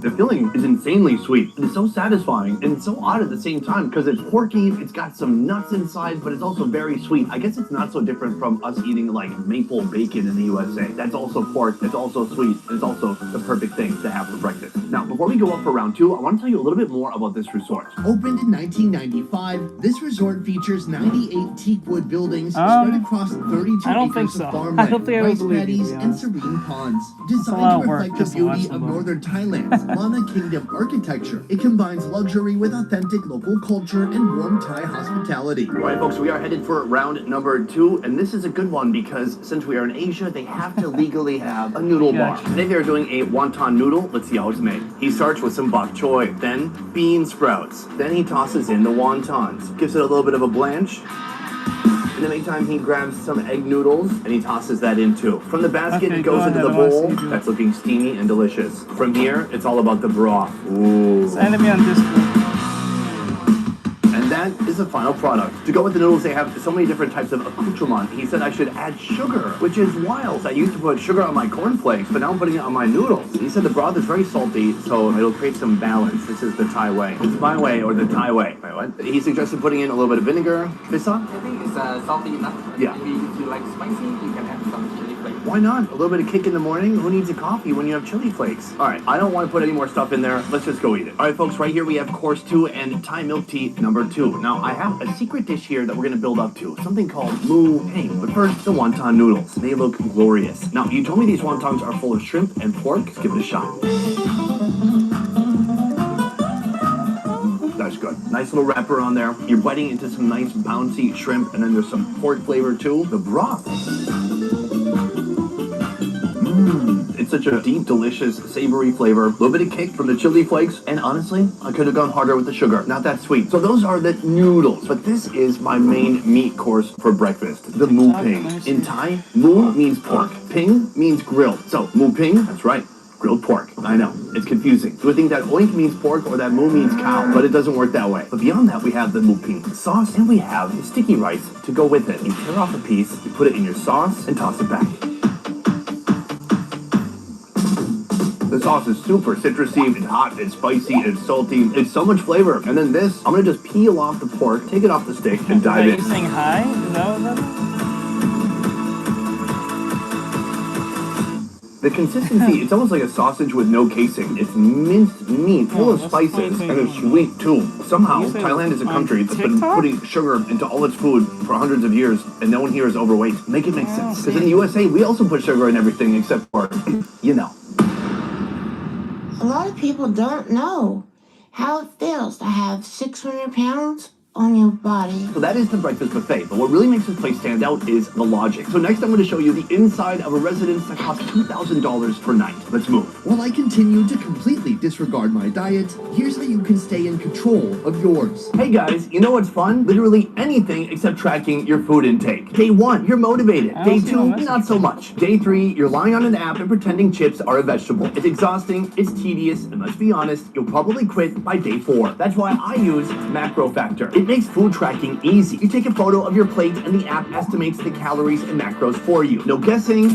The filling is insanely sweet. It is so satisfying and so odd at the same time because it's porky, it's got some nuts inside, but it's also very sweet. I guess it's not so different from us eating like maple bacon in the USA. That's also pork, it's also sweet, and it's also the perfect thing to have for breakfast. Now, before we go up for round 2, I want to tell you a little bit more about this resort. Opened in 1995, this resort features 98 teakwood buildings spread across 32 I don't acres think of so. I farmland, don't think I would rice believe you, to paddies, be and honest. serene ponds. a lot Designed of to work reflect the just to watch beauty of them. northern Thailand's Lama Kingdom architecture. It combines luxury with authentic local culture and warm Thai hospitality. All right, folks, we are headed for round number 2, and this is a good one because since we are in Asia, they have to legally have a noodle bar. Gotcha. Today they are doing a wonton noodle. Let's see how it's made. He starts with some bok choy, then bean sprouts. Then he tosses in the wontons, gives it a little bit of a blanch. In the meantime, he grabs some egg noodles and he tosses that in too. From the basket, Okay, it goes go into ahead, the I wanna see bowl. you do it. That's looking steamy and delicious. From here, it's all about the broth. Ooh. Send me on Discord. And that is the final product. To go with the noodles, they have so many different types of accoutrement. He said I should add sugar, which is wild. I used to put sugar on my cornflakes, but now I'm putting it on my noodles. He said the broth is very salty, so it'll create some balance. This is the Thai way. It's my way or the Thai way. Wait, what? He suggested putting in a little bit of vinegar. Fissa? I think it's salty enough. Yeah. Maybe if you like spicy, you can add some chili flakes. Why not? A little bit of kick in the morning? Who needs a coffee when you have chili flakes? All right, I don't want to put any more stuff in there. Let's just go eat it. All right, folks, right here we have course 2 and Thai milk tea number 2. Now, I have a secret dish here that we're going to build up to, something called mu ping. But first, the wonton noodles. They look glorious. Now, you told me these wontons are full of shrimp and pork. Let's give it a shot. That's good. Nice little wrapper on there. You're biting into some nice bouncy shrimp, and then there's some pork flavor too. The broth. It's such a deep, delicious, savory flavor. A little bit of kick from the chili flakes. And honestly, I could have gone harder with the sugar. Not that sweet. So those are the noodles. But this is my main meat course for breakfast. The mu ping. In Thai, mu means pork. Ping means grilled. So, mu ping, that's right. Grilled pork. I know, it's confusing. So we think that oink means pork or that mu means cow, but it doesn't work that way. But beyond that, we have the mu ping sauce, and we have the sticky rice to go with it. You tear off a piece, you put it in your sauce, and toss it back. The sauce is super citrusy, it's hot, it's spicy, it's salty, it's so much flavor. And then this, I'm gonna just peel off the pork, take it off the stick, and dive Are in. you saying hi? Is that what that is? The consistency, it's almost like a sausage with no casing. It's minced meat, full of that's spices, funny. and it's sweet too. Somehow, You said Thailand is a on country that's been TikTok? putting sugar into all its food for hundreds of years, and no one here is overweight. Make it make sense. Because in the USA, we also put sugar in everything except for, you know. A lot of people don't know how it feels to have 600 pounds on your body. So that is the breakfast buffet, but what really makes this place stand out is the logic. So next I'm going to show you the inside of a residence that costs $2,000 per night. Let's move. While I continue to completely disregard my diet, here's how you can stay in control of yours. Hey guys, you know what's fun? Literally anything except tracking your food intake. Day 1, you're motivated. I Day don't see 2, no message. not so much. Day 3, you're lying on an app and pretending chips are a vegetable. It's exhausting, it's tedious, and let's be honest, you'll probably quit by day 4. That's why I use Macro Factor. It makes food tracking easy. You take a photo of your plate and the app estimates the calories and macros for you. No guessing,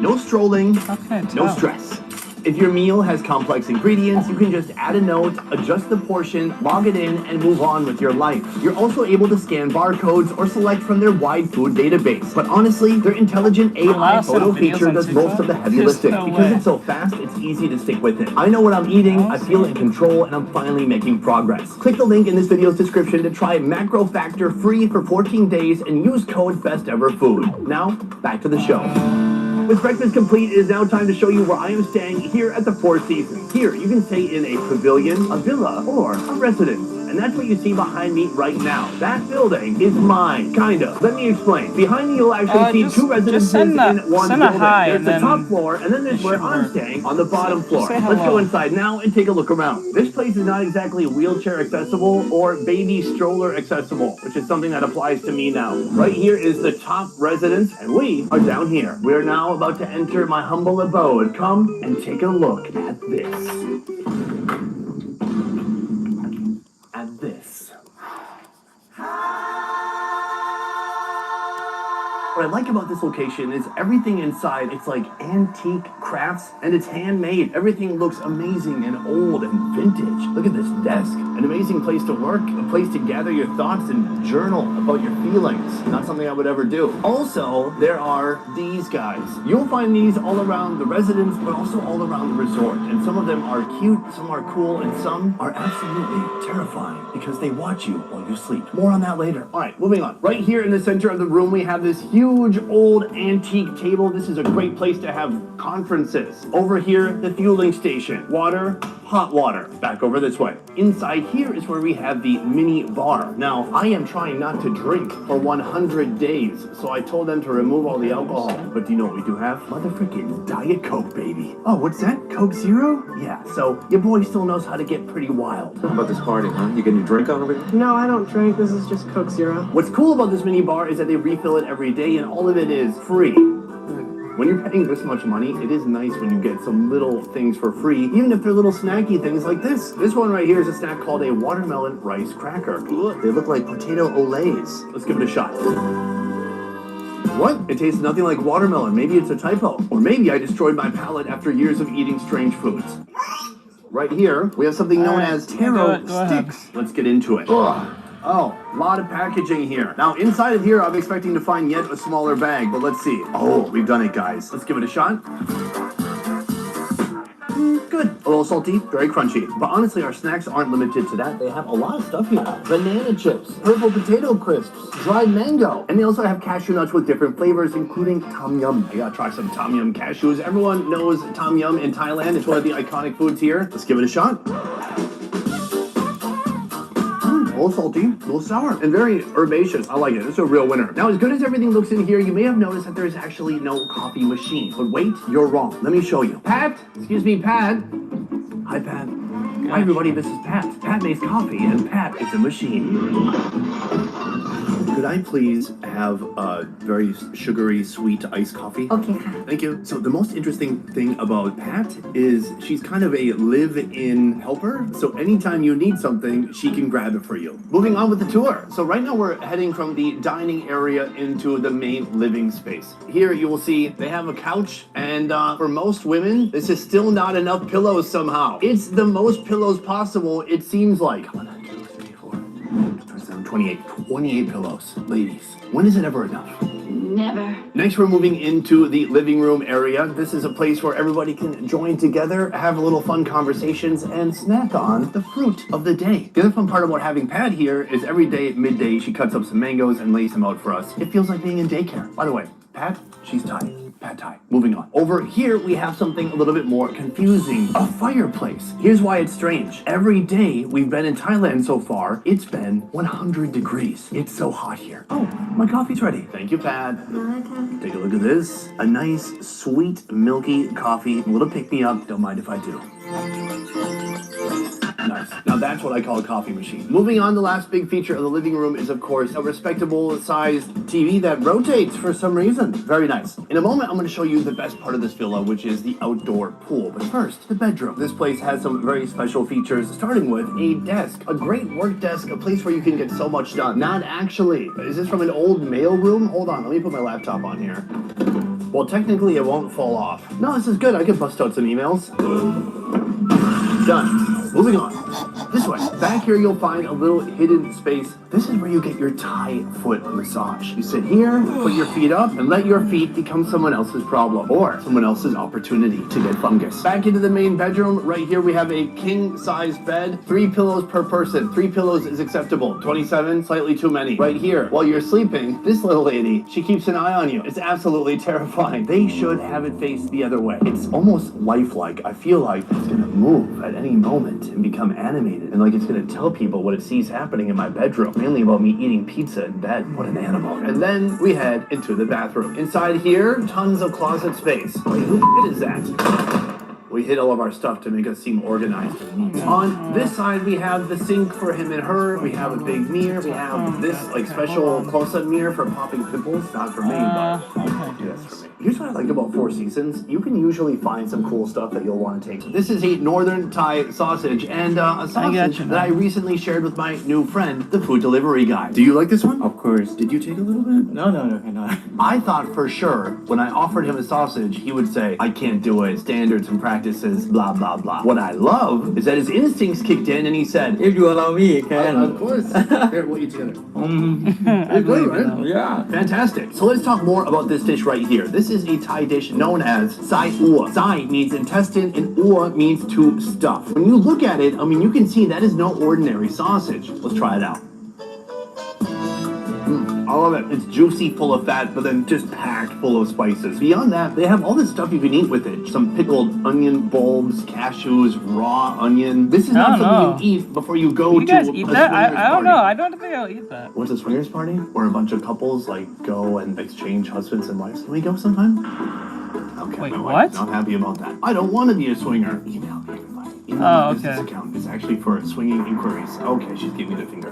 no strolling, Okay, no tell. stress. If your meal has complex ingredients, you can just add a note, adjust the portion, log it in, and move on with your life. You're also able to scan barcodes or select from their wide food database. But honestly, their intelligent AI Allow photo some videos feature on does TikTok? most of the heavy There's lifting. no Because way. it's so fast, it's easy to stick with it. I know what I'm eating, I feel in control, and I'm finally making progress. Click the link in this video's description to try Macro Factor free for 14 days and use code BESTEVERFOOD. Now, back to the show. With breakfast complete, it is now time to show you where I am staying here at the Four Seasons. Here, you can stay in a pavilion, a villa, or a residence. And that's what you see behind me right now. That building is mine, kind of. Let me explain. Behind me, you'll actually see two residences send in one send a building. hi, There's and the then top floor, and then there's it where should I'm work. staying on the bottom floor. say Let's go hello. inside now and take a look around. This place is not exactly wheelchair accessible or baby stroller accessible, which is something that applies to me now. Right here is the top residence, and we are down here. We are now about to enter my humble abode. Come and take a look at this. At this. What I like about this location is everything inside, it's like antique crafts and it's handmade. Everything looks amazing and old and vintage. Look at this desk. An amazing place to work, a place to gather your thoughts and journal about your feelings. Not something I would ever do. Also, there are these guys. You'll find these all around the residence, but also all around the resort. And some of them are cute, some are cool, and some are absolutely terrifying because they watch you while you sleep. More on that later. All right, moving on. Right here in the center of the room, we have this huge old antique table. This is a great place to have conferences. Over here, the fueling station. Water, hot water. Back over this way. Inside here is where we have the mini bar. Now, I am trying not to drink for 100 days, so I told them to remove all the alcohol. But do you know what we do have? Motherfucking Diet Coke, baby. Oh, what's that? Coke Zero? Yeah, so your boy still knows how to get pretty wild. How about this party, huh? You getting a drink on over here? No, I don't drink. This is just Coke Zero. What's cool about this mini bar is that they refill it every day and all of it is free. When you're paying this much money, it is nice when you get some little things for free, even if they're little snacky things like this. This one right here is a snack called a watermelon rice cracker. Look, they look like potato olays. Let's give it a shot. What? It tastes nothing like watermelon. Maybe it's a typo. Or maybe I destroyed my palate after years of eating strange foods. Right here, we have something known as taro sticks. Let's get into it. Ugh. Oh, a lot of packaging here. Now, inside of here, I'm expecting to find yet a smaller bag, but let's see. Oh, we've done it, guys. Let's give it a shot. Good. A little salty, very crunchy. But honestly, our snacks aren't limited to that. They have a lot of stuff here. Banana chips, purple potato crisps, dried mango. And they also have cashew nuts with different flavors, including Tom Yum. I gotta try some Tom Yum cashews. Everyone knows Tom Yum in Thailand. It's one of the iconic foods here. Let's give it a shot. A little salty, a little sour, and very herbaceous. I like it. It's a real winner. Now, as good as everything looks in here, you may have noticed that there's actually no coffee machine. But wait, you're wrong. Let me show you. Pat? Excuse me, Pat. Hi, Pat. Hi, everybody. This is Pat. Pat makes coffee, and Pat is a machine. Could I please have a very sugary, sweet iced coffee? Okay. Thank you. So the most interesting thing about Pat is she's kind of a live-in helper. So anytime you need something, she can grab it for you. Moving on with the tour. So right now we're heading from the dining area into the main living space. Here you will see they have a couch, and for most women, this is still not enough pillows somehow. It's the most pillows possible, it seems like. 28 pillows. Ladies, when is it ever enough? Never. Next, we're moving into the living room area. This is a place where everybody can join together, have a little fun conversations, and snack on the fruit of the day. The other fun part about having Pat here is every day at midday, she cuts up some mangoes and lays them out for us. It feels like being in daycare. By the way, Pat, she's Thai. Pad Thai. Moving on. Over here, we have something a little bit more confusing. A fireplace. Here's why it's strange. Every day we've been in Thailand so far, it's been 100 degrees. It's so hot here. Oh, my coffee's ready. Thank you, Pat. Take a look at this. A nice, sweet, milky coffee. A little pick-me-up. Don't mind if I do. Nice. Now that's what I call a coffee machine. Moving on, the last big feature of the living room is, of course, a respectable sized TV that rotates for some reason. Very nice. In a moment, I'm going to show you the best part of this villa, which is the outdoor pool. But first, the bedroom. This place has some very special features, starting with a desk. A great work desk, a place where you can get so much done. Not actually. Is this from an old mail room? Hold on, let me put my laptop on here. Well, technically, it won't fall off. No, this is good. I can bust out some emails. Done. Moving on. This way. Back here, you'll find a little hidden space. This is where you get your Thai foot massage. You sit here, put your feet up, and let your feet become someone else's problem or someone else's opportunity to get fungus. Back into the main bedroom. Right here, we have a king-size bed. 3 pillows per person. 3 pillows is acceptable. 27, slightly too many. Right here, while you're sleeping, this little lady, she keeps an eye on you. It's absolutely terrifying. They should have it face the other way. It's almost lifelike. I feel like it's gonna move at any moment and become animated, and like it's gonna tell people what it sees happening in my bedroom, mainly about me eating pizza in bed. What an animal. And then we head into the bathroom. Inside here, tons of closet space. Wait, who the shit is that? We hid all of our stuff to make us seem organized and neat. On this side, we have the sink for him and her. We have a big mirror. We have this like special close-up mirror for popping pimples. Not for me, but yes, for me. Here's what I like about Four Seasons. You can usually find some cool stuff that you'll want to take. This is a Northern Thai sausage, and a sausage that I recently shared with my new friend, the food delivery guy. Do you like this one? Of course. Did you take a little bit? No, cannot. I thought for sure when I offered him a sausage, he would say, I can't do it, standards and practices, blah, blah, blah. What I love is that his instincts kicked in and he said, If you allow me, can. of course. Here, we'll eat together. I believe it, right? though. Yeah. Fantastic. So let's talk more about this dish right here. This is a Thai dish known as sai ua. Sai means intestine and ua means to stuff. When you look at it, I mean, you can see that is no ordinary sausage. Let's try it out. I love it. It's juicy, full of fat, but then just packed full of spices. Beyond that, they have all this stuff you can eat with it. Some pickled onion bulbs, cashews, raw onion. This is not something you eat before you go to You guys a eat swingers that? I don't know. party. I don't think I'll eat that. What's a swingers party? Where a bunch of couples like go and exchange husbands and wives. Can we go sometime? Okay. Wait, my what? wife's not happy about that. I don't want to be a swinger. Email me. Email Oh, me business okay. account. It's actually for swinging inquiries. Okay, she's giving me the finger.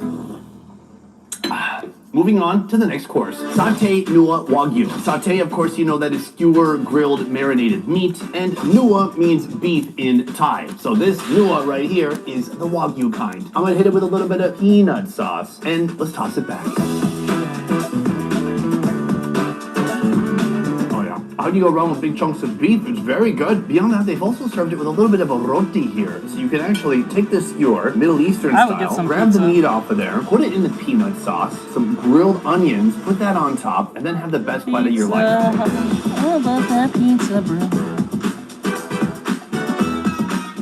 Moving on to the next course. Satay Nua Wagyu. Satay, of course, you know that is skewer, grilled, marinated meat, and Nua means beef in Thai. So this Nua right here is the Wagyu kind. I'm gonna hit it with a little bit of peanut sauce, and let's toss it back. How do you go wrong with big chunks of beef? It's very good. Beyond that, they've also served it with a little bit of a roti here. So you can actually take this skewer, Middle Eastern style, grab the meat off of there, put it in the peanut sauce, some grilled onions, put that on top, and then have the best bite of your life. How about that pizza, bro?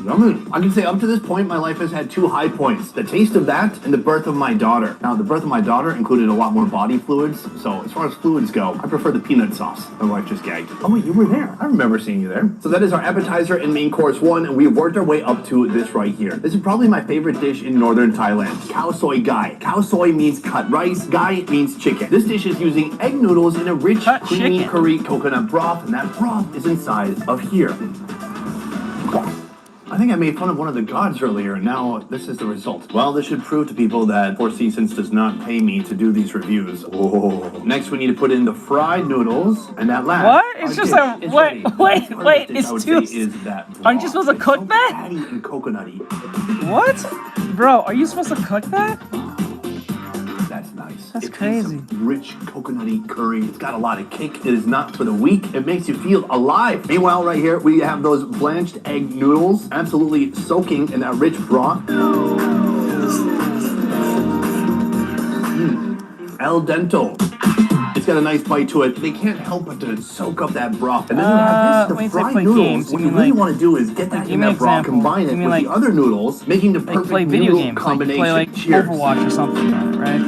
Yummy. I can say up to this point, my life has had two high points. The taste of that and the birth of my daughter. Now, the birth of my daughter included a lot more body fluids. So as far as fluids go, I prefer the peanut sauce. My wife just gagged. Oh, wait, you were there. I remember seeing you there. So that is our appetizer and main course one, and we've worked our way up to this right here. This is probably my favorite dish in northern Thailand. Khao soy gai. Khao soy means cut rice. Gai means chicken. This dish is using egg noodles in a rich, creamy curry coconut broth, and that broth is inside of here. I think I made fun of one of the gods earlier, and now this is the result. Well, this should prove to people that Four Seasons does not pay me to do these reviews. Oh. Next, we need to put in the fried noodles, and that last. What? It's just a wait. It's too. Aren't you supposed to cook that? Fatty and coconutty. What? Bro, are you supposed to cook that? That's nice. That's It's crazy. some rich coconutty curry. It's got a lot of kick. It is not for the weak. It makes you feel alive. Meanwhile, right here, we have those blanched egg noodles absolutely soaking in that rich broth. El dente. It's got a nice bite to it. They can't help but to soak up that broth. And then you have this, the fried noodles. What you really want to do is get that in that broth, combine it with the other noodles, making the perfect noodle combination. Play like Cheers. Overwatch or something, right?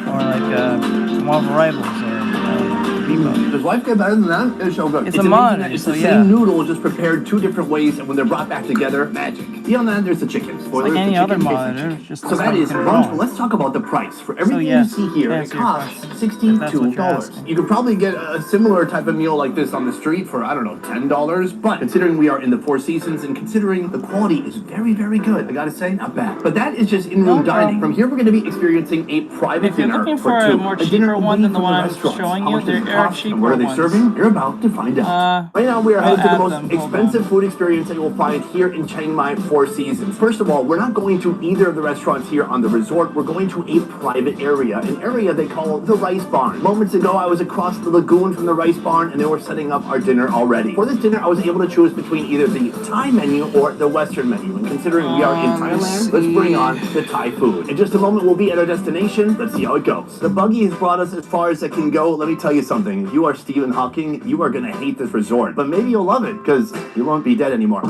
Or like Marvel Rivals or Does life get better than that? It's so good. It's a mod. It's So the yeah. same noodle, just prepared two different ways, and when they're brought back together, magic. Beyond that, there's the chicken. Spoilers, like any the other chicken mod. tastes like It's just so that is wrong. wonderful. Let's talk about the price. For everything you see here, it Answer your costs question, if that's what you're $62. asking. You could probably get a similar type of meal like this on the street for, I don't know, $10. But considering we are in the Four Seasons and considering the quality is very, very good, I gotta say, not bad. But that is just in-room dining. From here, we're going to be experiencing a private If you're dinner looking for for two. a more dinner cheaper one away than the from one I was restaurants. showing How you, much does it there are cost, and cheaper what are they ones. serving? You're about to find out. Right now, we are headed to the most expensive food experience that you will find here in Chiang Mai Four Seasons. First of all, we're not going to either of the restaurants here on the resort. We're going to a private area, an area they call the Rice Barn. Moments ago, I was across the lagoon from the Rice Barn, and they were setting up our dinner already. For this dinner, I was able to choose between either the Thai menu or the Western menu. And considering we are in Thailand, let's bring on the Thai food. In just a moment, we'll be at our destination. Let's see how it goes. The buggy has brought us as far as it can go. Let me tell you something. If you are Stephen Hawking, you are going to hate this resort. But maybe you'll love it, because you won't be dead anymore.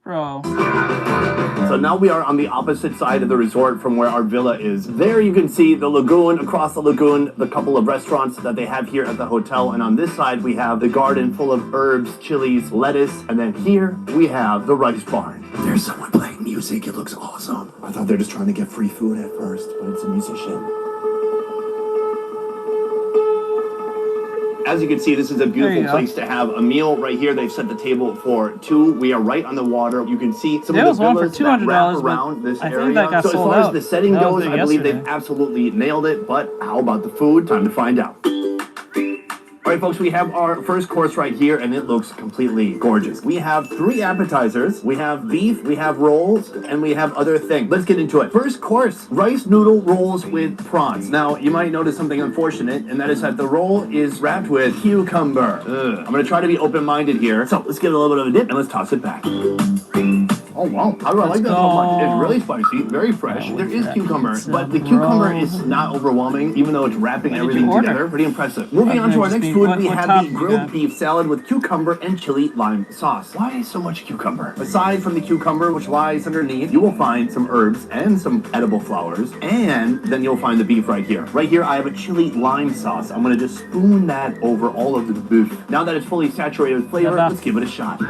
Bro. So now we are on the opposite side of the resort from where our villa is. There you can see the lagoon, across the lagoon, the couple of restaurants that they have here at the hotel. And on this side, we have the garden full of herbs, chilies, lettuce. And then here we have the Rice Barn. There's someone playing music. It looks awesome. I thought they were just trying to get free food at first, but it's a musician. As you can see, this is a beautiful place to have a meal right here. They've set the table for two. We are right on the water. You can see some of the villas that wrap around this area. So as far as the setting goes, I believe they've absolutely nailed it. But how about the food? Time to find out. All right, folks, we have our first course right here, and it looks completely gorgeous. We have 3 appetizers. We have beef, we have rolls, and we have other things. Let's get into it. First course, rice noodle rolls with prawns. Now, you might notice something unfortunate, and that is that the roll is wrapped with cucumber. Ugh. I'm going to try to be open-minded here. So let's give it a little bit of a dip, and let's toss it back. Oh, wow. How do I like that so much? It's really spicy, very fresh. There is cucumber, but the cucumber is not overwhelming, even though it's wrapping everything together. Pretty impressive. Moving on to our next food, we have the grilled beef salad with cucumber and chili lime sauce. Why so much cucumber? Aside from the cucumber, which lies underneath, you will find some herbs and some edible flowers, and then you'll find the beef right here. Right here, I have a chili lime sauce. I'm going to just spoon that over all of the beef. Now that it's fully saturated with flavor, let's give it a shot.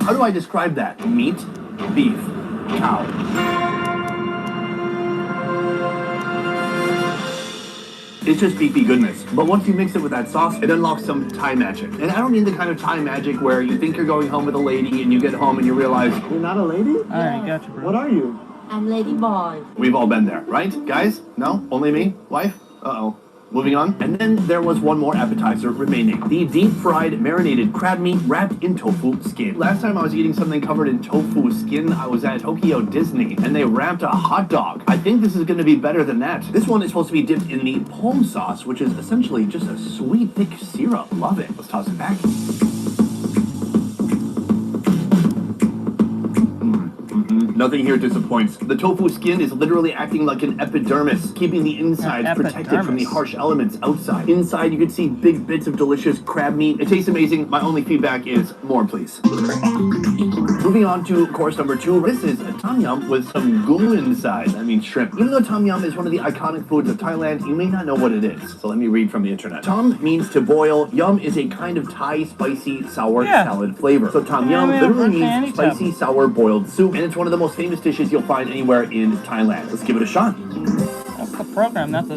How do I describe that? Meat, beef, cow. It's just beefy goodness. But once you mix it with that sauce, it unlocks some Thai magic. And I don't mean the kind of Thai magic where you think you're going home with a lady and you get home and you realize, You're not a lady? Alright, gotcha, bro. What are you? I'm Lady Boy. we've all been there, right? Guys? No? Only me? Wife? Uh-oh. Moving on. And then there was one more appetizer remaining. The deep-fried marinated crab meat wrapped in tofu skin. Last time I was eating something covered in tofu skin, I was at Tokyo Disney, and they wrapped a hot dog. I think this is going to be better than that. This one is supposed to be dipped in the palm sauce, which is essentially just a sweet, thick syrup. Love it. Let's toss it back. Nothing here disappoints. The tofu skin is literally acting like an epidermis, keeping the insides protected from the harsh elements outside. Inside, you can see big bits of delicious crab meat. It tastes amazing. My only feedback is more, please. Moving on to course number 2. This is a tom yum with some goo inside. That means shrimp. Even though tom yum is one of the iconic foods of Thailand, you may not know what it is. So let me read from the internet. Tom means to boil. Yum is a kind of Thai spicy sour salad flavor. So tom yum literally means spicy sour boiled soup, and it's one of the most famous dishes you'll find anywhere in Thailand. Let's give it a shot. That's the program. That's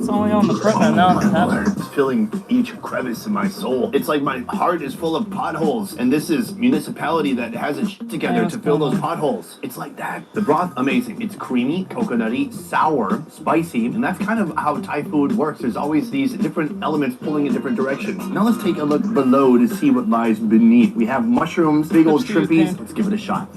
only on the program. Now it's happening. It's filling each crevice in my soul. It's like my heart is full of potholes, and this is municipality that has its shit together to fill those potholes. It's like that. The broth, amazing. It's creamy, coconutty, sour, spicy, and that's kind of how Thai food works. There's always these different elements pulling in different directions. Now let's take a look below to see what lies beneath. We have mushrooms, big old shrimpies. Let's give it a shot.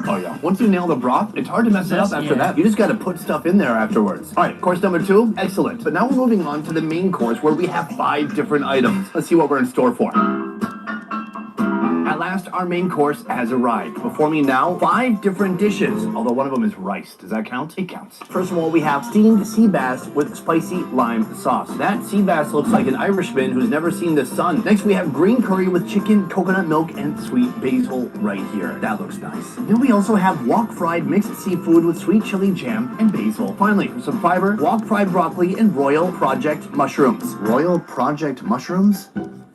Oh yeah. Once you nail the broth, it's hard to mess it up after that. You just got to put stuff in there afterwards. All right, course number 2, excellent. But now we're moving on to the main course where we have 5 different items. Let's see what we're in store for. At last, our main course has arrived. Before me now, 5 different dishes, although one of them is rice. Does that count? It counts. First of all, we have steamed sea bass with spicy lime sauce. That sea bass looks like an Irishman who's never seen the sun. Next, we have green curry with chicken, coconut milk, and sweet basil right here. That looks nice. Then we also have wok fried mixed seafood with sweet chili jam and basil. Finally, for some fiber, wok fried broccoli and Royal Project mushrooms. Royal Project mushrooms?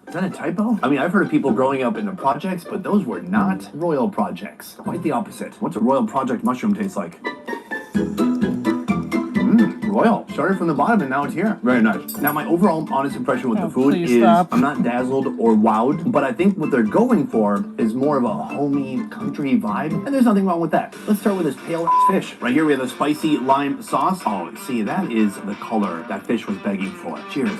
Is that a typo? I mean, I've heard of people growing up in the projects, but those were not royal projects. Quite the opposite. What's a royal project mushroom taste like? Royal. Started from the bottom and now it's here. Very nice. Now, my overall honest impression with the food is I'm not dazzled or wowed, but I think what they're going for is more of a homey country vibe, and there's nothing wrong with that. Let's start with this pale fish. Right here we have the spicy lime sauce. Oh, see, that is the color that fish was begging for. Cheers.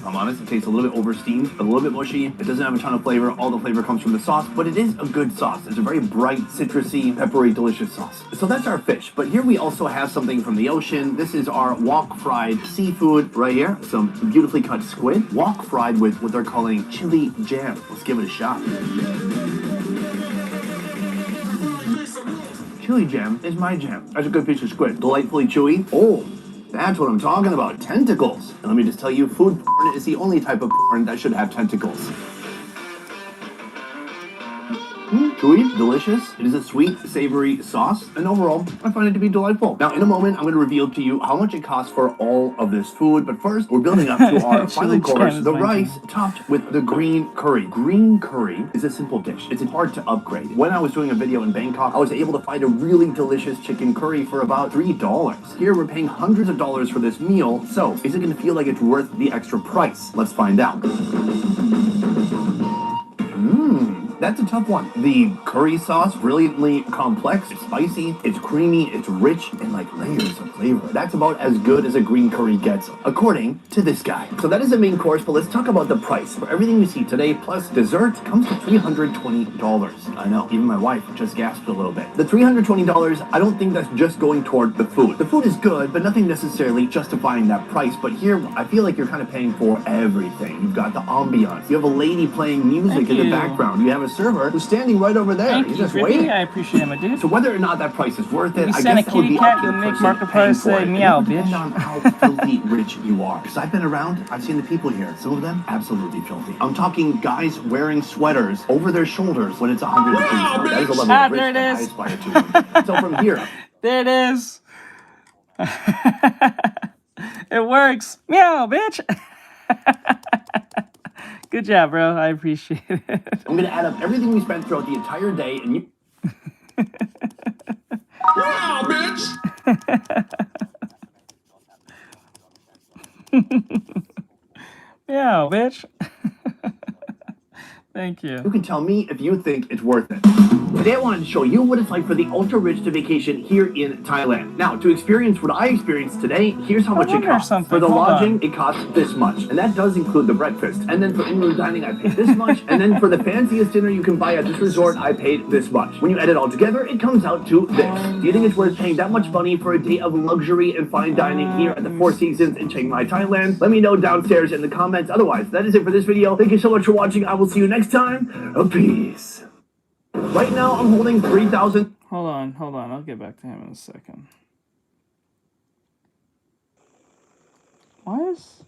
I'm honest, it tastes a little bit oversteamed, a little bit mushy. It doesn't have a ton of flavor. All the flavor comes from the sauce, but it is a good sauce. It's a very bright, citrusy, peppery, delicious sauce. So that's our fish. But here we also have something from the ocean. This is our wok fried seafood right here. Some beautifully cut squid. Wok fried with what they're calling chili jam. Let's give it a shot. Chili jam is my jam. That's a good piece of squid. Delightfully chewy. Oh, that's what I'm talking about. Tentacles. And let me just tell you, food porn is the only type of porn that should have tentacles. Chewy, delicious. It is a sweet, savory sauce, and overall, I find it to be delightful. Now, in a moment, I'm going to reveal to you how much it costs for all of this food, but first, we're building up to our final course, the rice topped with the green curry. Green curry is a simple dish. It's hard to upgrade. When I was doing a video in Bangkok, I was able to find a really delicious chicken curry for about $3. Here, we're paying hundreds of dollars for this meal, so is it going to feel like it's worth the extra price? Let's find out. That's a tough one. The curry sauce, brilliantly complex, it's spicy, it's creamy, it's rich, and like layers of flavor. That's about as good as a green curry gets, according to this guy. So that is the main course, but let's talk about the price. For everything you see today, plus dessert, comes to $320. I know, even my wife just gasped a little bit. The $320, I don't think that's just going toward the food. The food is good, but nothing necessarily justifying that price. But here, I feel like you're kind of paying for everything. You've got the ambiance. You have a lady playing music in the background. You have a server who's standing right over there. Thank He's you, just Griffy. waiting. I appreciate it, my dude. So whether or not that price is worth it, You I send guess a that would kitty be cat, up to you the make person Markiplier paying say for it. meow, It would depend bitch. on how filthy rich you are. Because I've been around, I've seen the people here. Some of them, absolutely filthy. I'm talking guys wearing sweaters over their shoulders when it's 100 degrees out. That is a level Ah, of rich there it that I is. aspire to. So from here, There it is. It works. Meow, bitch. Good job, bro. I appreciate it. I'm going to add up everything we spent throughout the entire day, and you... Yeah, bitch! Meow, bitch. Thank You you. can tell me if you think it's worth it. Today I wanted to show you what it's like for the ultra-rich to vacation here in Thailand. Now, to experience what I experienced today, here's how much it wonder costs. something. For the Hold lodging, on. it costs this much. And that does include the breakfast. And then for in-room dining, I paid this much. And then for the fanciest dinner you can buy at this resort, I paid this much. When you add it all together, it comes out to this. Do you think it's worth paying that much money for a day of luxury and fine dining here at the Four Seasons in Chiang Mai, Thailand? Let me know downstairs in the comments. Otherwise, that is it for this video. Thank you so much for watching. I will see you next time. Peace. Right now, I'm holding 3,000. Hold on. I'll get back to him in a second.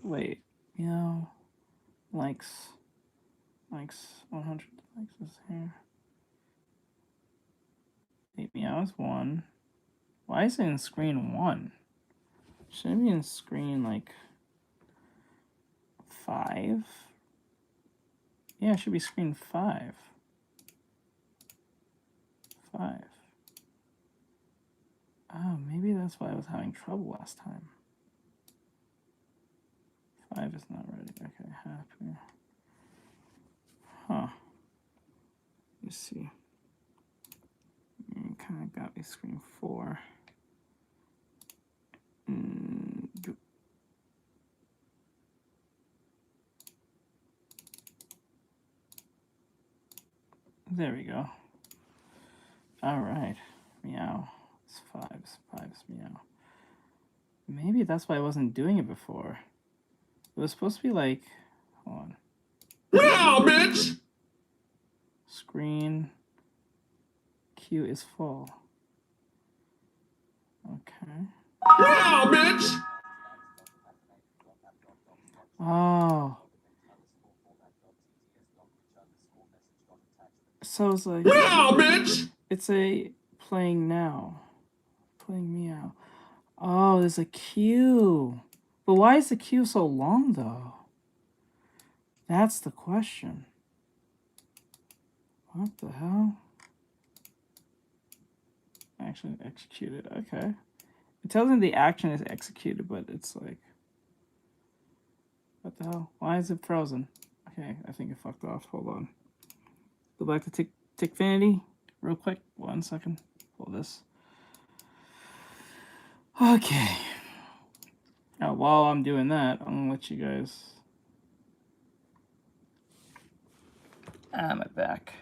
Wait, likes 100 likes is here. 8 meows 1. Why is it in screen 1? Should it be in screen like 5? Yeah, it should be screen 5. 5. Oh, maybe that's why I was having trouble last time. 5 is not ready. Okay, happy. Huh. Let's see. Kind of got me screen 4. There we go. All right. Meow. It's 5. 5 is meow. Maybe that's why I wasn't doing it before. It was supposed to be like, hold on. Yeah, bitch! Screen queue is full. Okay. Yeah, bitch! Oh. So it's like, Yeah, bitch! it's a playing now. Playing meow. Oh, there's a queue. But why is the queue so long though? That's the question. What the hell? Action executed. Okay. It tells me the action is executed, but it's like, what the hell? Why is it frozen? Okay, I think it fucked off. Hold on. Go back to Tickfinity real quick. 1 second. Pull this. Okay. Now, while I'm doing that, I'm gonna let you guys. I'm back.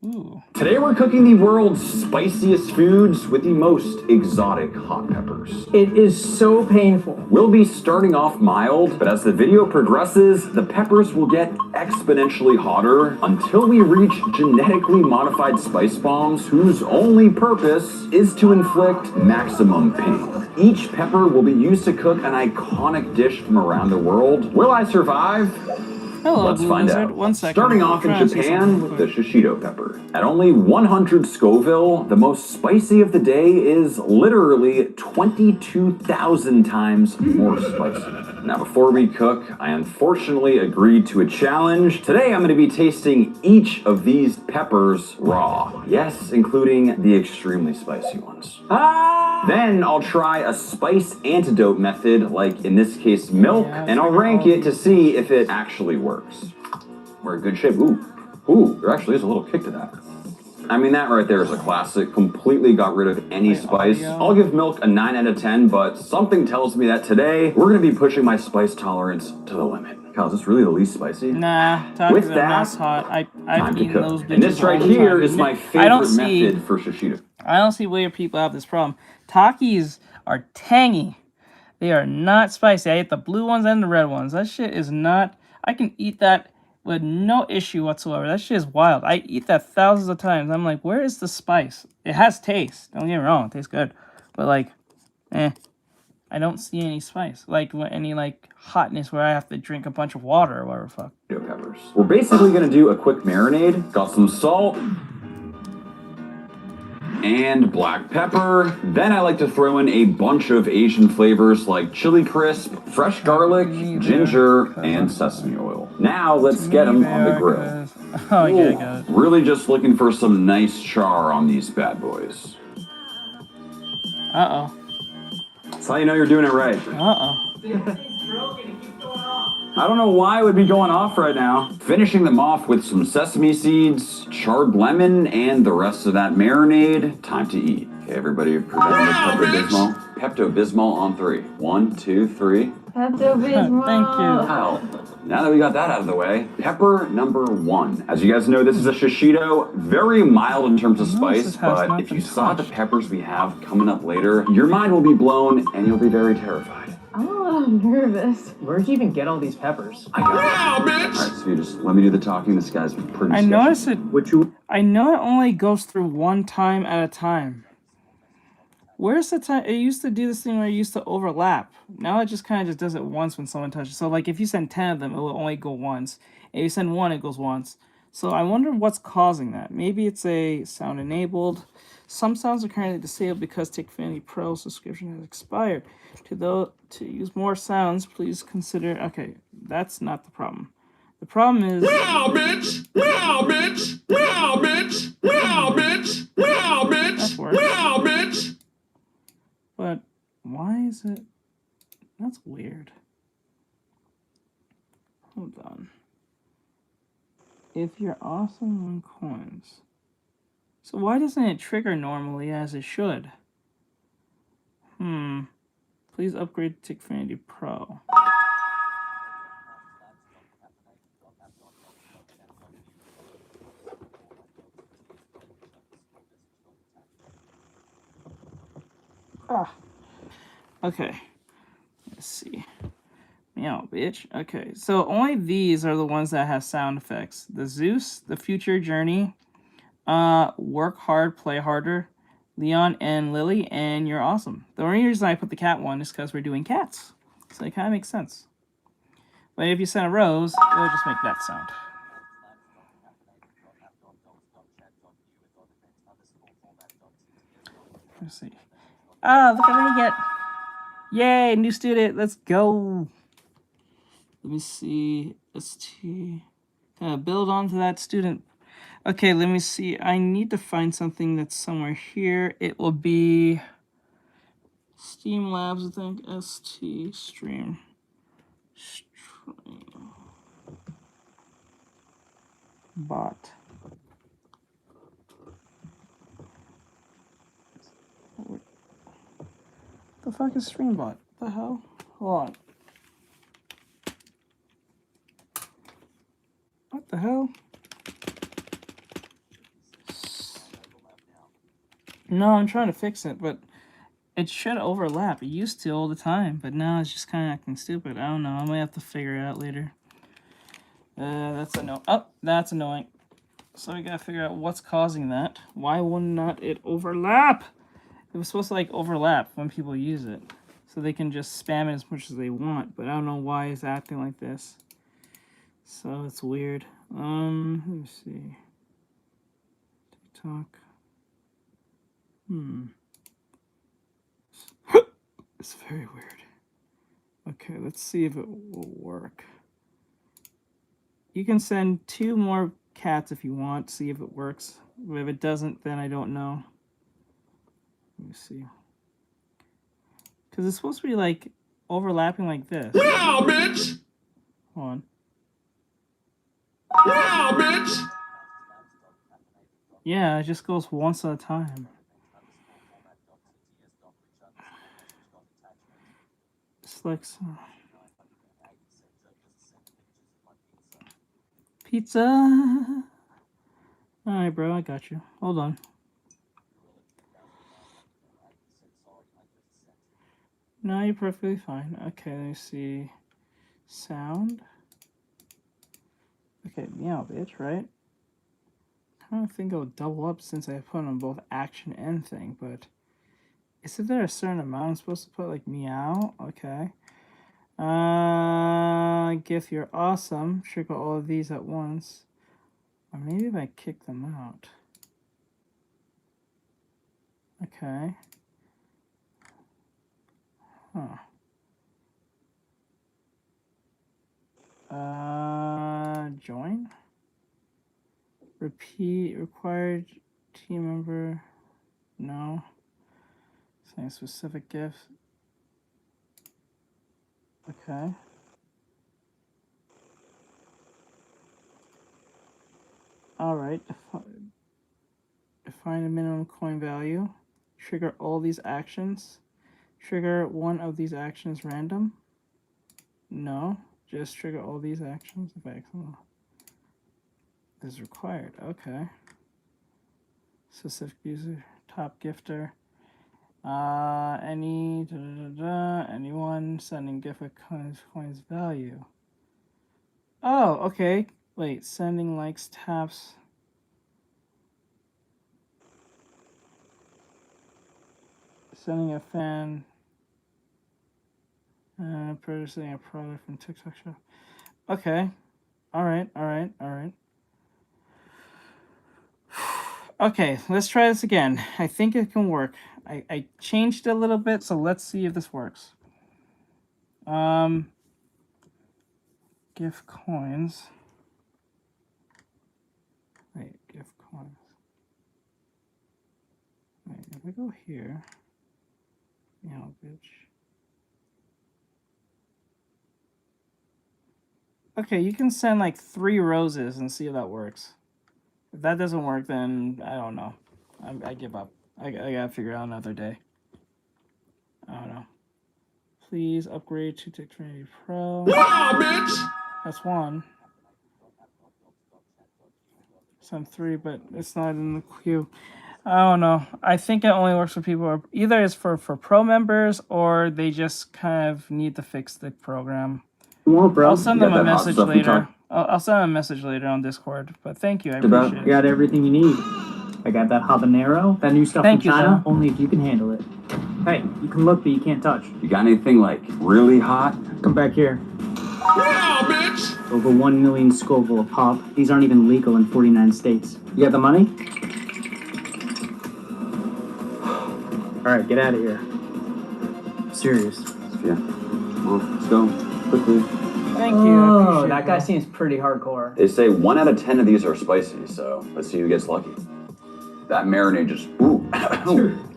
Ooh. Today we're cooking the world's spiciest foods with the most exotic hot peppers. It is so painful. We'll be starting off mild, but as the video progresses, the peppers will get exponentially hotter until we reach genetically modified spice bombs whose only purpose is to inflict maximum pain. Each pepper will be used to cook an iconic dish from around the world. Will I survive? Hello, Let's Blue find Lizard. out. 1 second. Starting off in I'm trying to see Japan something with real the quick. shishito pepper. At only 100 Scoville, the most spicy of the day is literally 22,000 times more spicy. Now, before we cook, I unfortunately agreed to a challenge. Today, I'm going to be tasting each of these peppers raw. Yes, including the extremely spicy ones. Then I'll try a spice antidote method, like in this case milk, and I'll rank it to see if it actually works. We're in good shape. Ooh, there actually is a little kick to that. I mean, that right there is a classic. Completely got rid of any spice. I'll give milk a 9 out of 10, but something tells me that today we're going to be pushing my spice tolerance to the limit. Kyle, is this really the least spicy? Nah, Takis are not hot. I've eaten those bitches. And this right here is my favorite method for shishito. I don't see where people have this problem. Takis are tangy. They are not spicy. I ate the blue ones and the red ones. That shit is not... I can eat that with no issue whatsoever. That shit is wild. I eat that thousands of times. I'm like, where is the spice? It has taste. Don't get me wrong. It tastes good. But like, I don't see any spice. Like, any like hotness where I have to drink a bunch of water or whatever the fuck. Peppers. We're basically going to do a quick marinade. Got some salt. And black pepper. Then I like to throw in a bunch of Asian flavors like chili crisp, fresh garlic, ginger, and sesame oil. Now let's get them on the grill. Oh, yeah, I got it. Really just looking for some nice char on these bad boys. Uh-oh. That's how you know you're doing it right. Uh-oh. I don't know why it would be going off right now. Finishing them off with some sesame seeds, charred lemon, and the rest of that marinade. Time to eat. Okay, everybody present with Pepto-Bismol. Pepto-Bismol on 3. 1, 2, 3. Pepto-Bismol. Thank you. Wow. Now that we got that out of the way, pepper number 1. As you guys know, this is a shishito, very mild in terms of spice, but if you saw the peppers we have coming up later, your mind will be blown and you'll be very terrified. I'm a little nervous. Where'd you even get all these peppers? I got it. Alright, so you just let me do the talking. This guy's pretty I sketchy. noticed it. I know it only goes through one time at a time. Where's the time? It used to do this thing where it used to overlap. Now it just kind of just does it once when someone touches. So like if you send 10 of them, it will only go once. If you send 1, it goes once. So I wonder what's causing that. Maybe it's a sound enabled. Some sounds are currently disabled because Tickfinity Pro subscription has expired. To use more sounds, please consider. Okay, that's not the problem. The problem is. Wow, bitch! Wow, bitch! Wow, bitch! Wow, bitch! Wow, bitch! That's worse. Wow, bitch! But why is it? That's weird. Hold on. If you're awesome on coins. So why doesn't it trigger normally as it should? Please upgrade to Tickfinity Pro. Okay. Let's see. Meow, bitch. Okay, so only these are the ones that have sound effects. The Zeus, the Future Journey, Work Hard, Play Harder, Leon and Lily, and You're Awesome. The only reason I put the cat one is because we're doing cats. So it kind of makes sense. But if you send a rose, it'll just make that sound. Let's see. Ah, look at me get. Yay, new student. Let's go. Let me see. ST. Build onto that student. Okay, let me see. I need to find something that's somewhere here. It will be Steam Labs, I think. ST stream. Bot. What the fuck is StreamBot? What the hell? Hold on. What the hell? No, I'm trying to fix it, but it should overlap. It used to all the time, but now it's just kind of acting stupid. I don't know. I might have to figure it out later. That's annoying. Oh, that's annoying. So we gotta figure out what's causing that. Why would not it overlap? It was supposed to like overlap when people use it, so they can just spam it as much as they want. But I don't know why it's acting like this. So it's weird. Let me see. TikTok. It's very weird. Okay, let's see if it will work. You can send 2 more cats if you want, see if it works. If it doesn't, then I don't know. Let me see. Because it's supposed to be like overlapping like this. Yeah, bitch! Hold on. Yeah, bitch! Yeah, it just goes once at a time. It's like some... Pizza! Alright, bro, I got you. Hold on. No, you're perfectly fine. Okay, let me see. Sound. Okay, meow, bitch, right? I don't think it'll double up since I put on both action and thing, but... Isn't there a certain amount I'm supposed to put, like, meow? Okay. GIF, you're awesome. Trigger all of these at once. Or maybe if I kick them out. Okay. Huh. Join? Repeat, required team member. No. Saying specific GIF. Okay. Alright. Define a minimum coin value. Trigger all these actions. Trigger one of these actions random. No. Just trigger all these actions if accidental is required. Okay. Specific user, top gifter. Anyone sending gift with coins value. Oh, okay. Wait, sending likes, taps. Sending a fan. Purchasing a product from TikTok shop. Okay. Alright. Okay, let's try this again. I think it can work. I changed it a little bit, so let's see if this works. Gift coins. Wait, gift coins. Wait, if we go here. Yeah, bitch. Okay, you can send like 3 roses and see if that works. If that doesn't work, then I don't know. I give up. I gotta figure out another day. I don't know. Please upgrade to Trinity Pro. Yeah, bitch! That's 1. Send 3, but it's not in the queue. I don't know. I think it only works for people who are, either it's for pro members or they just kind of need to fix the program. Well, bro, I'll send them a that hot message stuff we later. talked I'll send them a message later on Discord. But thank you, I about? appreciate you it. got everything you need. I got that habanero, that new stuff Thank from you, China, though. only if you can handle it. Hey, you can look, but you can't touch. You got anything like really hot? Come back here. Yeah, bitch! Over 1 million Scoville a pop. These aren't even legal in 49 states. You got the money? Alright, get out of here. Serious. Yeah. Well, let's go quickly. Thank you. I Oh, appreciate that guy it. seems pretty hardcore. They say 1 out of 10 of these are spicy, so let's see who gets lucky. That marinade just ooh.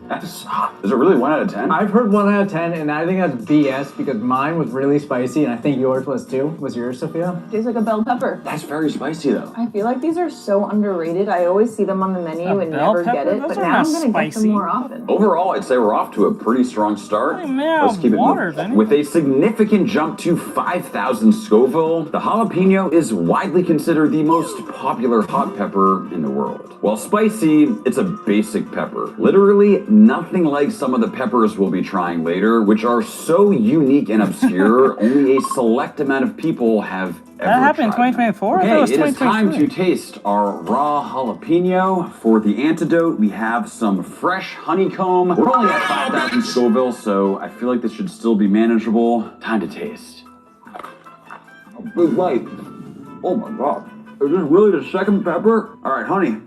That's hot. Is it really 1 out of 10? I've heard 1 out of 10, and I think that's BS because mine was really spicy, and I think yours was too. Was yours, Sophia? Tastes like a bell pepper. That's very spicy though. I feel like these are so underrated. I always see them on the menu A and bell never get pepper? it, Those but are now not I'm gonna get spicy. them more often. Overall, I'd say we're off to a pretty strong start. Holy man, Let's keep it water, moving. Vinny. With a significant jump to 5,000 Scoville, the jalapeno is widely considered the most popular hot pepper in the world. While spicy, it's a basic pepper. Literally nothing like some of the peppers we'll be trying later, which are so unique and obscure, only a select amount of people have ever That happened in tried them. 2024? I thought Okay, it was it is time 2023. to taste our raw jalapeno. For the antidote, we have some fresh honeycomb. We're only at 5,000 Scoville, so I feel like this should still be manageable. Time to taste. Big bite. Oh my god. Is this really the second pepper? All right, honey.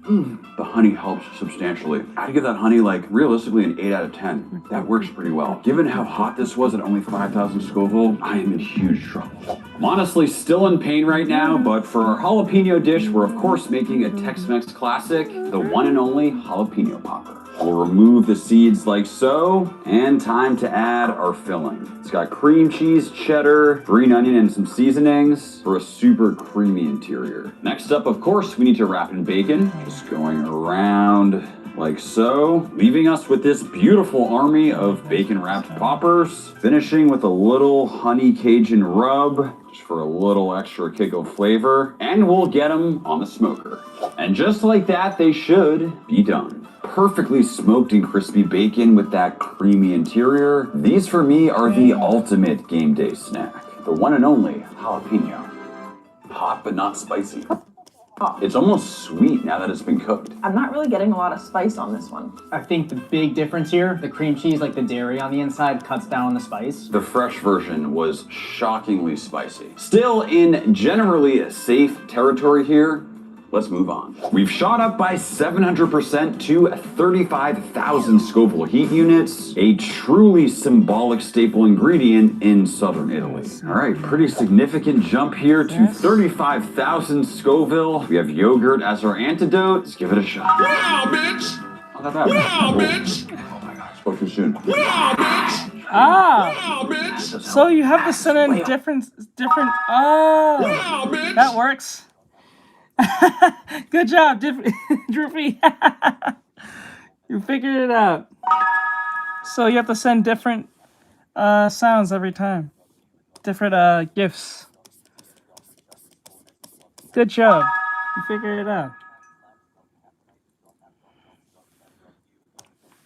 The honey helps substantially. I'd give that honey like realistically an 8 out of 10. That works pretty well. Given how hot this was at only 5,000 Scoville, I am in huge trouble. I'm honestly still in pain right now, but for our jalapeno dish, we're of course making a Tex-Mex classic, the one and only jalapeno popper. We'll remove the seeds like so, and time to add our filling. It's got cream cheese, cheddar, green onion, and some seasonings for a super creamy interior. Next up, of course, we need to wrap in bacon. Just going around like so, leaving us with this beautiful army of bacon-wrapped poppers, finishing with a little honey Cajun rub, just for a little extra kick of flavor, and we'll get them on the smoker. And just like that, they should be done. Perfectly smoked and crispy bacon with that creamy interior. These for me are the ultimate game day snack. The one and only jalapeno. Hot but not spicy. It's almost sweet now that it's been cooked. I'm not really getting a lot of spice on this one. I think the big difference here, the cream cheese, like the dairy on the inside, cuts down on the spice. The fresh version was shockingly spicy. Still in generally safe territory here. Let's move on. We've shot up by 700% to 35,000 Scoville heat units, a truly symbolic staple ingredient in southern Italy. All right, pretty significant jump here to 35,000 Scoville. We have yogurt as our antidote. Let's give it a shot. Wow, bitch! Not that bad. Wow, bitch! Oh my gosh, spoke too soon. Wow, bitch! Ah! Wow, bitch! So you have to send in different. Oh, Wow, bitch! that works. Good job, Droopy. You figured it out. So you have to send different sounds every time. Different gifts. Good job. You figured it out.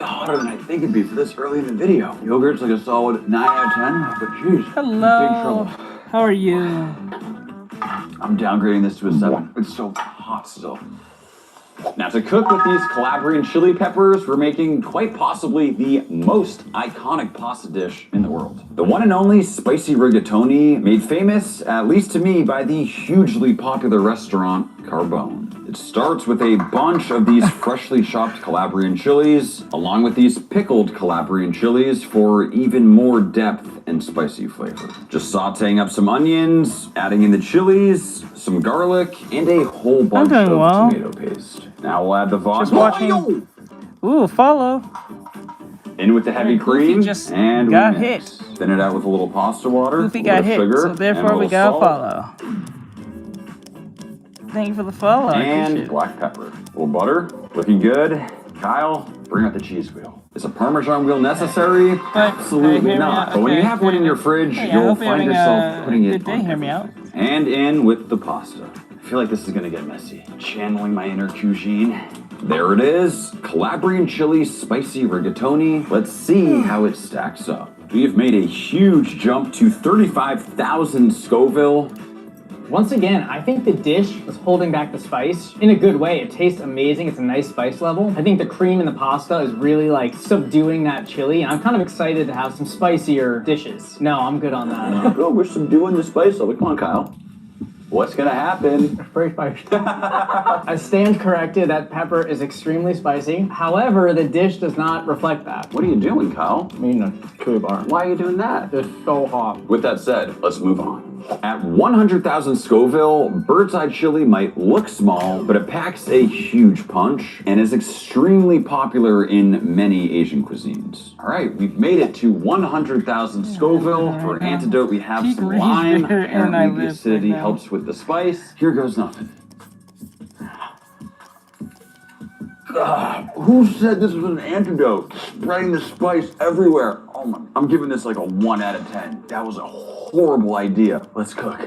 Hotter than I think it'd be for this early in the video. Yogurt's like a solid 9 out of 10, but geez, Hello. big trouble. How are you? I'm downgrading this to a 7. It's so hot still. Now to cook with these Calabrian chili peppers, we're making quite possibly the most iconic pasta dish in the world. The one and only spicy rigatoni, made famous, at least to me, by the hugely popular restaurant Carbone. It starts with a bunch of these freshly chopped Calabrian chilies, along with these pickled Calabrian chilies for even more depth and spicy flavor. Just sauteing up some onions, adding in the chilies, some garlic, and a whole bunch of tomato paste. Now we'll add the vodka. Just watching. Ooh, follow. In with the heavy cream, just and got we mix. hit. Thin it out with a little pasta water, Goofy a got little hit, sugar, so and therefore a we little gotta salt, follow. Thank you for the follow. I appreciate and it. black pepper. A little butter, looking good. Kyle, bring out the cheese wheel. Is a Parmesan wheel necessary? Absolutely hear me not. out. But when you Okay. have one in your fridge, Hey, I you'll hope you're find having yourself a putting it good day. on Hear me out. everything. And in with the pasta. I feel like this is gonna get messy. Channeling my inner cuisine. There it is, Calabrian chili spicy rigatoni. Let's see how it stacks up. We have made a huge jump to 35,000 Scoville. Once again, I think the dish is holding back the spice in a good way. It tastes amazing. It's a nice spice level. I think the cream in the pasta is really like subduing that chili. And I'm kind of excited to have some spicier dishes. No, I'm good on that. Oh, we're subduing the spice level. Come on, Kyle. What's gonna happen? Very spicy. I stand corrected. That pepper is extremely spicy. However, the dish does not reflect that. What are you doing, Kyle? I mean, a chili bar. Why are you doing that? It's so hot. With that said, let's move on. At 100,000 Scoville, bird's eye chili might look small, but it packs a huge punch and is extremely popular in many Asian cuisines. All right, we've made it to 100,000 Scoville. For antidote, we have some lime. Apparently, the acidity helps with the spice. Here goes nothing. God, who said this was an antidote? Spreading the spice everywhere. Oh my, I'm giving this like a 1 out of 10. That was a horrible idea. Let's cook.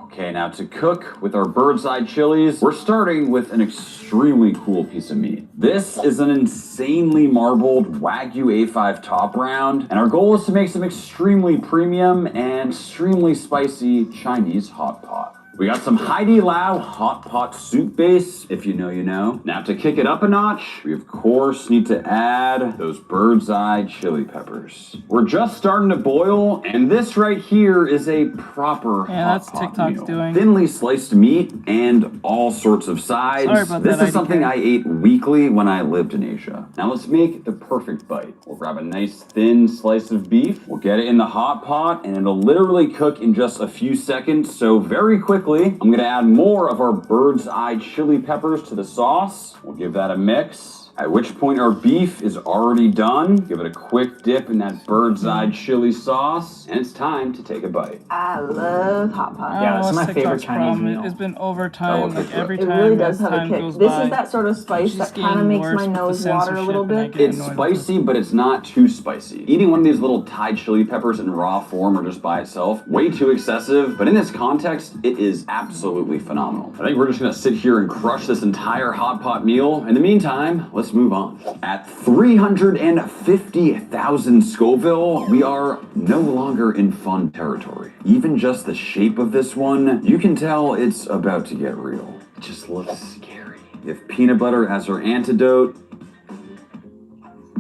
Okay, now to cook with our bird's eye chilies, we're starting with an extremely cool piece of meat. This is an insanely marbled Wagyu A5 top round, and our goal is to make some extremely premium and extremely spicy Chinese hot pot. We got some Heidi Lau hot pot soup base. If you know, you know. Now to kick it up a notch, we of course need to add those bird's eye chili peppers. We're just starting to boil, and this right here is a proper hot that's pot TikTok's meal. doing. Thinly sliced meat and all sorts of sides. Sorry about this that, is something IDK. I ate weekly when I lived in Asia. Now let's make the perfect bite. We'll grab a nice thin slice of beef. We'll get it in the hot pot, and it'll literally cook in just a few seconds. So very quickly, I'm gonna add more of our bird's eye chili peppers to the sauce. We'll give that a mix. At which point our beef is already done. Give it a quick dip in that bird's eye chili sauce, and it's time to take a bite. I love hot pot. Yeah, this is my TikTok's favorite Chinese problem. meal. It's been over time, like every It time really does as have a time kick. goes This by. is that sort of spice It's that kind of getting makes worse my with the nose water a little censorship, and I bit. get It's annoyed with it. spicy, but it's not too spicy. Eating one of these little Thai chili peppers in raw form or just by itself, way too excessive. But in this context, it is absolutely phenomenal. I think we're just gonna sit here and crush this entire hot pot meal. In the meantime, let's move on. At 350,000 Scoville, we are no longer in fun territory. Even just the shape of this one, you can tell it's about to get real. It just looks scary. If peanut butter as our antidote,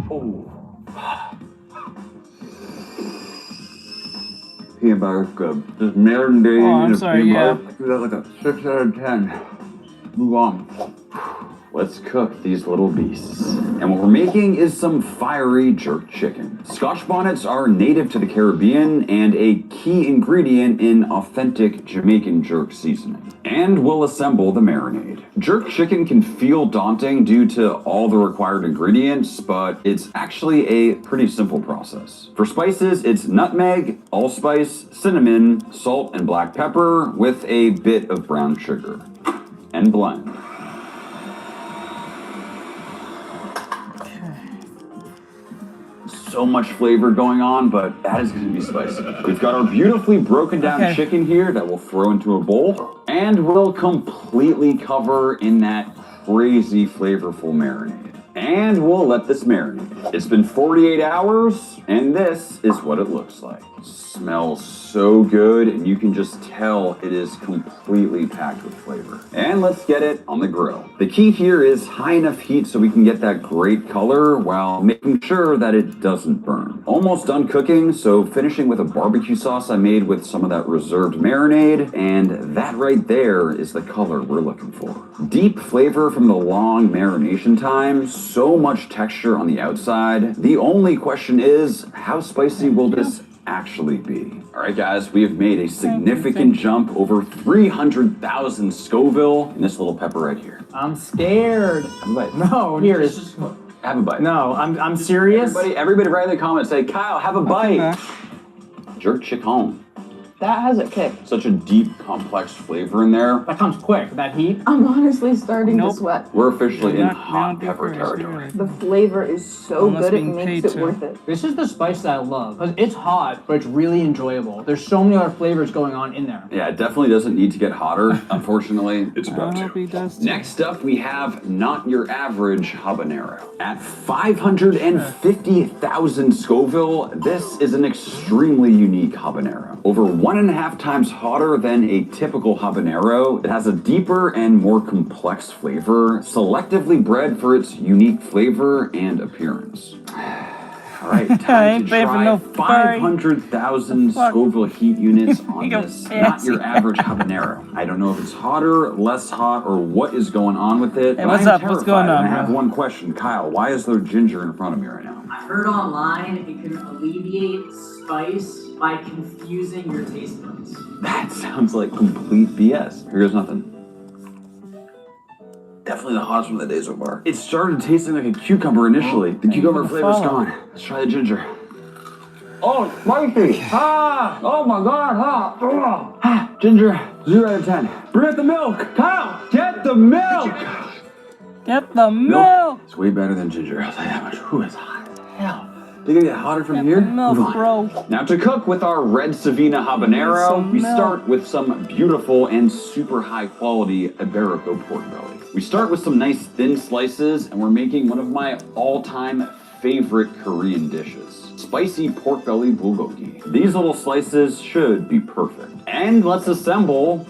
oh. Peanut butter good. Just marinating Oh, I'm in sorry, peanut butter. That's like a 6 out of 10. Move on. Let's cook these little beasts. And what we're making is some fiery jerk chicken. Scotch bonnets are native to the Caribbean and a key ingredient in authentic Jamaican jerk seasoning. And we'll assemble the marinade. Jerk chicken can feel daunting due to all the required ingredients, but it's actually a pretty simple process. For spices, it's nutmeg, allspice, cinnamon, salt, and black pepper with a bit of brown sugar. And blend. So much flavor going on, but that is going to be spicy. We've got our beautifully broken down chicken here that we'll throw into a bowl, and we'll completely cover in that crazy flavorful marinade. And we'll let this marinate. It's been 48 hours, and this is what it looks like. Smells so good, and you can just tell it is completely packed with flavor. And let's get it on the grill. The key here is high enough heat so we can get that great color while making sure that it doesn't burn. Almost done cooking, so finishing with a barbecue sauce I made with some of that reserved marinade, and that right there is the color we're looking for. Deep flavor from the long marination time, so much texture on the outside. The only question is, how spicy will this actually be? All right, guys, we have made a significant jump over 300,000 Scoville in this little pepper right here. I'm scared. Have a bite. No, here is. Have a bite. No, I'm serious. Everybody write in the comments, say, Kyle, have a bite. Jerk chicken. That has a kick. Such a deep, complex flavor in there. That comes quick. That heat. I'm honestly starting to sweat. We're officially in hot pepper territory. The flavor is so good, it makes it worth it. This is the spice that I love. Because it's hot, but it's really enjoyable. There's so many other flavors going on in there. Yeah, it definitely doesn't need to get hotter. Unfortunately, it's about I hope he does too. Next up, we have not your average habanero. At 550,000 Scoville, this is an extremely unique habanero. Over 1.5 times hotter than a typical habanero, it has a deeper and more complex flavor, selectively bred for its unique flavor and appearance. All right, time to try 500,000 Scoville heat units on this. Not your average habanero. I don't know if it's hotter, less hot, or what is going on with it. Hey, but what's I'm up? What's going terrified, on, and I have bro? one question. Kyle, why is there ginger in front of me right now? I heard online it can alleviate spice by confusing your taste buds. That sounds like complete BS. Here goes nothing. Definitely the hottest one of the day so far. It started tasting like a cucumber initially. The cucumber flavor's gone. Let's try the ginger. Oh, it's spicy! Ah! Oh my god! Ah! Ginger, 0 out of 10. Bring out the milk! Kyle, get the milk! Get the milk! It's way better than ginger. I'll tell you that much. Ooh, it's hot as hell. They gonna get hotter from here? Milk, Move on. bro. Now to cook with our red Savina habanero, we start with some beautiful and super high quality Iberico pork belly. We start with some nice thin slices, and we're making one of my all-time favorite Korean dishes. Spicy pork belly bulgogi. These little slices should be perfect. And let's assemble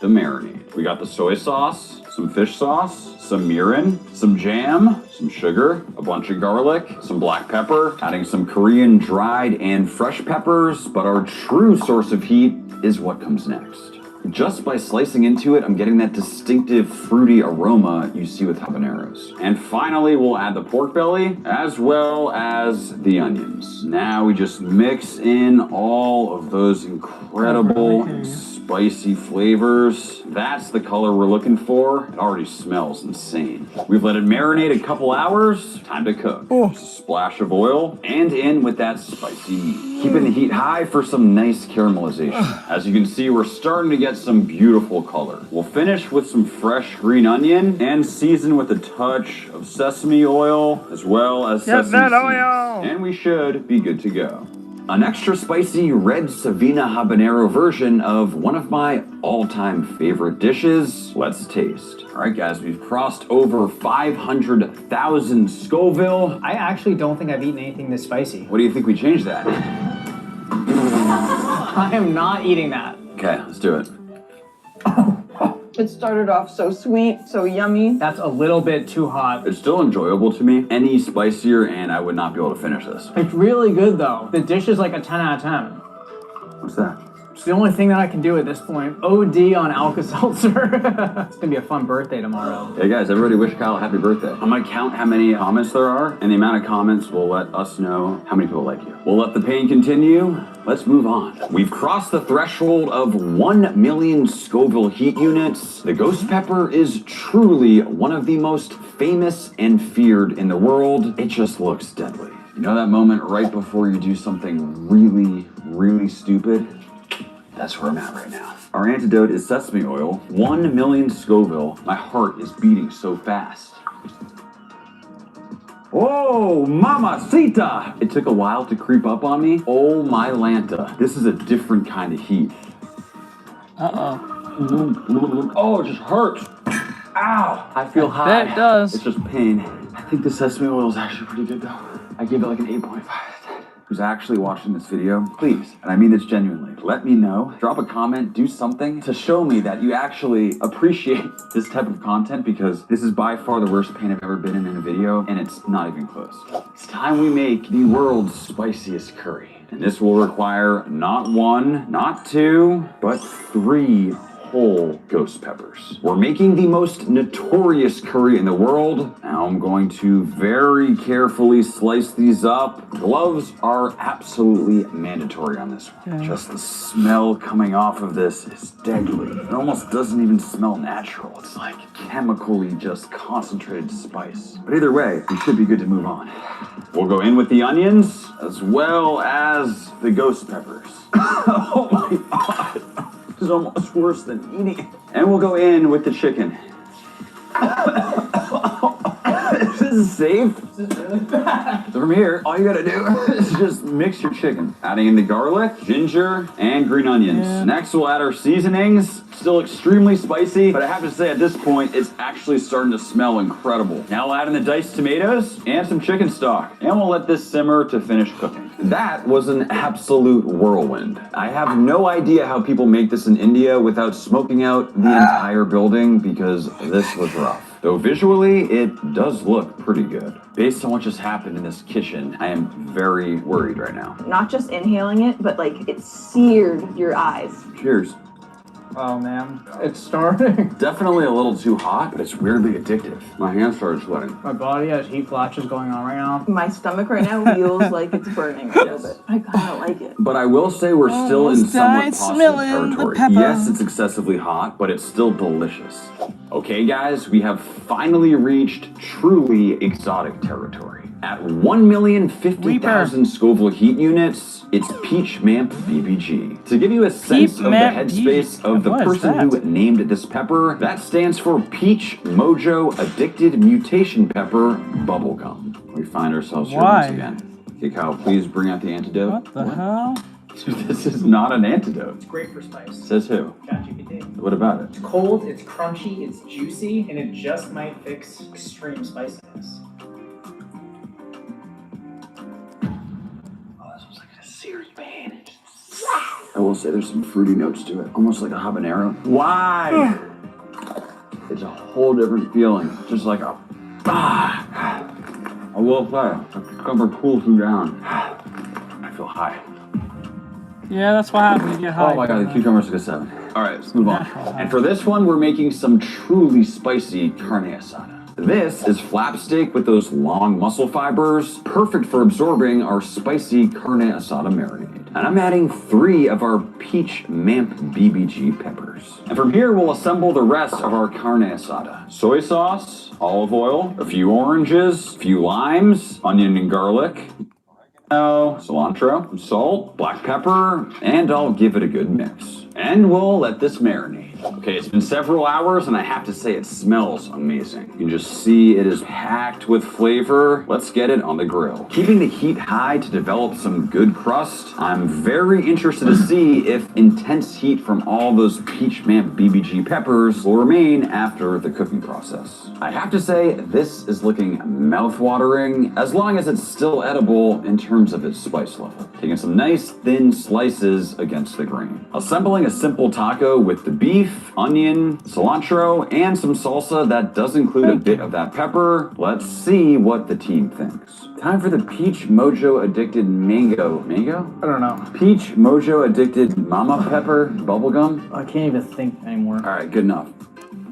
the marinade. We got the soy sauce, some fish sauce, some mirin, some jam, some sugar, a bunch of garlic, some black pepper, adding some Korean dried and fresh peppers, but our true source of heat is what comes next. Just by slicing into it, I'm getting that distinctive fruity aroma you see with habaneros. And finally, we'll add the pork belly as well as the onions. Now we just mix in all of those incredible spicy flavors. That's the color we're looking for. It already smells insane. We've let it marinate a couple hours. Time to cook. Just a splash of oil and in with that spicy meat. Keeping the heat high for some nice caramelization. As you can see, we're starting to get some beautiful color. We'll finish with some fresh green onion and season with a touch of sesame oil as well as sesame seeds. And we should be good to go. An extra spicy red Savina habanero version of one of my all-time favorite dishes. Let's taste. All right, guys, we've crossed over 500,000 Scoville. I actually don't think I've eaten anything this spicy. What do you think we change that? I am not eating that. Okay, let's do it. It started off so sweet, so yummy. That's a little bit too hot. It's still enjoyable to me. Any spicier and I would not be able to finish this. It's really good though. The dish is like a 10 out of 10. What's that? It's the only thing that I can do at this point. OD on Alka-Seltzer. It's gonna be a fun birthday tomorrow. Hey guys, everybody wish Kyle a happy birthday. I'm gonna count how many comments there are, and the amount of comments will let us know how many people like you. We'll let the pain continue. Let's move on. We've crossed the threshold of 1 million Scoville heat units. The ghost pepper is truly one of the most famous and feared in the world. It just looks deadly. You know that moment right before you do something really, really stupid? That's where I'm at right now. Our antidote is sesame oil. 1 million Scoville. My heart is beating so fast. Oh, mamacita! It took a while to creep up on me. Oh, my Lanta. This is a different kind of heat. Uh-oh. Oh, it just hurts. Ow! I feel high. That does. It's just pain. I think the sesame oil is actually pretty good, though. I give it like an 8.5. Who's actually watching this video, please, and I mean this genuinely, let me know. Drop a comment, do something to show me that you actually appreciate this type of content, because this is by far the worst pain I've ever been in a video, and it's not even close. It's time we make the world's spiciest curry. And this will require not 1, not 2, but 3 whole ghost peppers. We're making the most notorious curry in the world. Now I'm going to very carefully slice these up. Gloves are absolutely mandatory on this one. Okay. Just the smell coming off of this is deadly. It almost doesn't even smell natural. It's like chemically just concentrated spice. But either way, we should be good to move on. We'll go in with the onions as well as the ghost peppers. Oh my God. This is almost worse than eating it. And we'll go in with the chicken. This is safe. This is really bad. So from here, all you gotta do is just mix your chicken. Adding in the garlic, ginger, and green onions. Yeah. Next, we'll add our seasonings. Still extremely spicy, but I have to say at this point, it's actually starting to smell incredible. Now we'll add in the diced tomatoes and some chicken stock. And we'll let this simmer to finish cooking. That was an absolute whirlwind. I have no idea how people make this in India without smoking out the entire building, because this was rough. Though visually, it does look pretty good. Based on what just happened in this kitchen, I am very worried right now. Not just inhaling it, but like it seared your eyes. Cheers. Oh man, it's starting. Definitely a little too hot, but it's weirdly addictive. My hands started sweating. My body has heat flashes going on right now. My stomach right now feels like it's burning a little bit. I kind of like it. But I will say we're still in Almost somewhat died positive smelling the territory. pepper. Yes, it's excessively hot, but it's still delicious. Okay, guys, we have finally reached truly exotic territory. At 1,050,000 Scoville heat units, it's Peach Mamp BBG. To give you a sense of the headspace of the person who named this pepper, that stands for Peach Mojo Addicted Mutation Pepper Bubblegum. We find ourselves here once again. Okay, Kyle, please bring out the antidote. What the hell? This is not an antidote. It's great for spice. Says who? ChatGPT. What about it? It's cold, it's crunchy, it's juicy, and it just might fix extreme spiciness. Oh, this was like a searing pain. I will say there's some fruity notes to it, almost like a habanero. Why? It's a whole different feeling, just like a I will say, the cucumber cools you down. I feel high. Yeah, that's what happens. You get high. Oh my god, the cucumber's like a 7. All right, let's move on. And for this one, we're making some truly spicy carne asada. This is flap steak with those long muscle fibers, perfect for absorbing our spicy carne asada marinade. And I'm adding 3 of our peach mamp BBG peppers. And from here, we'll assemble the rest of our carne asada. Soy sauce, olive oil, a few oranges, a few limes, onion and garlic, cilantro, salt, black pepper, and I'll give it a good mix. And we'll let this marinate. Okay, it's been several hours and I have to say it smells amazing. You can just see it is packed with flavor. Let's get it on the grill. Keeping the heat high to develop some good crust. I'm very interested to see if intense heat from all those peach mamp BBG peppers will remain after the cooking process. I have to say this is looking mouth-watering as long as it's still edible in terms of its spice level. Taking some nice thin slices against the grain. Assembling a simple taco with the beef, onion, cilantro, and some salsa that does include a bit of that pepper. Let's see what the team thinks. Time for the Peach Mojo Addicted Mango. Mango? I don't know. Peach Mojo Addicted Mama Pepper Bubblegum? I can't even think anymore. All right, good enough.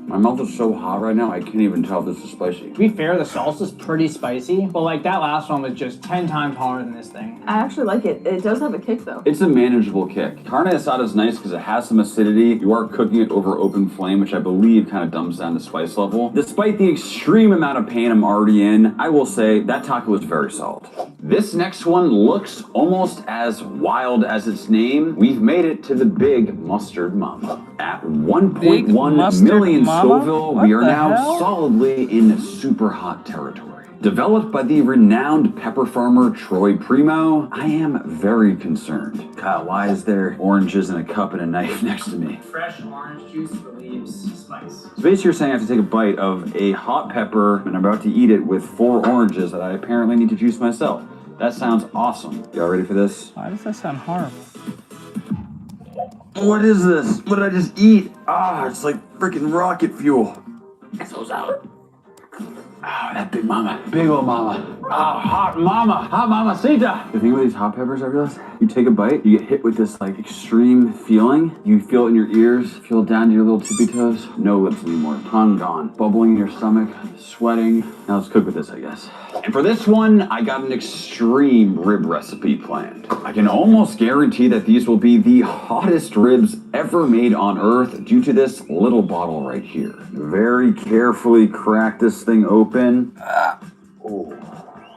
My mouth is so hot right now, I can't even tell if this is spicy. To be fair, the salsa's pretty spicy, but like that last one was just 10 times hotter than this thing. I actually like it. It does have a kick though. It's a manageable kick. Carne asada is nice because it has some acidity. You are cooking it over open flame, which I believe kind of dumbs down the spice level. Despite the extreme amount of pain I'm already in, I will say that taco was very solid. This next one looks almost as wild as its name. We've made it to the Big Mustard Mama. At 1.1 million Scoville, we are now solidly in super hot territory. Developed by the renowned pepper farmer Troy Primo, I am very concerned. Kyle, why is there oranges in a cup and a knife next to me? Fresh orange juice relieves spice. So basically you're saying I have to take a bite of a hot pepper and I'm about to eat it with 4 oranges that I apparently need to juice myself. That sounds awesome. Y'all ready for this? Why does that sound horrible? What is this? What did I just eat? Ah, it's like freaking rocket fuel. It's so sour. Ah, that big mama. Big old mama. Ah, hot mama. Hot mamacita. The thing with these hot peppers, I realize, you take a bite, you get hit with this like extreme feeling. You feel it in your ears, feel it down to your little tippy toes. No lips anymore. Tongue gone. Bubbling in your stomach, sweating. Now let's cook with this, I guess. And for this one, I got an extreme rib recipe planned. I can almost guarantee that these will be the hottest ribs ever made on Earth due to this little bottle right here. Very carefully crack this thing open. Oh,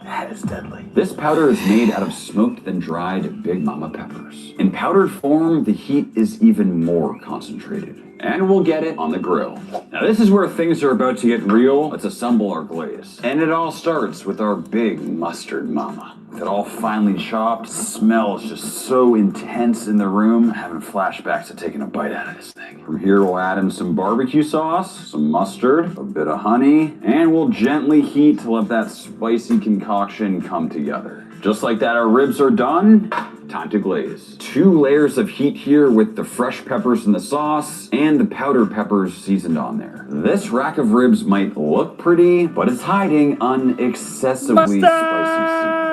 that is deadly. This powder is made out of smoked and dried Big Mama peppers. In powdered form, the heat is even more concentrated. And we'll get it on the grill. Now this is where things are about to get real. Let's assemble our glaze. And it all starts with our Big Mustard Mama. With it all finely chopped, smells just so intense in the room. Having flashbacks to taking a bite out of this thing. From here we'll add in some barbecue sauce, some mustard, a bit of honey, and we'll gently heat to let that spicy concoction come together. Just like that, our ribs are done. Time to glaze. 2 layers of heat here with the fresh peppers in the sauce and the powdered peppers seasoned on there. This rack of ribs might look pretty, but it's hiding an excessively spicy secret.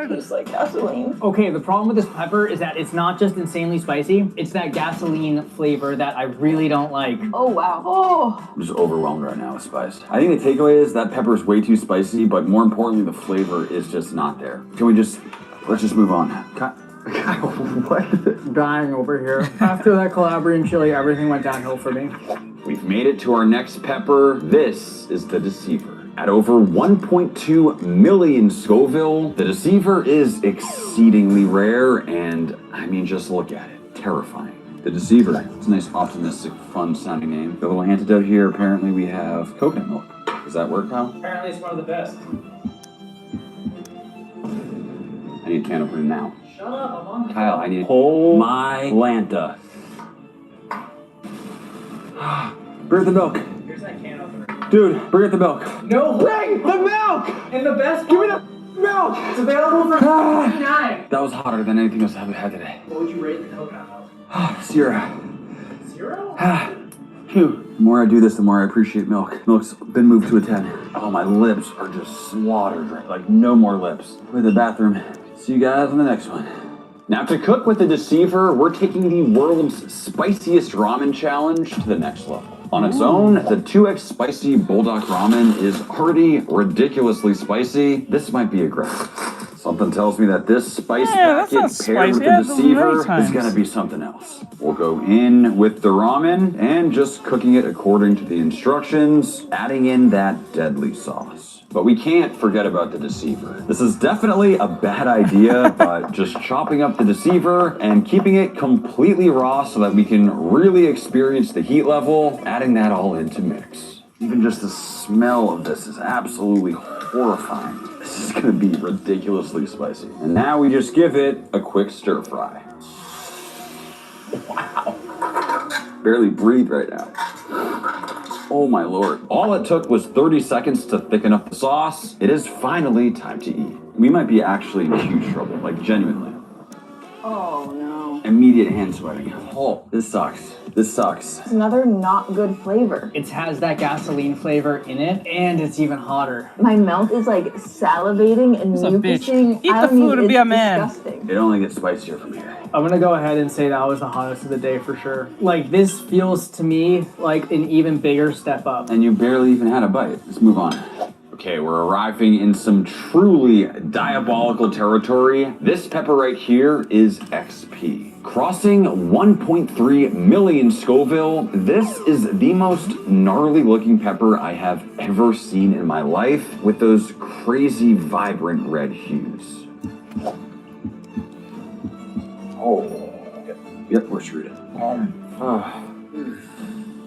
Tastes like gasoline. Okay, the problem with this pepper is that it's not just insanely spicy, it's that gasoline flavor that I really don't like. Oh, wow. Oh. I'm just overwhelmed right now with spice. I think the takeaway is that pepper is way too spicy, but more importantly, the flavor is just not there. Let's just move on. What? Dying over here. After that Calabrian chili, everything went downhill for me. We've made it to our next pepper. This is the Deceiver. At over 1.2 million Scoville, the Deceiver is exceedingly rare and, I mean, just look at it. Terrifying. The Deceiver. It's a nice, optimistic, fun-sounding name. The little antidote here, apparently we have coconut milk. Does that work, Kyle? Apparently it's one of the best. I need a can opener now. Shut up, I'm on. Kyle, I need... Oh my Lanta. Bring out the milk. Here's that can opener. Dude, bring out the milk. No! Bring the milk! And the best Give me the... Milk! It's available for $59. That was hotter than anything else I've had today. What would you rate the coconut milk? 0. 0? Phew. The more I do this, the more I appreciate milk. Milk's been moved to a 10. Oh, my lips are just slaughtered, right? Like, no more lips. Go to the bathroom. See you guys on the next one. Now, to cook with the Deceiver, we're taking the world's spiciest ramen challenge to the next level. On its own, the 2x spicy bulldog ramen is already ridiculously spicy. This might be aggressive. Something tells me that this spice packet paired with the Deceiver is gonna be something else. We'll go in with the ramen and just cooking it according to the instructions, adding in that deadly sauce. But we can't forget about the Deceiver. This is definitely a bad idea, but just chopping up the Deceiver and keeping it completely raw so that we can really experience the heat level, adding that all into mix. Even just the smell of this is absolutely horrifying. This is gonna be ridiculously spicy. And now we just give it a quick stir fry. Wow. Barely breathe right now. Oh my lord. All it took was 30 seconds to thicken up the sauce. It is finally time to eat. We might be actually in huge trouble, like genuinely. Oh no. Immediate hand sweating. Oh, this sucks. This sucks. It's another not good flavor. It has that gasoline flavor in it, and it's even hotter. My mouth is like salivating and mucusing. Eat the food and be a man. Disgusting. It only gets spicier from here. I'm gonna go ahead and say that was the hottest of the day for sure. Like, this feels to me like an even bigger step up. And you barely even had a bite. Let's move on. Okay, we're arriving in some truly diabolical territory. This pepper right here is XP. Crossing 1.3 million Scoville, this is the most gnarly looking pepper I have ever seen in my life, with those crazy vibrant red hues. Oh, yep, we're screwed.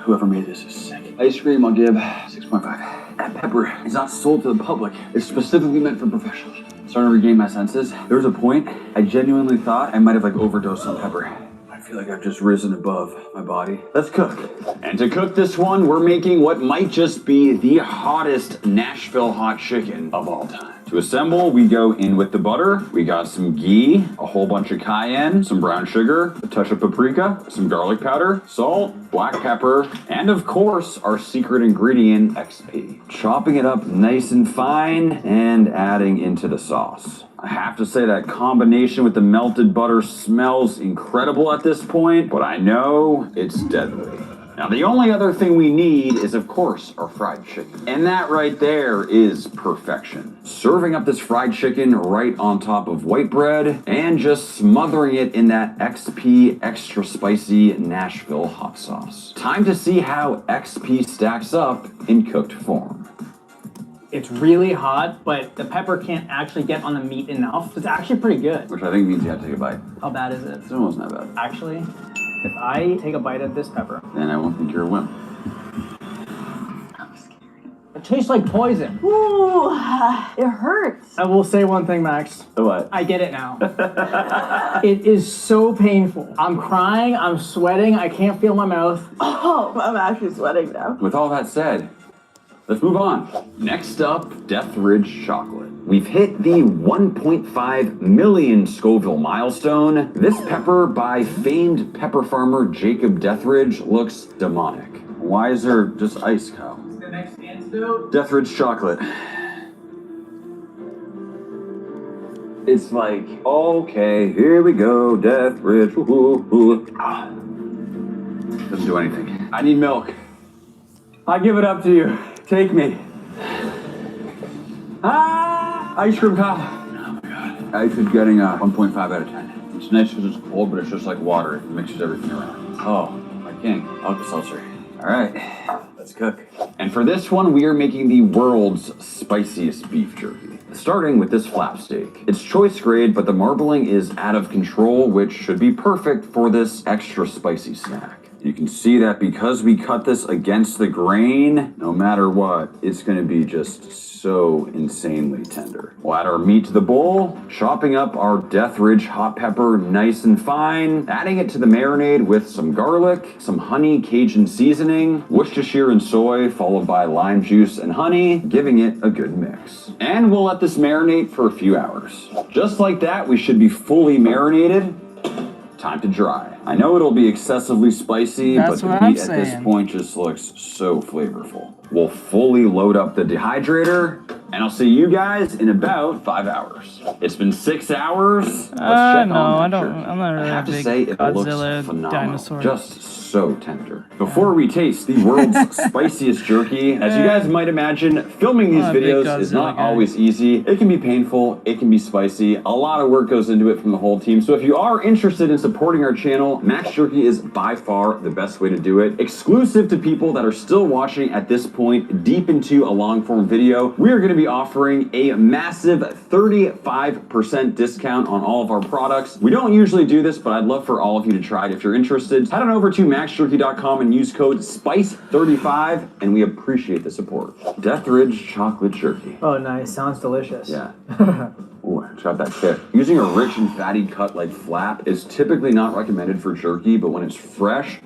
Whoever made this is sick. Ice cream, I'll give 6.5. That pepper is not sold to the public. It's specifically meant for professionals. Starting to regain my senses. There was a point I genuinely thought I might have like overdosed on pepper. I feel like I've just risen above my body. Let's cook. And to cook this one, we're making what might just be the hottest Nashville hot chicken of all time. To assemble, we go in with the butter. We got some ghee, a whole bunch of cayenne, some brown sugar, a touch of paprika, some garlic powder, salt, black pepper, and of course, our secret ingredient, XP. Chopping it up nice and fine and adding into the sauce. I have to say that combination with the melted butter smells incredible at this point, but I know it's deadly. Now, the only other thing we need is, of course, our fried chicken. And that right there is perfection. Serving up this fried chicken right on top of white bread and just smothering it in that XP extra spicy Nashville hot sauce. Time to see how XP stacks up in cooked form. It's really hot, but the pepper can't actually get on the meat enough. It's actually pretty good. Which I think means you have to take a bite. How bad is it? It's almost not bad. Actually, if I take a bite of this pepper, then I won't think you're a wimp. It tastes like poison. Ooh, it hurts. I will say one thing, Max. What? I get it now. It is so painful. I'm crying, I'm sweating, I can't feel my mouth. Oh, I'm actually sweating now. With all that said, let's move on. Next up, Deathridge chocolate. We've hit the 1.5 million Scoville milestone. This pepper by famed pepper farmer Jacob Deathridge looks demonic. Why is there just ice, Kyle? The next antidote? Deathridge chocolate. It's like, okay, here we go, Deathridge. Ah. Doesn't do anything. I need milk. I give it up to you. Take me. Ice cream, Kyle. Oh my god. Ice is getting a 1.5 out of 10. It's nice because it's cold, but it's just like water. It mixes everything around. Oh, my king. Alka-Seltzer. All right, let's cook. And for this one, we are making the world's spiciest beef jerky. Starting with this flap steak. It's choice grade, but the marbling is out of control, which should be perfect for this extra spicy snack. You can see that because we cut this against the grain, no matter what, it's gonna be just so insanely tender. We'll add our meat to the bowl, chopping up our Death Ridge hot pepper nice and fine, adding it to the marinade with some garlic, some honey Cajun seasoning, Worcestershire and soy, followed by lime juice and honey, giving it a good mix. And we'll let this marinate for a few hours. Just like that, we should be fully marinated. Time to dry. I know it'll be excessively spicy, That's but what the I'm meat at this saying. point just looks so flavorful. We'll fully load up the dehydrator, and I'll see you guys in about 5 hours. It's been 6 hours. Let's check No, on I that don't. jerky. I'm not really I have a to big say, it Godzilla looks phenomenal. dinosaur. Just so tender. Before we taste the world's spiciest jerky, as you guys might imagine, filming these I'm a big videos is Godzilla not guy. always easy. It can be painful, it can be spicy. A lot of work goes into it from the whole team. So if you are interested in supporting our channel, Max Jerky is by far the best way to do it. Exclusive to people that are still watching at this point, deep into a long form video, we are going to be offering a massive 35% discount on all of our products. We don't usually do this, but I'd love for all of you to try it if you're interested. Head on over to maxjerky.com and use code SPICE35, and we appreciate the support. Death Ridge chocolate jerky. Oh, nice. Sounds delicious. Yeah. Ooh, it's got that kick. Using a rich and fatty cut like flap is typically not recommended for jerky, but when it's fresh,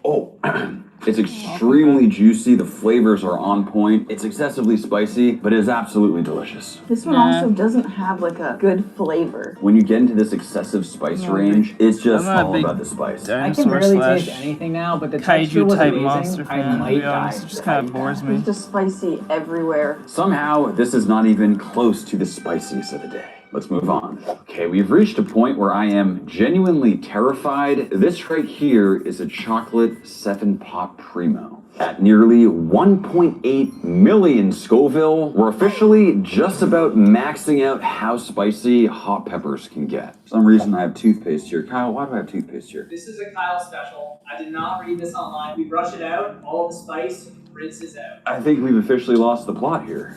it's extremely juicy. The flavors are on point. It's excessively spicy, but it is absolutely delicious. This one also doesn't have like a good flavor. When you get into this excessive spice range, it's just all about the spice. I can barely taste anything now, but the texture was type amazing. monster I fan. might To be die. honest, it just kind of bores me. It's just spicy everywhere. Somehow, this is not even close to the spiciest of the day. Let's move on. Okay, we've reached a point where I am genuinely terrified. This right here is a chocolate 7-Pop Primo. At nearly 1.8 million Scoville, we're officially just about maxing out how spicy hot peppers can get. For some reason, I have toothpaste here. Kyle, why do I have toothpaste here? This is a Kyle special. I did not read this online. We brush it out, all the spice rinses out. I think we've officially lost the plot here.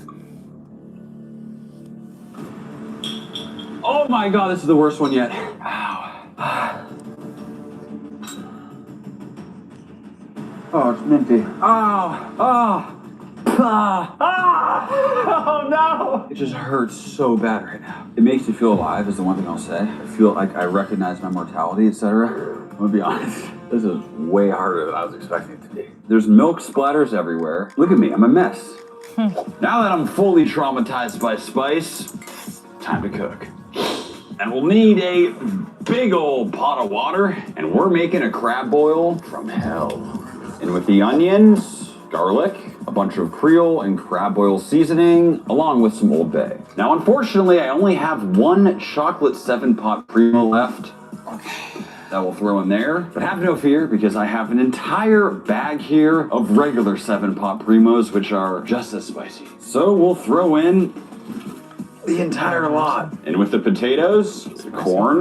Oh my god, this is the worst one yet. Ow. Oh, it's minty. Oh no! It just hurts so bad right now. It makes me feel alive is the one thing I'll say. I feel like I recognize my mortality, etc. I'm gonna be honest. This is way harder than I was expecting it to be. There's milk splatters everywhere. Look at me, I'm a mess. Now that I'm fully traumatized by spice, time to cook. And we'll need a big old pot of water, and we're making a crab boil from hell. And with the onions, garlic, a bunch of Creole and crab boil seasoning, along with some Old Bay. Now, unfortunately, I only have one chocolate 7-Pop Primo left. That we'll throw in there. But have no fear, because I have an entire bag here of regular 7-Pop Primos, which are just as spicy. So we'll throw in the entire lot. And with the potatoes, the corn,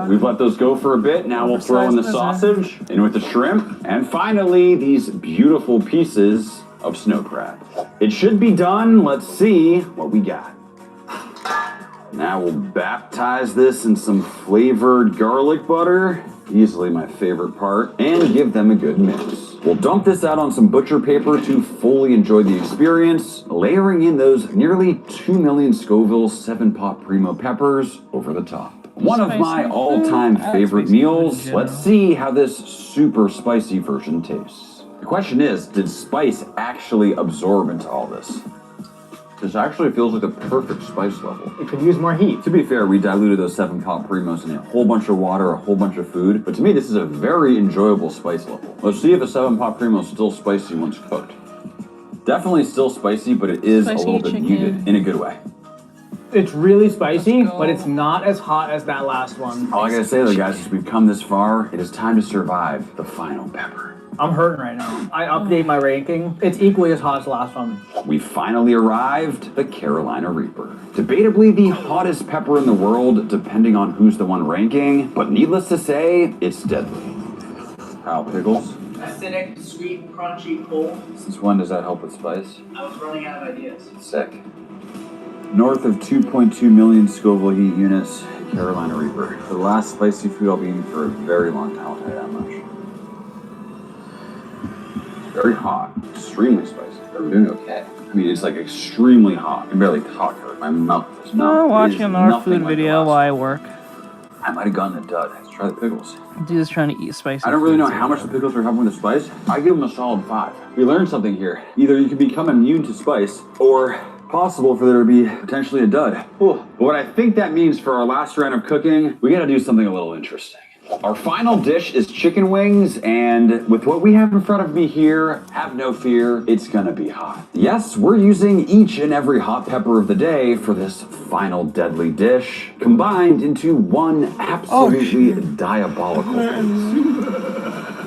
we've let those go for a bit. Now we'll throw in the sausage, and with the shrimp, and finally these beautiful pieces of snow crab. It should be done. Let's see what we got. Now we'll baptize this in some flavored garlic butter, easily my favorite part, and give them a good mix. We'll dump this out on some butcher paper to fully enjoy the experience, layering in those nearly 2 million Scoville 7-Pop Primo peppers over the top. One of my all-time favorite meals. Let's see how this super spicy version tastes. The question is, did spice actually absorb into all this? This actually feels like the perfect spice level. It could use more heat. To be fair, we diluted those 7-Pop Primos in a whole bunch of water, a whole bunch of food, but to me this is a very enjoyable spice level. Let's see if a 7-Pop Primo is still spicy once cooked. Definitely still spicy, but it is a little bit muted in a good way. It's really spicy, but it's not as hot as that last one. All I gotta say though, guys, is we've come this far, it is time to survive the final pepper. I'm hurting right now. I update my ranking. It's equally as hot as the last one. We finally arrived, the Carolina Reaper. Debatably the hottest pepper in the world, depending on who's the one ranking, but needless to say, it's deadly. Kyle, pickles? Acidic, sweet, crunchy, full. Since when does that help with spice? I was running out of ideas. Sick. North of 2.2 million Scoville heat units, Carolina Reaper. The last spicy food I'll be eating for a very long time, I'll tell you that much. very hot, extremely spicy. But we're doing okay. I mean, it's like extremely hot. I can barely talk here. My mouth is numb. I'm watching another food video while I work. I might have gotten a dud. Let's try the pickles. Dude's trying to eat spicy. I don't really know how much the pickles are helping with the spice. I give them a solid 5. We learned something here. Either you can become immune to spice, or possible for there to be potentially a dud. But what I think that means for our last round of cooking, we gotta do something a little interesting. Our final dish is chicken wings, and with what we have in front of me here, have no fear, it's gonna be hot. Yes, we're using each and every hot pepper of the day for this final deadly dish, combined into one absolutely diabolical feast.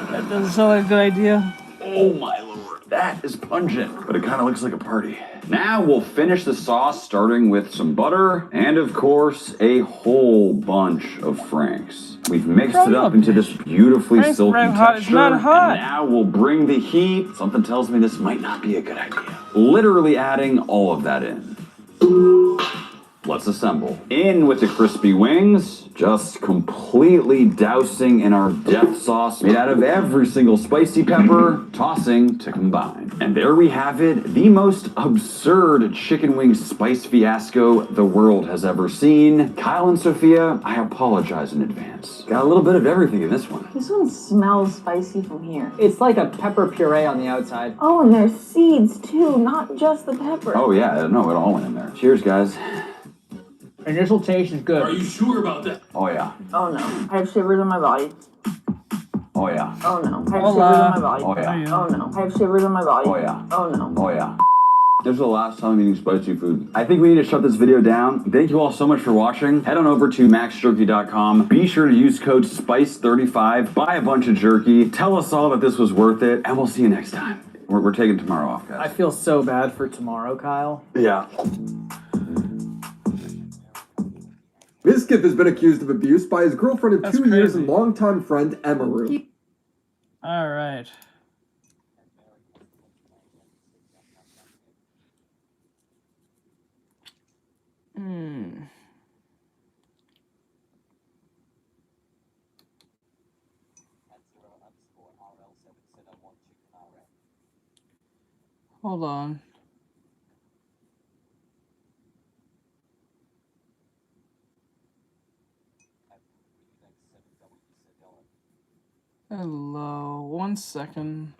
That doesn't sound like a good idea. Oh my lord, that is pungent, but it kind of looks like a party. Now we'll finish the sauce starting with some butter and of course a whole bunch of Franks. We've mixed it up into this beautifully silky texture. It's not hot. And now we'll bring the heat. Something tells me this might not be a good idea. Literally adding all of that in. Let's assemble. In with the crispy wings, just completely dousing in our death sauce made out of every single spicy pepper, tossing to combine. And there we have it, the most absurd chicken wing spice fiasco the world has ever seen. Kyle and Sophia, I apologize in advance. Got a little bit of everything in this one. This one smells spicy from here. It's like a pepper puree on the outside. Oh, and there's seeds too, not just the pepper. Oh yeah, no, it all went in there. Cheers, guys. Initial taste is good. Are you sure about that? Oh yeah. Oh no, I have shivers on my body. Oh yeah. Oh no, I have shivers on my body. Oh yeah. Oh no, I have shivers on my body. Oh yeah. Oh no. Oh yeah. This is the last time I'm eating spicy food. I think we need to shut this video down. Thank you all so much for watching. Head on over to maxjerky.com. Be sure to use code SPICE35. Buy a bunch of jerky. Tell us all that this was worth it. And we'll see you next time. We're taking tomorrow off, guys. I feel so bad for tomorrow, Kyle. Yeah. Miskif has been accused of abuse by his girlfriend of 2 years and longtime friend, Emaru. All right. Hold on. Hello, 1 second.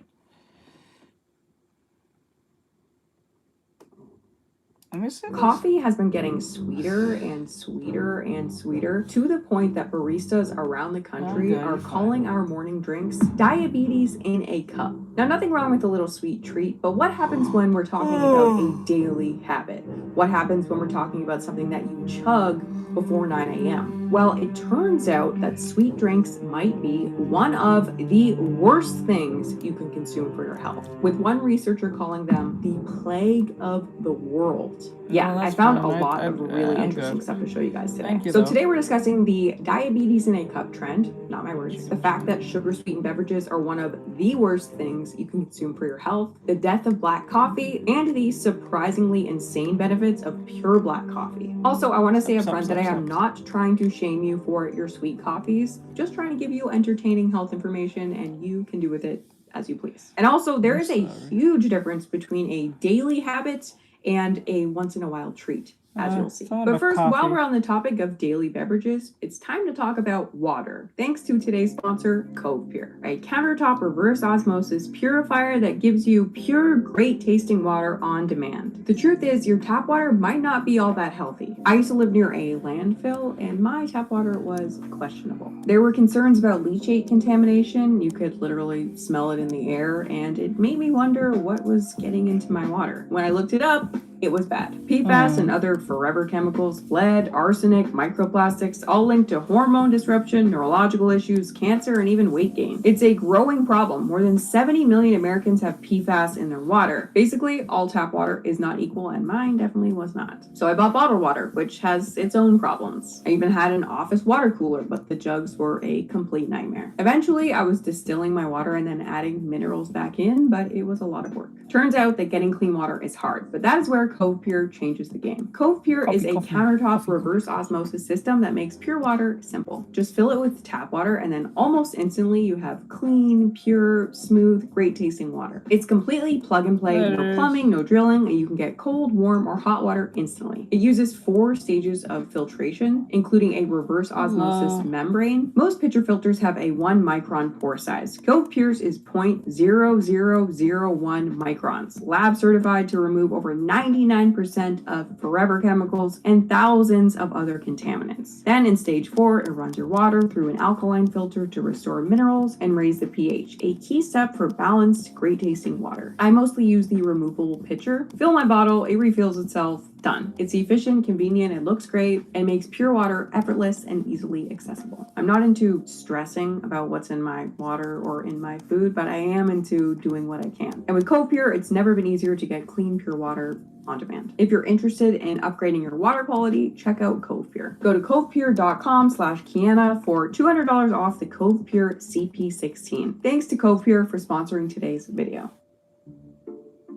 Let me see this. Coffee has been getting sweeter and sweeter and sweeter to the point that baristas around the country are calling our morning drinks diabetes in a cup. Now, nothing wrong with a little sweet treat, but what happens when we're talking about a daily habit? What happens when we're talking about something that you chug before 9 a.m.? Well, it turns out that sweet drinks might be one of the worst things you can consume for your health, with one researcher calling them the plague of the world. Yeah, I found a lot of really interesting stuff to show you guys today. So today we're discussing the diabetes in a cup trend, not my words, the fact that sugar-sweetened beverages are one of the worst things you can consume for your health, the death of black coffee, and the surprisingly insane benefits of pure black coffee. Also, I want to say up front that I am not trying to shame you for your sweet coffees, just trying to give you entertaining health information, and you can do with it as you please. And also, there is a huge difference between a daily habit and a once-in-a-while treat, as you'll see. But first, while we're on the topic of daily beverages, it's time to talk about water, thanks to today's sponsor, Cove Pure, a countertop reverse osmosis purifier that gives you pure, great-tasting water on demand. The truth is, your tap water might not be all that healthy. I used to live near a landfill, and my tap water was questionable. There were concerns about leachate contamination. You could literally smell it in the air, and it made me wonder what was getting into my water. When I looked it up, it was bad. PFAS and other forever chemicals, lead, arsenic, microplastics, all linked to hormone disruption, neurological issues, cancer, and even weight gain. It's a growing problem. More than 70 million Americans have PFAS in their water. Basically, all tap water is not equal, and mine definitely was not. So I bought bottled water, which has its own problems. I even had an office water cooler, but the jugs were a complete nightmare. Eventually, I was distilling my water and then adding minerals back in, but it was a lot of work. Turns out that getting clean water is hard, but that is where Cove Pure changes the game. Cove Pure is a countertop reverse osmosis system that makes pure water simple. Just fill it with tap water and then almost instantly you have clean, pure, smooth, great tasting water. It's completely plug and play, no plumbing, no drilling, and you can get cold, warm, or hot water instantly. It uses 4 stages of filtration, including a reverse osmosis membrane. Most pitcher filters have a 1 micron pore size. Cove Pure's is 0.0001 microns, lab certified to remove over 99% of forever chemicals and thousands of other contaminants. Then in stage 4, it runs your water through an alkaline filter to restore minerals and raise the pH, a key step for balanced, great tasting water. I mostly use the removable pitcher. Fill my bottle, it refills itself, done. It's efficient, convenient, it looks great, and makes pure water effortless and easily accessible. I'm not into stressing about what's in my water or in my food, but I am into doing what I can. And with Cove Pure, it's never been easier to get clean, pure water on demand. If you're interested in upgrading your water quality, check out Cove Pure. Go to covepure.com/Kiana for $200 off the Cove Pure CP16. Thanks to Cove Pure for sponsoring today's video.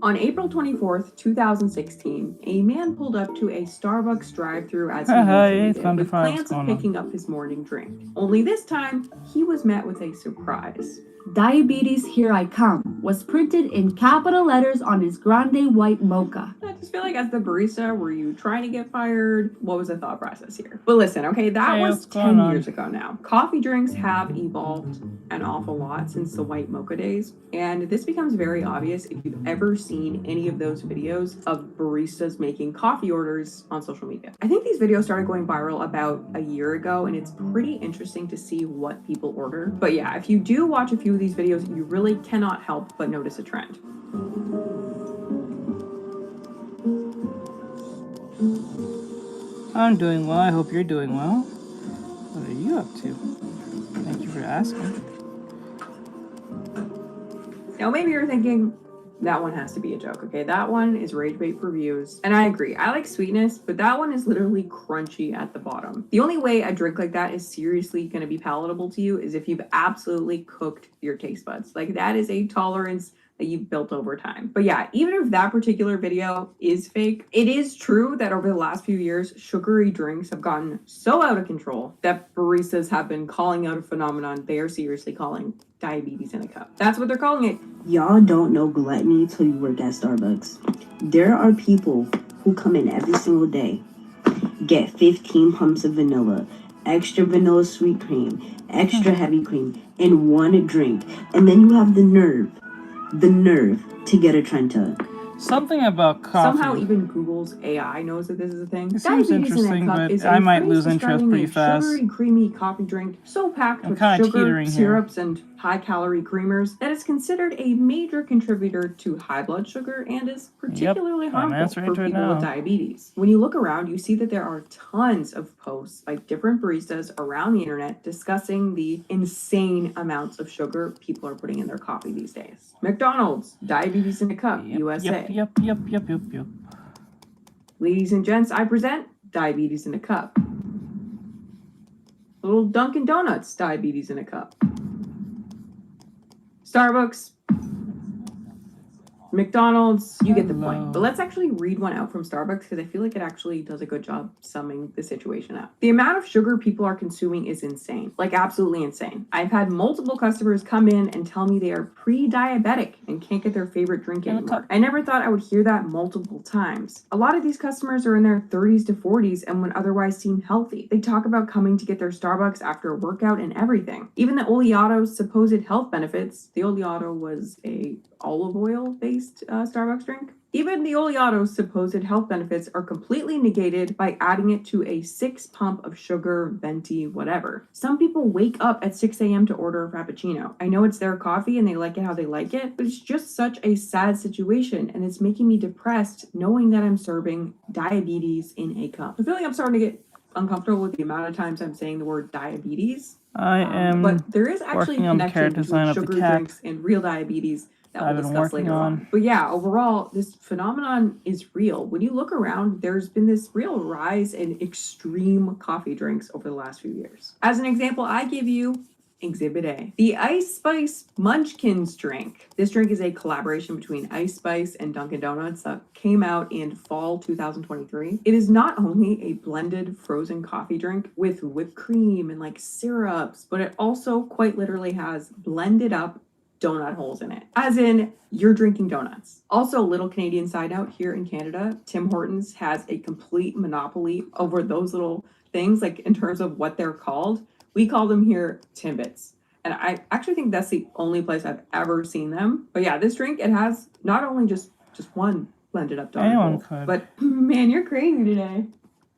On April 24th, 2016, a man pulled up to a Starbucks drive-thru as he with plans of picking up his morning drink. Only this time, he was met with a surprise. "Diabetes, here I come," was printed in capital letters on his grande white mocha. I just feel like as the barista, were you trying to get fired? What was the thought process here? But listen, okay, that was 10 years ago now. Coffee drinks have evolved an awful lot since the white mocha days, and this becomes very obvious if you've ever seen any of those videos of baristas making coffee orders on social media. I think these videos started going viral about a year ago, and it's pretty interesting to see what people order. But yeah, if you do watch a few of these videos, you really cannot help but notice a trend. I'm doing well. I hope you're doing well. What are you up to? Thank you for asking. Now maybe you're thinking, that one has to be a joke, okay? That one is rage bait for views. And I agree, I like sweetness, but that one is literally crunchy at the bottom. The only way a drink like that is seriously gonna be palatable to you is if you've absolutely cooked your taste buds. Like that is a tolerance that you've built over time. But yeah, even if that particular video is fake, it is true that over the last few years, sugary drinks have gotten so out of control that baristas have been calling out a phenomenon they are seriously calling diabetes in a cup. That's what they're calling it. Y'all don't know gluttony till you work at Starbucks. There are people who come in every single day, get 15 pumps of vanilla, extra vanilla sweet cream, extra heavy cream, in one drink. And then you have the nerve to get a Trenta. Something about coffee. Somehow even Google's AI knows that this is a thing. It seems interesting, but I might lose interest pretty fast. Sugary, creamy coffee drink so packed with sugar, syrups, and high-calorie creamers that it's considered a major contributor to high blood sugar and is particularly harmful for people with diabetes. When you look around, you see that there are tons of posts by different baristas around the internet discussing the insane amounts of sugar people are putting in their coffee these days. McDonald's, diabetes in a cup, USA. Yep. Ladies and gents, I present diabetes in a cup. Little Dunkin' Donuts, diabetes in a cup. Starbucks, McDonald's, you get the point. But let's actually read one out from Starbucks because I feel like it actually does a good job summing the situation up. The amount of sugar people are consuming is insane, like absolutely insane. I've had multiple customers come in and tell me they are pre-diabetic and can't get their favorite drink anymore. I never thought I would hear that multiple times. A lot of these customers are in their 30s to 40s and would otherwise seem healthy. They talk about coming to get their Starbucks after a workout and everything. Even the Oleato's supposed health benefits, the Oleato was a olive oil based Starbucks drink. Even the Oleato's supposed health benefits are completely negated by adding it to a 6 pump of sugar, venti, whatever. Some people wake up at 6 a.m. to order a Frappuccino. I know it's their coffee and they like it how they like it, but it's just such a sad situation and it's making me depressed knowing that I'm serving diabetes in a cup. I feel like I'm starting to get uncomfortable with the amount of times I'm saying the word diabetes. I am but there is actually a connection between sugar drinks and real diabetes that we'll discuss later on. But yeah, overall, this phenomenon is real. When you look around, there's been this real rise in extreme coffee drinks over the last few years. As an example, I give you Exhibit A. The Ice Spice Munchkins drink. This drink is a collaboration between Ice Spice and Dunkin' Donuts that came out in fall 2023. It is not only a blended frozen coffee drink with whipped cream and like syrups, but it also quite literally has blended up donut holes in it, as in you're drinking donuts. Also, little Canadian side note, here in Canada, Tim Hortons has a complete monopoly over those little things, like in terms of what they're called. We call them here Timbits. And I actually think that's the only place I've ever seen them. But yeah, this drink, it has not only just one blended up donut Anyone hole, could. but man, you're crazy today.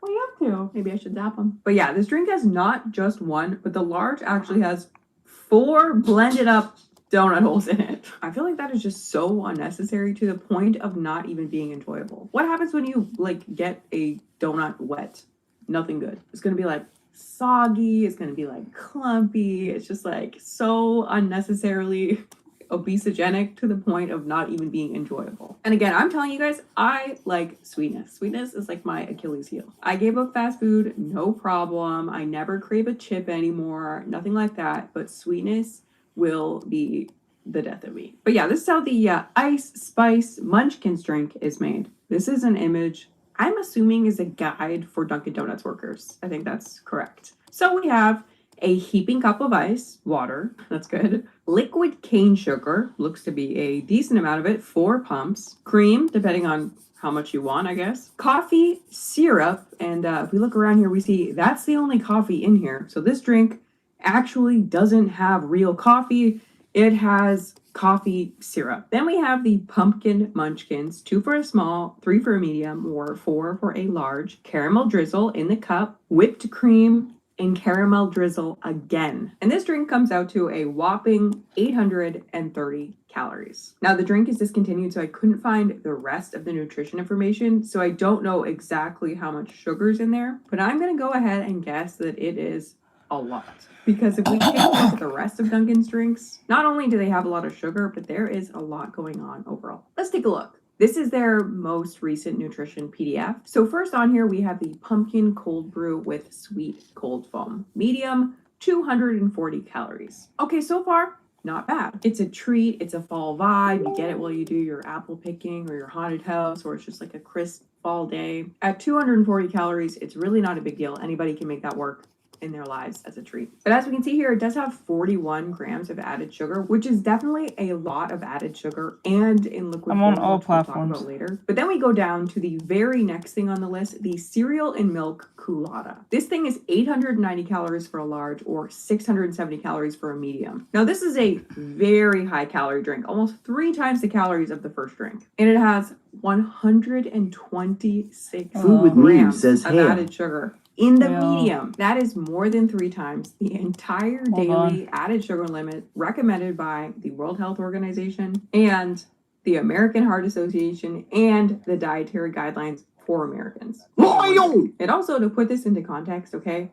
What are you up to? Maybe I should zap them. But yeah, this drink has not just one, but the large actually has 4 blended up donut holes in it. I feel like that is just so unnecessary to the point of not even being enjoyable. What happens when you like get a donut wet? Nothing good. It's gonna be like soggy, it's gonna be like clumpy, it's just like so unnecessarily obesogenic to the point of not even being enjoyable. And again, I'm telling you guys, I like sweetness. Sweetness is like my Achilles heel. I gave up fast food, no problem. I never crave a chip anymore, nothing like that, but sweetness will be the death of me. But yeah, this is how the Ice Spice Munchkins drink is made. This is an image I'm assuming is a guide for Dunkin' Donuts workers. I think that's correct. So we have a heaping cup of ice, water, that's good. Liquid cane sugar, looks to be a decent amount of it, 4 pumps. Cream, depending on how much you want, I guess. Coffee, syrup, and if we look around here, we see that's the only coffee in here. So this drink actually doesn't have real coffee. It has coffee syrup. Then we have the pumpkin munchkins, 2 for a small, 3 for a medium, or 4 for a large. Caramel drizzle in the cup, whipped cream, and caramel drizzle again. And this drink comes out to a whopping 830 calories. Now the drink is discontinued, so I couldn't find the rest of the nutrition information, so I don't know exactly how much sugar's in there, but I'm gonna go ahead and guess that it is a lot. Because if we take a look at the rest of Dunkin's drinks, not only do they have a lot of sugar, but there is a lot going on overall. Let's take a look. This is their most recent nutrition PDF. So first on here, we have the pumpkin cold brew with sweet cold foam. Medium, 240 calories. Okay, so far, not bad. It's a treat, it's a fall vibe. You get it while you do your apple picking or your haunted house, or it's just like a crisp fall day. At 240 calories, it's really not a big deal. Anybody can make that work in their lives as a treat. But as we can see here, it does have 41 grams of added sugar, which is definitely a lot of added sugar and in liquid I'm form, on all which we'll talk platforms. about later. But then we go down to the very next thing on the list, the cereal and milk culotta. This thing is 890 calories for a large or 670 calories for a medium. Now this is a very high calorie drink, almost 3 times the calories of the first drink. And it has 126 Food with grams says of ham. added sugar. In the Yeah. medium, that is more than 3 times the entire daily added sugar limit recommended by the World Health Organization and the American Heart Association and the dietary guidelines for Americans. It also, to put this into context, okay,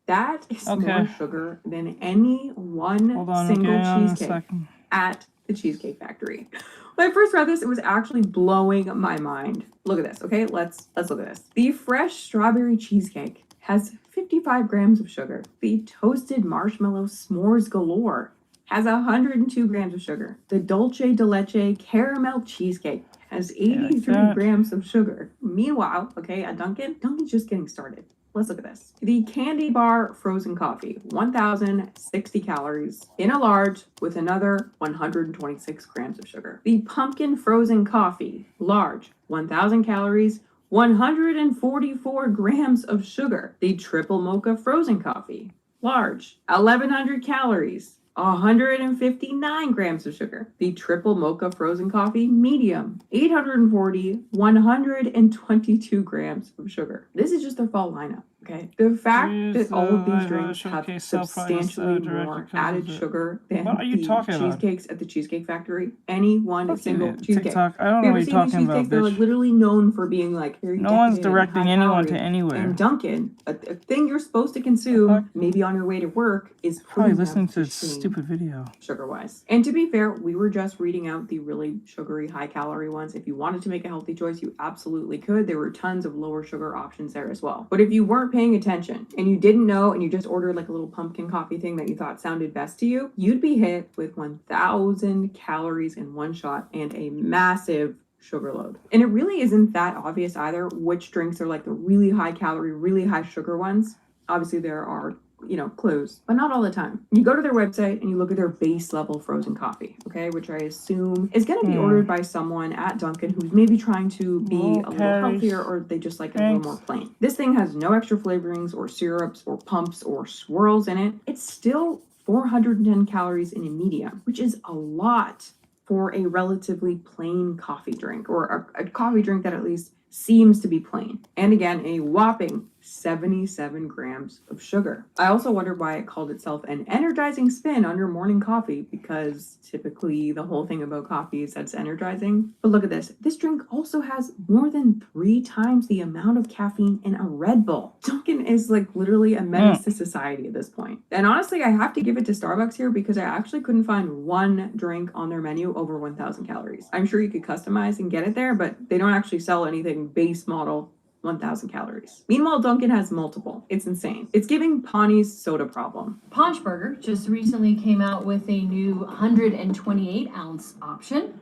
that is more sugar than any one Hold on, single okay, on a cheesecake second. at the Cheesecake Factory. When I first read this, it was actually blowing my mind. Look at this, okay? Let's look at this. The fresh strawberry cheesecake has 55 grams of sugar. The toasted marshmallow s'mores galore has 102 grams of sugar. The dulce de leche caramel cheesecake has 83 grams of sugar. Meanwhile, okay, at Dunkin's just getting started. Let's look at this. The candy bar frozen coffee, 1,060 calories in a large with another 126 grams of sugar. The pumpkin frozen coffee, large, 1,000 calories, 144 grams of sugar. The triple mocha frozen coffee, large, 1,100 calories, 159 grams of sugar. The triple mocha frozen coffee, medium, 840, 122 grams of sugar. This is just their fall lineup, okay? The fact that all of these drinks have substantially more added sugar than the cheesecakes at the Cheesecake Factory, any one single cheesecake. TikTok. I don't know what you're talking about, They're like bitch. literally known for being like very No one's decadent, directing high anyone to calorie. anywhere. And Dunkin', a thing you're supposed to consume maybe on your way to work, is Probably putting listening them to to this shame stupid video. sugar-wise. And to be fair, we were just reading out the really sugary, high-calorie ones. If you wanted to make a healthy choice, you absolutely could. There were tons of lower sugar options there as well. But if you weren't paying attention and you didn't know and you just ordered like a little pumpkin coffee thing that you thought sounded best to you, you'd be hit with 1,000 calories in one shot and a massive sugar load. And it really isn't that obvious either which drinks are like the really high calorie, really high sugar ones. Obviously there are, you know, clues, but not all the time. You go to their website and you look at their base level frozen coffee, okay, which I assume is going to be ordered by someone at Dunkin' who's maybe trying to be a little healthier, or they just like it a little more plain. This thing has no extra flavorings or syrups or pumps or swirls in it. It's still 410 calories in a medium, which is a lot for a relatively plain coffee drink, or a coffee drink that at least seems to be plain. And again, a whopping 77 grams of sugar. I also wonder why it called itself an energizing spin under morning coffee, because typically the whole thing about coffee is that it's energizing. But look at this. This drink also has more than 3 times the amount of caffeine in a Red Bull. Dunkin' is like literally a menace to society at this point. And honestly, I have to give it to Starbucks here because I actually couldn't find one drink on their menu over 1,000 calories. I'm sure you could customize and get it there, but they don't actually sell anything base model 1,000 calories. Meanwhile, Dunkin' has multiple. It's insane. It's giving Pawnee's soda problem. Paunchburger just recently came out with a new 128 ounce option.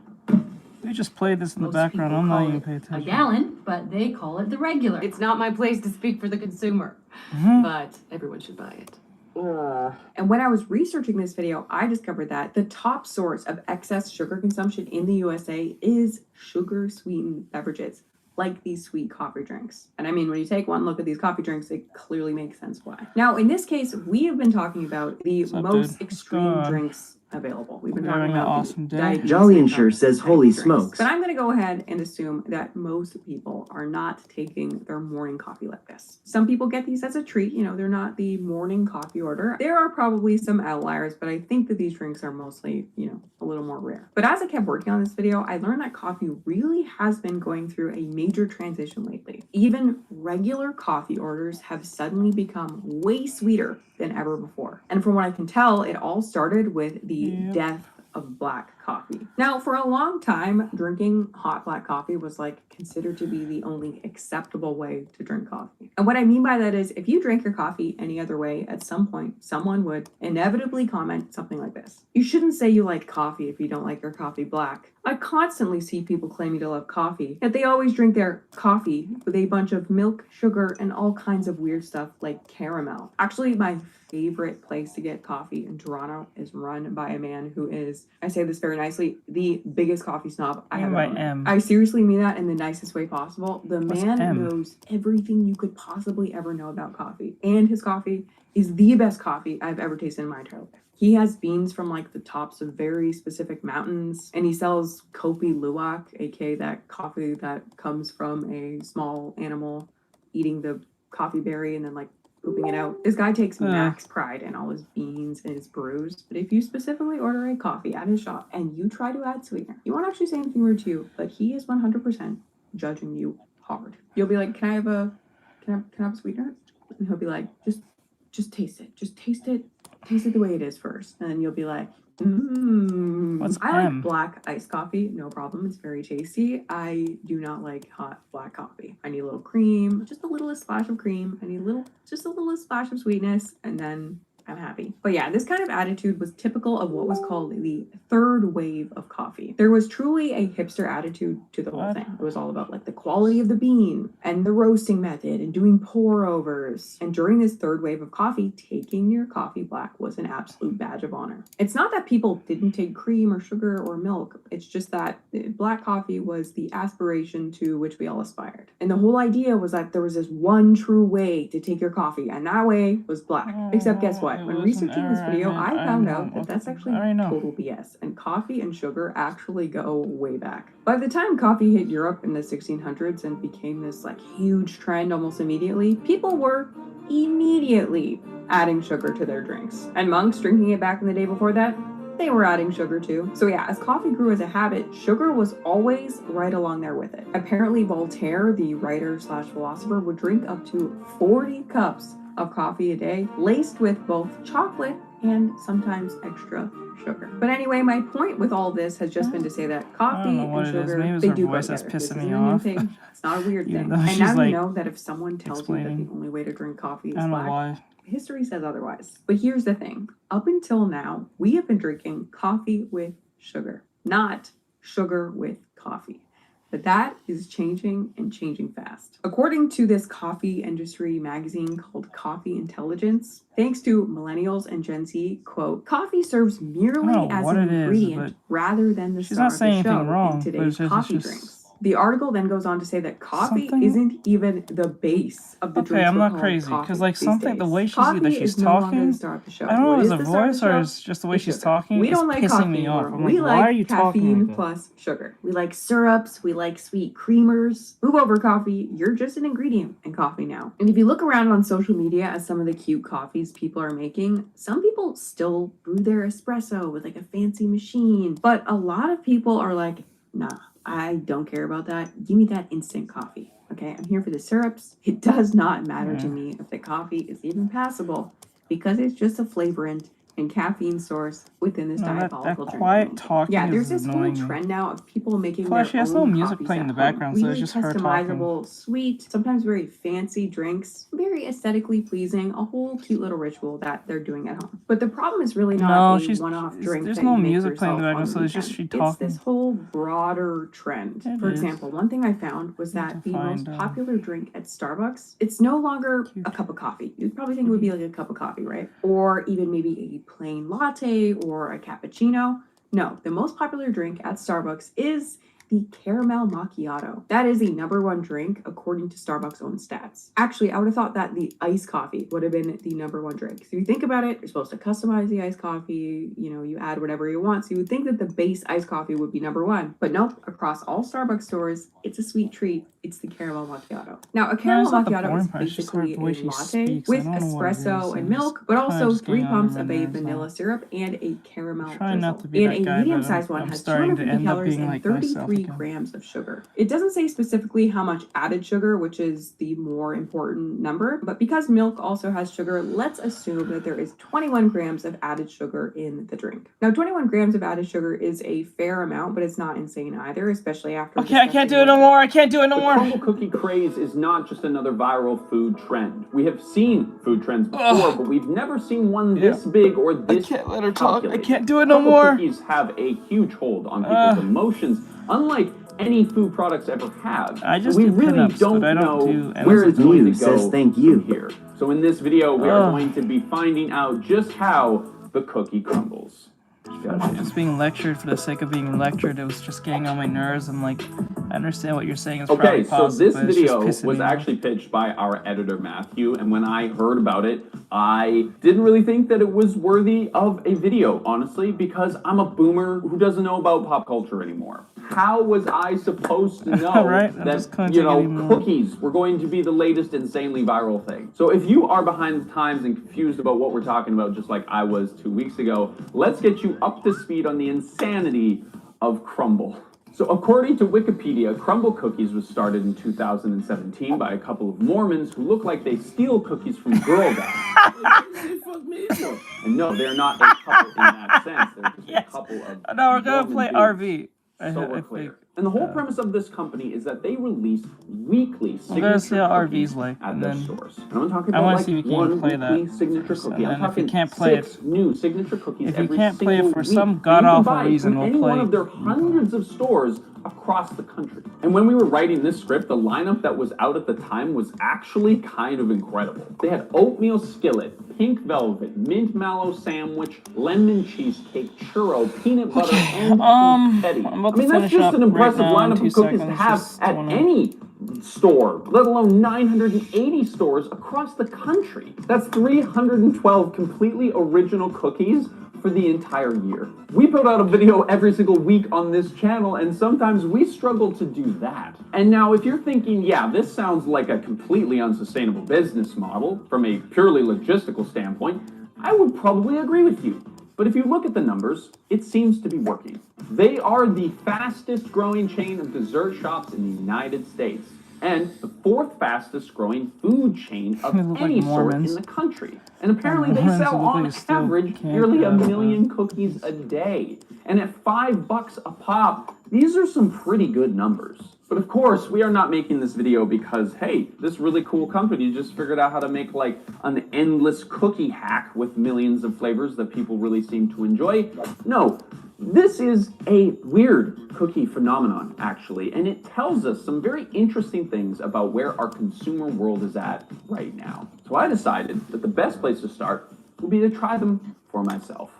They just played this in the background. I'm not even paying A attention. gallon, but they call it the regular. It's not my place to speak for the consumer, but everyone should buy it. And when I was researching this video, I discovered that the top source of excess sugar consumption in the USA is sugar-sweetened beverages, like these sweet coffee drinks. And I mean, when you take one look at these coffee drinks, it clearly makes sense why. Now, in this case, we have been talking about the most extreme drinks available. We've been talking about awesome diabetes Jolly and Ensure says, holy drinks. smokes. But I'm going to go ahead and assume that most people are not taking their morning coffee like this. Some people get these as a treat. You know, they're not the morning coffee order. There are probably some outliers, but I think that these drinks are mostly, you know, a little more rare. But as I kept working on this video, I learned that coffee really has been going through a major transition lately. Even regular coffee orders have suddenly become way sweeter than ever before. And from what I can tell, it all started with the death of black coffee. Now, for a long time, drinking hot black coffee was like considered to be the only acceptable way to drink coffee. And what I mean by that is if you drank your coffee any other way, at some point, someone would inevitably comment something like this. You shouldn't say you like coffee if you don't like your coffee black. I constantly see people claiming to love coffee, yet they always drink their coffee with a bunch of milk, sugar, and all kinds of weird stuff like caramel. Actually, my favorite place to get coffee in Toronto is run by a man who is, I say this very nicely, the biggest coffee snob I have ever met. I seriously mean that in the nicest way possible. The man knows everything you could possibly ever know about coffee, and his coffee is the best coffee I've ever tasted in my entire life. He has beans from like the tops of very specific mountains, and he sells Kopi Luwak, aka that coffee that comes from a small animal eating the coffee berry and then like pooping it out. This guy takes max pride in all his beans and his brews. But if you specifically order a coffee at his shop and you try to add sweetener, he won't actually say anything rude to you, but he is 100% judging you hard. You'll be like, can I have a sweetener? And he'll be like, just taste it. Just taste it. Taste it the way it is first. And then you'll be like, I like black iced coffee, no problem. It's very tasty. I do not like hot black coffee. I need a little cream, just a little splash of cream. I need just a little splash of sweetness, and then I'm happy. But yeah, this kind of attitude was typical of what was called the third wave of coffee. There was truly a hipster attitude to the whole thing. It was all about like the quality of the bean and the roasting method and doing pour overs. And during this third wave of coffee, taking your coffee black was an absolute badge of honor. It's not that people didn't take cream or sugar or milk. It's just that black coffee was the aspiration to which we all aspired. And the whole idea was that there was this one true way to take your coffee, and that way was black. Except guess what? When researching this video, I found out that that's actually total BS, and coffee and sugar actually go way back. By the time coffee hit Europe in the 1600s and became this like huge trend almost immediately, people were immediately adding sugar to their drinks. And monks drinking it back in the day before that, they were adding sugar too. So yeah, as coffee grew as a habit, sugar was always right along there with it. Apparently Voltaire, the writer/philosopher, would drink up to 40 cups of coffee a day, laced with both chocolate and sometimes extra sugar. But anyway, my point with all this has just been to say that coffee and sugar, they do go together. This isn't a new thing. It's not a weird thing. And now you know that if someone tells you that the only way to drink coffee is black, history says otherwise. But here's the thing. Up until now, we have been drinking coffee with sugar, not sugar with coffee. But that is changing and changing fast. According to this coffee industry magazine called Coffee Intelligence, thanks to millennials and Gen Z, quote, coffee serves merely as an ingredient rather than the star of the show in today's coffee drinks. The article then goes on to say that coffee isn't even the base of the drink. Okay, I'm not crazy, because like something, the way she's talking, I don't know if it's a voice or it's just the way she's talking, we don't like pissing me off. I'm like, we why are you like talking caffeine like plus sugar. We like syrups, we like sweet creamers. Move over, coffee. You're just an ingredient in coffee now. And if you look around on social media at some of the cute coffees people are making, some people still brew their espresso with like a fancy machine. But a lot of people are like, nah, I don't care about that. Give me that instant coffee. Okay, I'm here for the syrups. It does not matter to me if the coffee is even passable because it's just a flavorant and caffeine source within this diabolical drink. Quiet talking. Yeah, there's this whole trend now of people making Plus, she their has own no music coffees playing in at the background, home. so Really it's just her talking. customizable, sweet, sometimes very fancy drinks, very aesthetically pleasing, a whole cute little ritual that they're doing at home. But the problem is really not a one-off drink. There's that no you make music playing in the yourself background, on so the it's just she weekend. talking. It's this whole broader trend. It For is. example, one thing I found was that the most find, popular drink at Starbucks, it's no longer a cup of coffee. You'd probably think it would be like a cup of coffee, right? Or even maybe a plain latte or a cappuccino. No, the most popular drink at Starbucks is the caramel macchiato. That is the #1 drink according to Starbucks' own stats. Actually, I would have thought that the iced coffee would have been the #1 drink. So if you think about it, you're supposed to customize the iced coffee, you know, you add whatever you want. So you would think that the base iced coffee would be #1. But nope, across all Starbucks stores, it's a sweet treat. It's the caramel macchiato. Now, a caramel macchiato is basically a latte with espresso and milk, but also 3 pumps of a vanilla syrup and a caramel drizzle. And a medium-sized one has 250 calories and 33 grams of sugar. It doesn't say specifically how much added sugar, which is the more important number, but because milk also has sugar, let's assume that there is 21 grams of added sugar in the drink. Now, 21 grams of added sugar is a fair amount, but it's not insane either, especially after... Okay, I can't do it no more. I can't do it no more. The crumble cookie craze is not just another viral food trend. We have seen food trends before, but we've never seen one this big or this I can't let her talk. calculated. I can't do it no Crumble more. Cookies have a huge hold on people's emotions, unlike any food products ever have. I just we do really pinups, don't but I don't know do where it's going to go says thank you. from here. So in this video, we are going to be finding out just how the cookie crumbles. Just being lectured for the sake of being lectured, it was just getting on my nerves. I'm like, I understand what you're saying is probably Okay, so positive, this but it's just video pissing was me off. actually pitched by our editor, Matthew, and when I heard about it, I didn't really think that it was worthy of a video, honestly, because I'm a boomer who doesn't know about pop culture anymore. How was I supposed to know Right? that, you know, cookies were going to be the latest insanely viral thing? So if you are behind the times and confused about what we're talking about, just like I was 2 weeks ago, let's get you up to speed on the insanity of crumble. So according to Wikipedia, crumble cookies was started in 2017 by a couple of Mormons who look like they steal cookies from Girl Scouts. And no, they're not a couple in that sense. They're just a couple of No, we're gonna Mormon play dudes. RV. So we're clear. And the whole premise of this company is that they release weekly We're gonna see signature how cookies RV's like, at and their then stores. And I'm talking I about wanna like see if we one can play weekly that. signature cookie. I'm And if talking we can't play 6 new signature cookies If you every can't play it single for week. some And you can god-awful buy it reason, from we'll any play one of their hundreds of stores across the country. And when we were writing this script, the lineup that was out at the time was actually kind of incredible. They had oatmeal skillet, pink velvet, mint mallow sandwich, lemon cheesecake, churro, peanut butter, and confetti. I'm about I mean, to that's finish just up an impressive right now in lineup 2 of cookies to seconds, have just at wanna- any store, let alone 980 stores across the country. That's 312 completely original cookies for the entire year. We put out a video every single week on this channel, and sometimes we struggle to do that. And now if you're thinking, yeah, this sounds like a completely unsustainable business model from a purely logistical standpoint, I would probably agree with you. But if you look at the numbers, it seems to be working. They are the fastest growing chain of dessert shops in the United States. and the 4th fastest growing food chain of look any like sort in Mormons. the country. And apparently they Mormons sell look on like still average can't nearly get a out of million cookies a day. And at $5 a pop, these are some pretty good numbers. But of course, we are not making this video because, hey, this really cool company just figured out how to make like an endless cookie hack with millions of flavors that people really seem to enjoy. No, this is a weird cookie phenomenon, actually, and it tells us some very interesting things about where our consumer world is at right now. So I decided that the best place to start would be to try them for myself.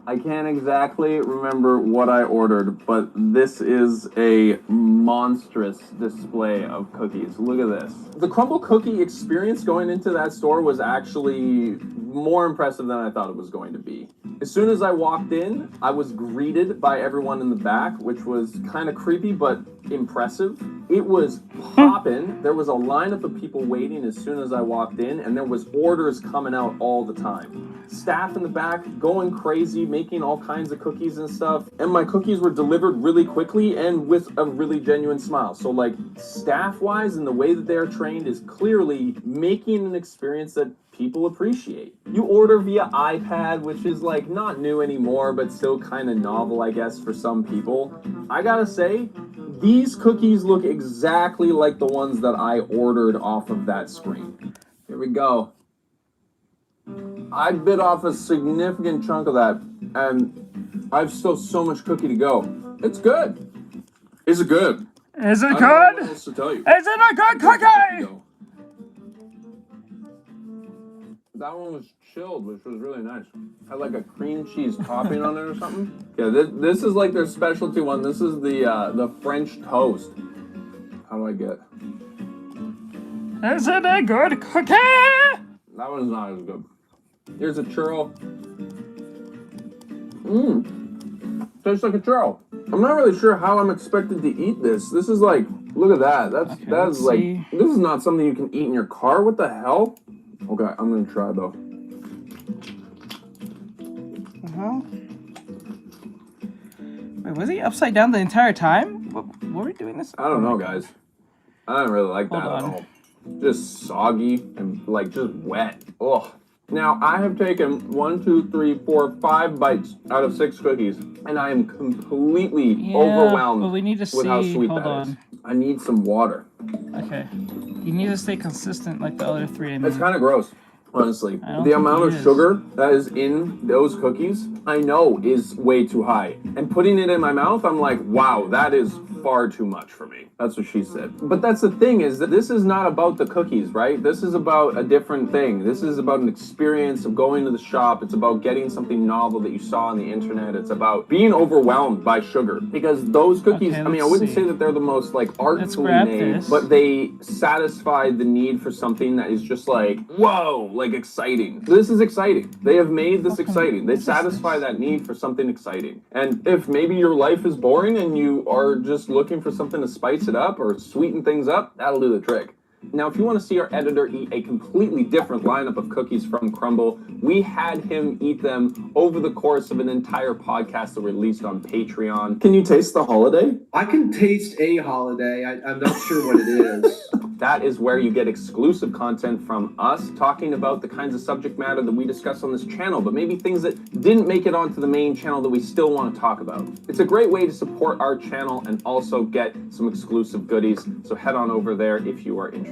I can't exactly remember what I ordered, but this is a monstrous display of cookies. Look at this. The crumble cookie experience going into that store was actually more impressive than I thought it was going to be. As soon as I walked in, I was greeted by everyone in the back, which was kind of creepy, but impressive. It was popping. There was a lineup of people waiting as soon as I walked in, and there was orders coming out all the time. Staff in the back going crazy, making all kinds of cookies and stuff. And my cookies were delivered really quickly and with a really genuine smile. So like staff-wise and the way that they are trained is clearly making an experience that people appreciate. You order via iPad, which is like not new anymore, but still kind of novel, I guess, for some people. I gotta say, these cookies look exactly like the ones that I ordered off of that screen. Here we go. I bit off a significant chunk of that, and I've still so much cookie to go. It's good. Is it good? Is it I don't know good? what else to tell you. Is it a good cookie? That one was chilled, which was really nice. Had like a cream cheese topping on it or something. Yeah, this is like their specialty one. This is the French toast. How do I get? Is it a good cookie? That one's not as good. Here's a churro. Tastes like a churro. I'm not really sure how I'm expected to eat this. This is like, look at that. That is like, this is not something you can eat in your car. What the hell? Okay, I'm gonna try though. Wait, was he upside down the entire time? What were we doing this? I don't know, guys. I don't really like that at all. Just soggy and like just wet. Ugh. Now, I have taken 1, 2, 3, 4, 5 bites out of 6 cookies, and I am completely overwhelmed but we need to with how see. sweet Hold that on. is. I need some water. Okay. You need to stay consistent like the other 3. I mean. It's kind of gross, honestly. I don't The think amount it of is. sugar that is in those cookies, I know is way too high. And putting it in my mouth, I'm like, wow, that is far too much for me. That's what she said. But that's the thing, is that this is not about the cookies, right? This is about a different thing. This is about an experience of going to the shop. It's about getting something novel that you saw on the internet. It's about being overwhelmed by sugar. Because those cookies, Okay, I mean, I let's wouldn't see. say that they're the most like artfully grab made, this. but they satisfy the need for something that is just like, whoa, like exciting. This is exciting. They have made this exciting. They satisfy that need for something exciting. And if maybe your life is boring and you are just looking for something to spice it up or sweeten things up, that'll do the trick. Now, if you want to see our editor eat a completely different lineup of cookies from Crumble, we had him eat them over the course of an entire podcast that we released on Patreon. Can you taste the holiday? I can taste a holiday. I'm not sure what it is. That is where you get exclusive content from us talking about the kinds of subject matter that we discuss on this channel, but maybe things that didn't make it onto the main channel that we still want to talk about. It's a great way to support our channel and also get some exclusive goodies, so head on over there if you are interested.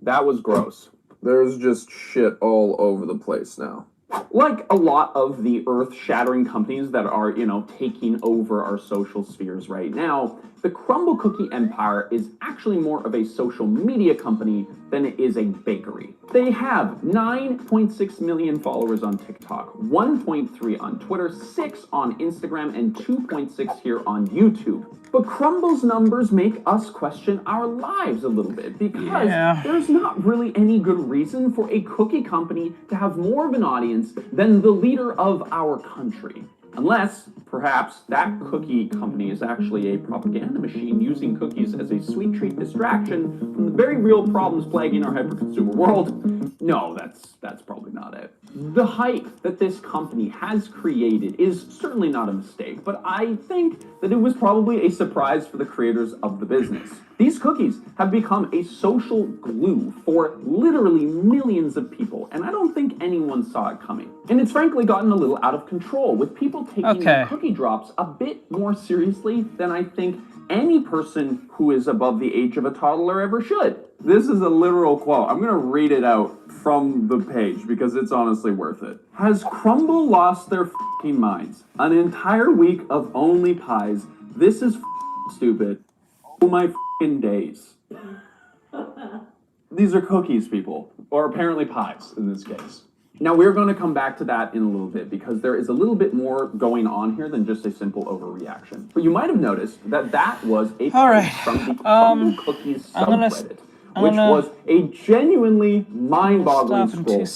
That was gross. There's just shit all over the place now. Like a lot of the earth-shattering companies that are, taking over our social spheres right now, the Crumble Cookie empire is actually more of a social media company than it is a bakery. They have 9.6 million followers on TikTok, 1.3 on Twitter, 6 on Instagram, and 2.6 here on YouTube. But Crumble's numbers make us question our lives a little bit because there's not really any good reason for a cookie company to have more of an audience than the leader of our country. Unless, perhaps, that cookie company is actually a propaganda machine using cookies as a sweet treat distraction from the very real problems plaguing our hyper-consumer world. No, that's probably not it. The hype that this company has created is certainly not a mistake, but I think that it was probably a surprise for the creators of the business. These cookies have become a social glue for literally millions of people, and I don't think anyone saw it coming. And it's frankly gotten a little out of control, with people taking cookie drops a bit more seriously than I think any person who is above the age of a toddler ever should. This is a literal quote. I'm gonna read it out from the page because it's honestly worth it. Has Crumble lost their f***ing minds? An entire week of only pies. This is stupid. Oh my f***ing days. These are cookies, people. Or apparently pies in this case. Now we're going to come back to that in a little bit because there is a little bit more going on here than just a simple overreaction. But you might have noticed that that was a post from the Crumble Cookies subreddit, which was a genuinely mind-boggling scroll.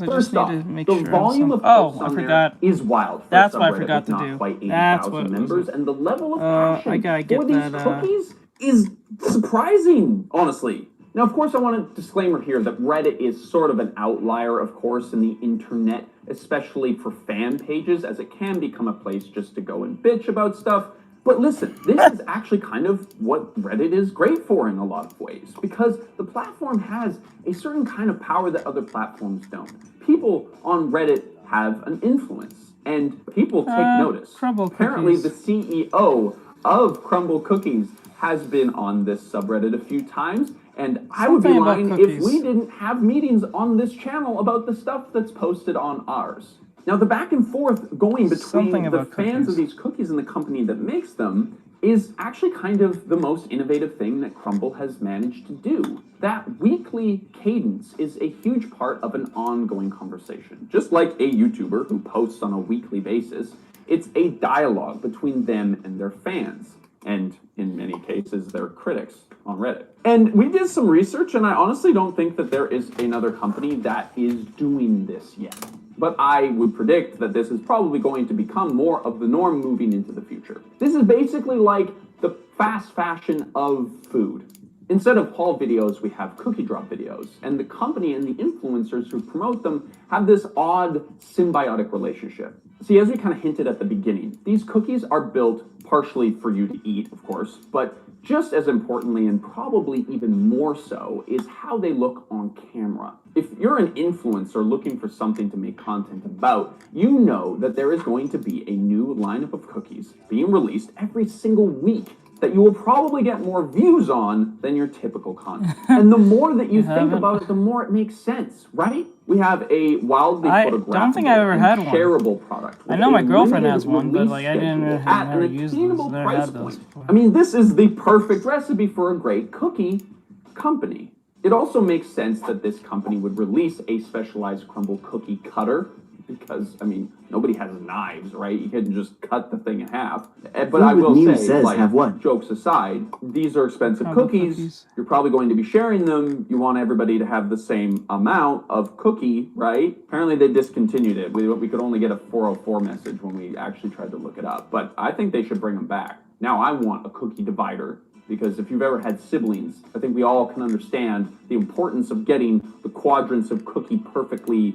First off, the volume of posts on there is wild. That's what I forgot to do. Quite 80,000 members, and the level of passion for these cookies is surprising, honestly. Now, of course, I want a disclaimer here that Reddit is sort of an outlier, of course, in the internet, especially for fan pages, as it can become a place just to go and bitch about stuff. But listen, this is actually kind of what Reddit is great for in a lot of ways, because the platform has a certain kind of power that other platforms don't. People on Reddit have an influence, and people take notice. Apparently, the CEO of Crumble Cookies has been on this subreddit a few times, and I would be lying if we didn't have meetings on this channel about the stuff that's posted on ours. Now, the back and forth going between the fans of these cookies and the company that makes them is actually kind of the most innovative thing that Crumble has managed to do. That weekly cadence is a huge part of an ongoing conversation. Just like a YouTuber who posts on a weekly basis, it's a dialogue between them and their fans, and in many cases, their critics on Reddit. And we did some research, and I honestly don't think that there is another company that is doing this yet. But I would predict that this is probably going to become more of the norm moving into the future. This is basically like the fast fashion of food. Instead of haul videos, we have cookie drop videos, and the company and the influencers who promote them have this odd symbiotic relationship. See, as we kind of hinted at the beginning, these cookies are built partially for you to eat, of course, but just as importantly, and probably even more so, is how they look on camera. If you're an influencer looking for something to make content about, you know that there is going to be a new lineup of cookies being released every single week that you will probably get more views on than your typical content. And the more that you think about it, the more it makes sense, right? We have a wildly photographic, don't think I've ever had one. shareable product. I know my girlfriend has one, but like I didn't never use those. Never had those before. I mean, this is the perfect recipe for a great cookie company. It also makes sense that this company would release a specialized Crumble cookie cutter, because, I mean, nobody has knives, right? You couldn't just cut the thing in half. But I will say, like, jokes aside, these are expensive cookies. You're probably going to be sharing them. You want everybody to have the same amount of cookie, right? Apparently they discontinued it. We could only get a 404 message when we actually tried to look it up. But I think they should bring them back. Now, I want a cookie divider, because if you've ever had siblings, I think we all can understand the importance of getting the quadrants of cookie perfectly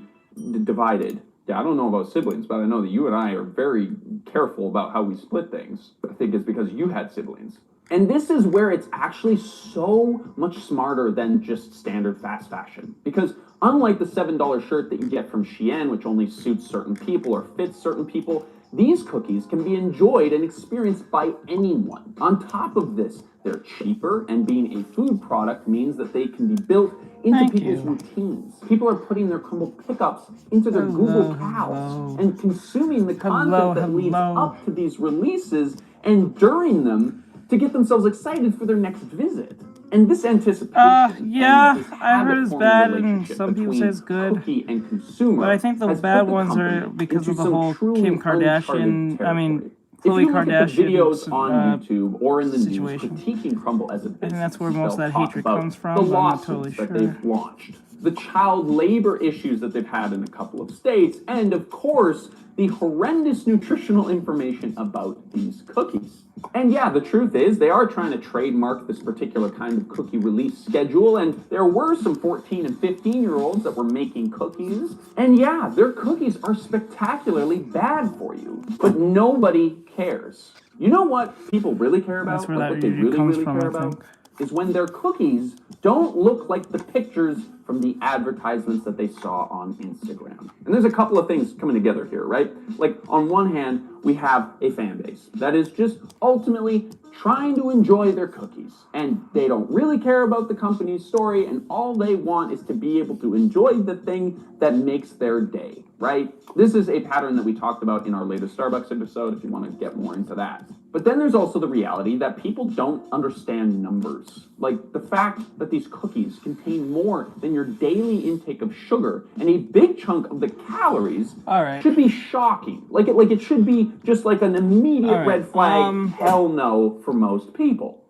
divided. Yeah, I don't know about siblings, but I know that you and I are very careful about how we split things. I think it's because you had siblings. And this is where it's actually so much smarter than just standard fast fashion. Because unlike the $7 shirt that you get from Shein, which only suits certain people or fits certain people, these cookies can be enjoyed and experienced by anyone. On top of this, they're cheaper, and being a food product means that they can be built into people's routines. People are putting their Crumble pickups into their Google Pals and consuming the content that leads up to these releases and during them to get themselves excited for their next visit. And this anticipation, I heard it's bad, and some people say it's good. And consumer, but I think the bad ones are because of the whole Kim Kardashian. I mean, Khloe Kardashian videos on YouTube or in the news critiquing Crumble as a business. I think that's where most of that hatred comes from. The I'm not totally lawsuits that they've launched, the child labor issues that they've had in a couple of states, and of course, the horrendous nutritional information about these cookies. And yeah, the truth is, they are trying to trademark this particular kind of cookie release schedule, and there were some 14 and 15-year-olds that were making cookies. And yeah, their cookies are spectacularly bad for you, but nobody cares. You know what people really care about? That's where that what they really care from, about? is when their cookies don't look like the pictures from the advertisements that they saw on Instagram. And there's a couple of things coming together here, right? Like, on one hand, we have a fan base that is just ultimately trying to enjoy their cookies. And they don't really care about the company's story, and all they want is to be able to enjoy the thing that makes their day, right? This is a pattern that we talked about in our latest Starbucks episode, if you want to get more into that. But then there's also the reality that people don't understand numbers. Like the fact that these cookies contain more than your daily intake of sugar, and a big chunk of the calories should be shocking. Like it should be just like an immediate red flag, hell no for most people.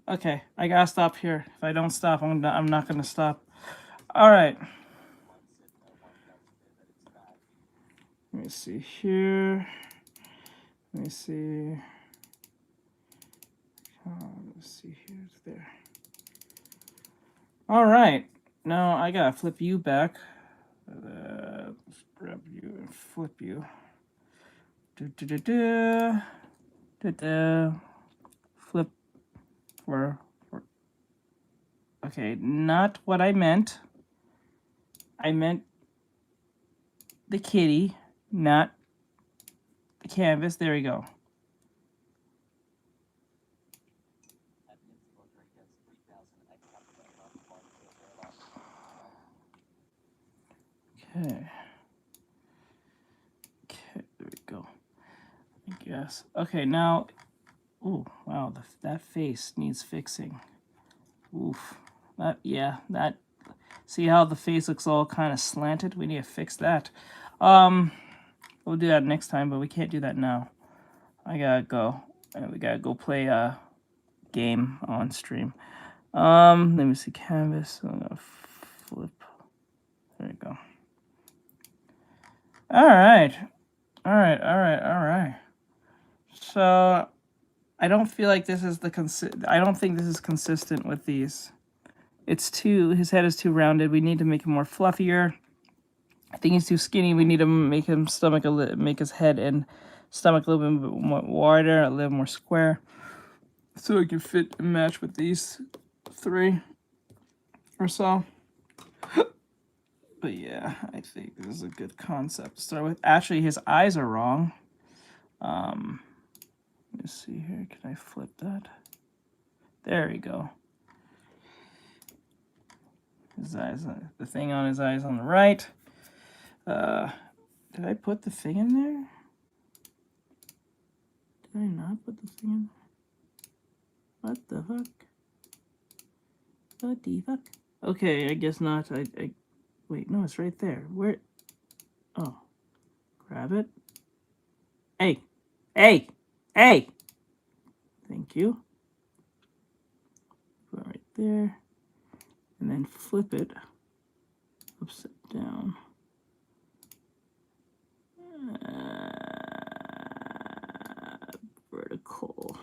Okay, I gotta stop here. If I don't stop, I'm not gonna stop. All right. Let me see here. Let me see. Let's see here. It's there. All right. Now I gotta flip you back. Let's grab you and flip you. Flip for. Okay, not what I meant. I meant the kitty, not the canvas. There we go. Okay. Okay, there we go. I guess. Okay, now. Oh, wow, that face needs fixing. Oof. That. See how the face looks all kind of slanted? We need to fix that. We'll do that next time, but we can't do that now. I gotta go. We gotta go play a game on stream. Let me see canvas. I'm gonna flip. There we go. All right. So I don't feel like this is I don't think this is consistent with these. His head is too rounded. We need to make him more fluffier. I think he's too skinny. We need to make him make his head and stomach a little bit more wider, a little more square, so it can fit and match with these three or so. But yeah, I think this is a good concept to start with. Actually, his eyes are wrong. Let me see here. Can I flip that? There we go. His eyes, the thing on his eyes on the right. Did I put the thing in there? Did I not put the thing in there? What the fuck? What the fuck? Okay, I guess not. Wait, no, it's right there. Where? Oh. Grab it. Hey! Hey! Hey! Thank you. Put it right there. And then flip it upside down. Vertical.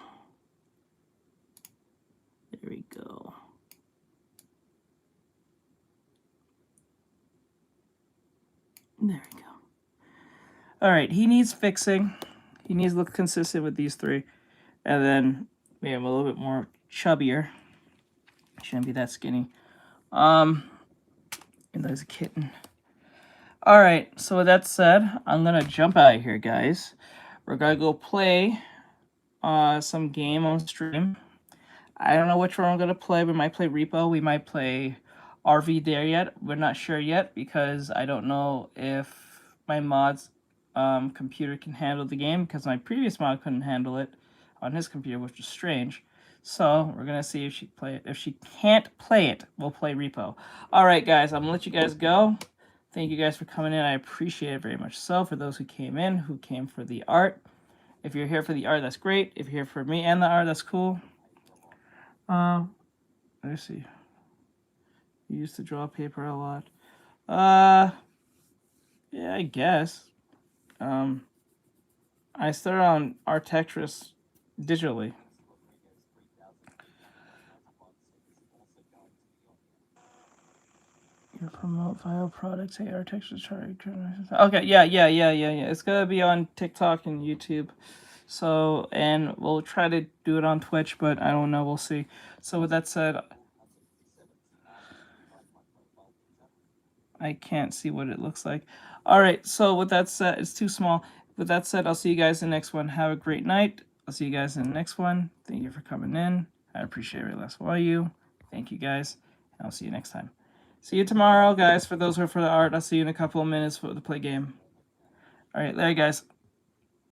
There we go. There we go. All right, he needs fixing. He needs to look consistent with these three. And then we have a little bit more chubbier. Shouldn't be that skinny. And there's a kitten. All right, so with that said, I'm gonna jump out of here, guys. We're gonna go play some game on stream. I don't know which one we're gonna play. We might play Repo. We might play RV Dare yet. We're not sure yet because I don't know if my mod's computer can handle the game, because my previous mod couldn't handle it on his computer, which is strange. So we're gonna see if she can play it. If she can't play it, we'll play Repo. All right, guys, I'm gonna let you guys go. Thank you guys for coming in. I appreciate it very much. So for those who came in, who came for the art, if you're here for the art, that's great. If you're here for me and the art, that's cool. Let's see. You used to draw paper a lot. Yeah, I guess. I started on Artextric digitally. You promote file products, hey, Artextric chart. Okay, yeah. It's gonna be on TikTok and YouTube. So, and we'll try to do it on Twitch, but I don't know. We'll see. So with that said, I can't see what it looks like. All right. So with that said, it's too small. With that said, I'll see you guys in the next one. Have a great night. I'll see you guys in the next one. Thank you for coming in. I appreciate every last one of you. Thank you guys. And I'll see you next time. See you tomorrow, guys. For those who are for the art, I'll see you in a couple of minutes to play game. All right, there, guys.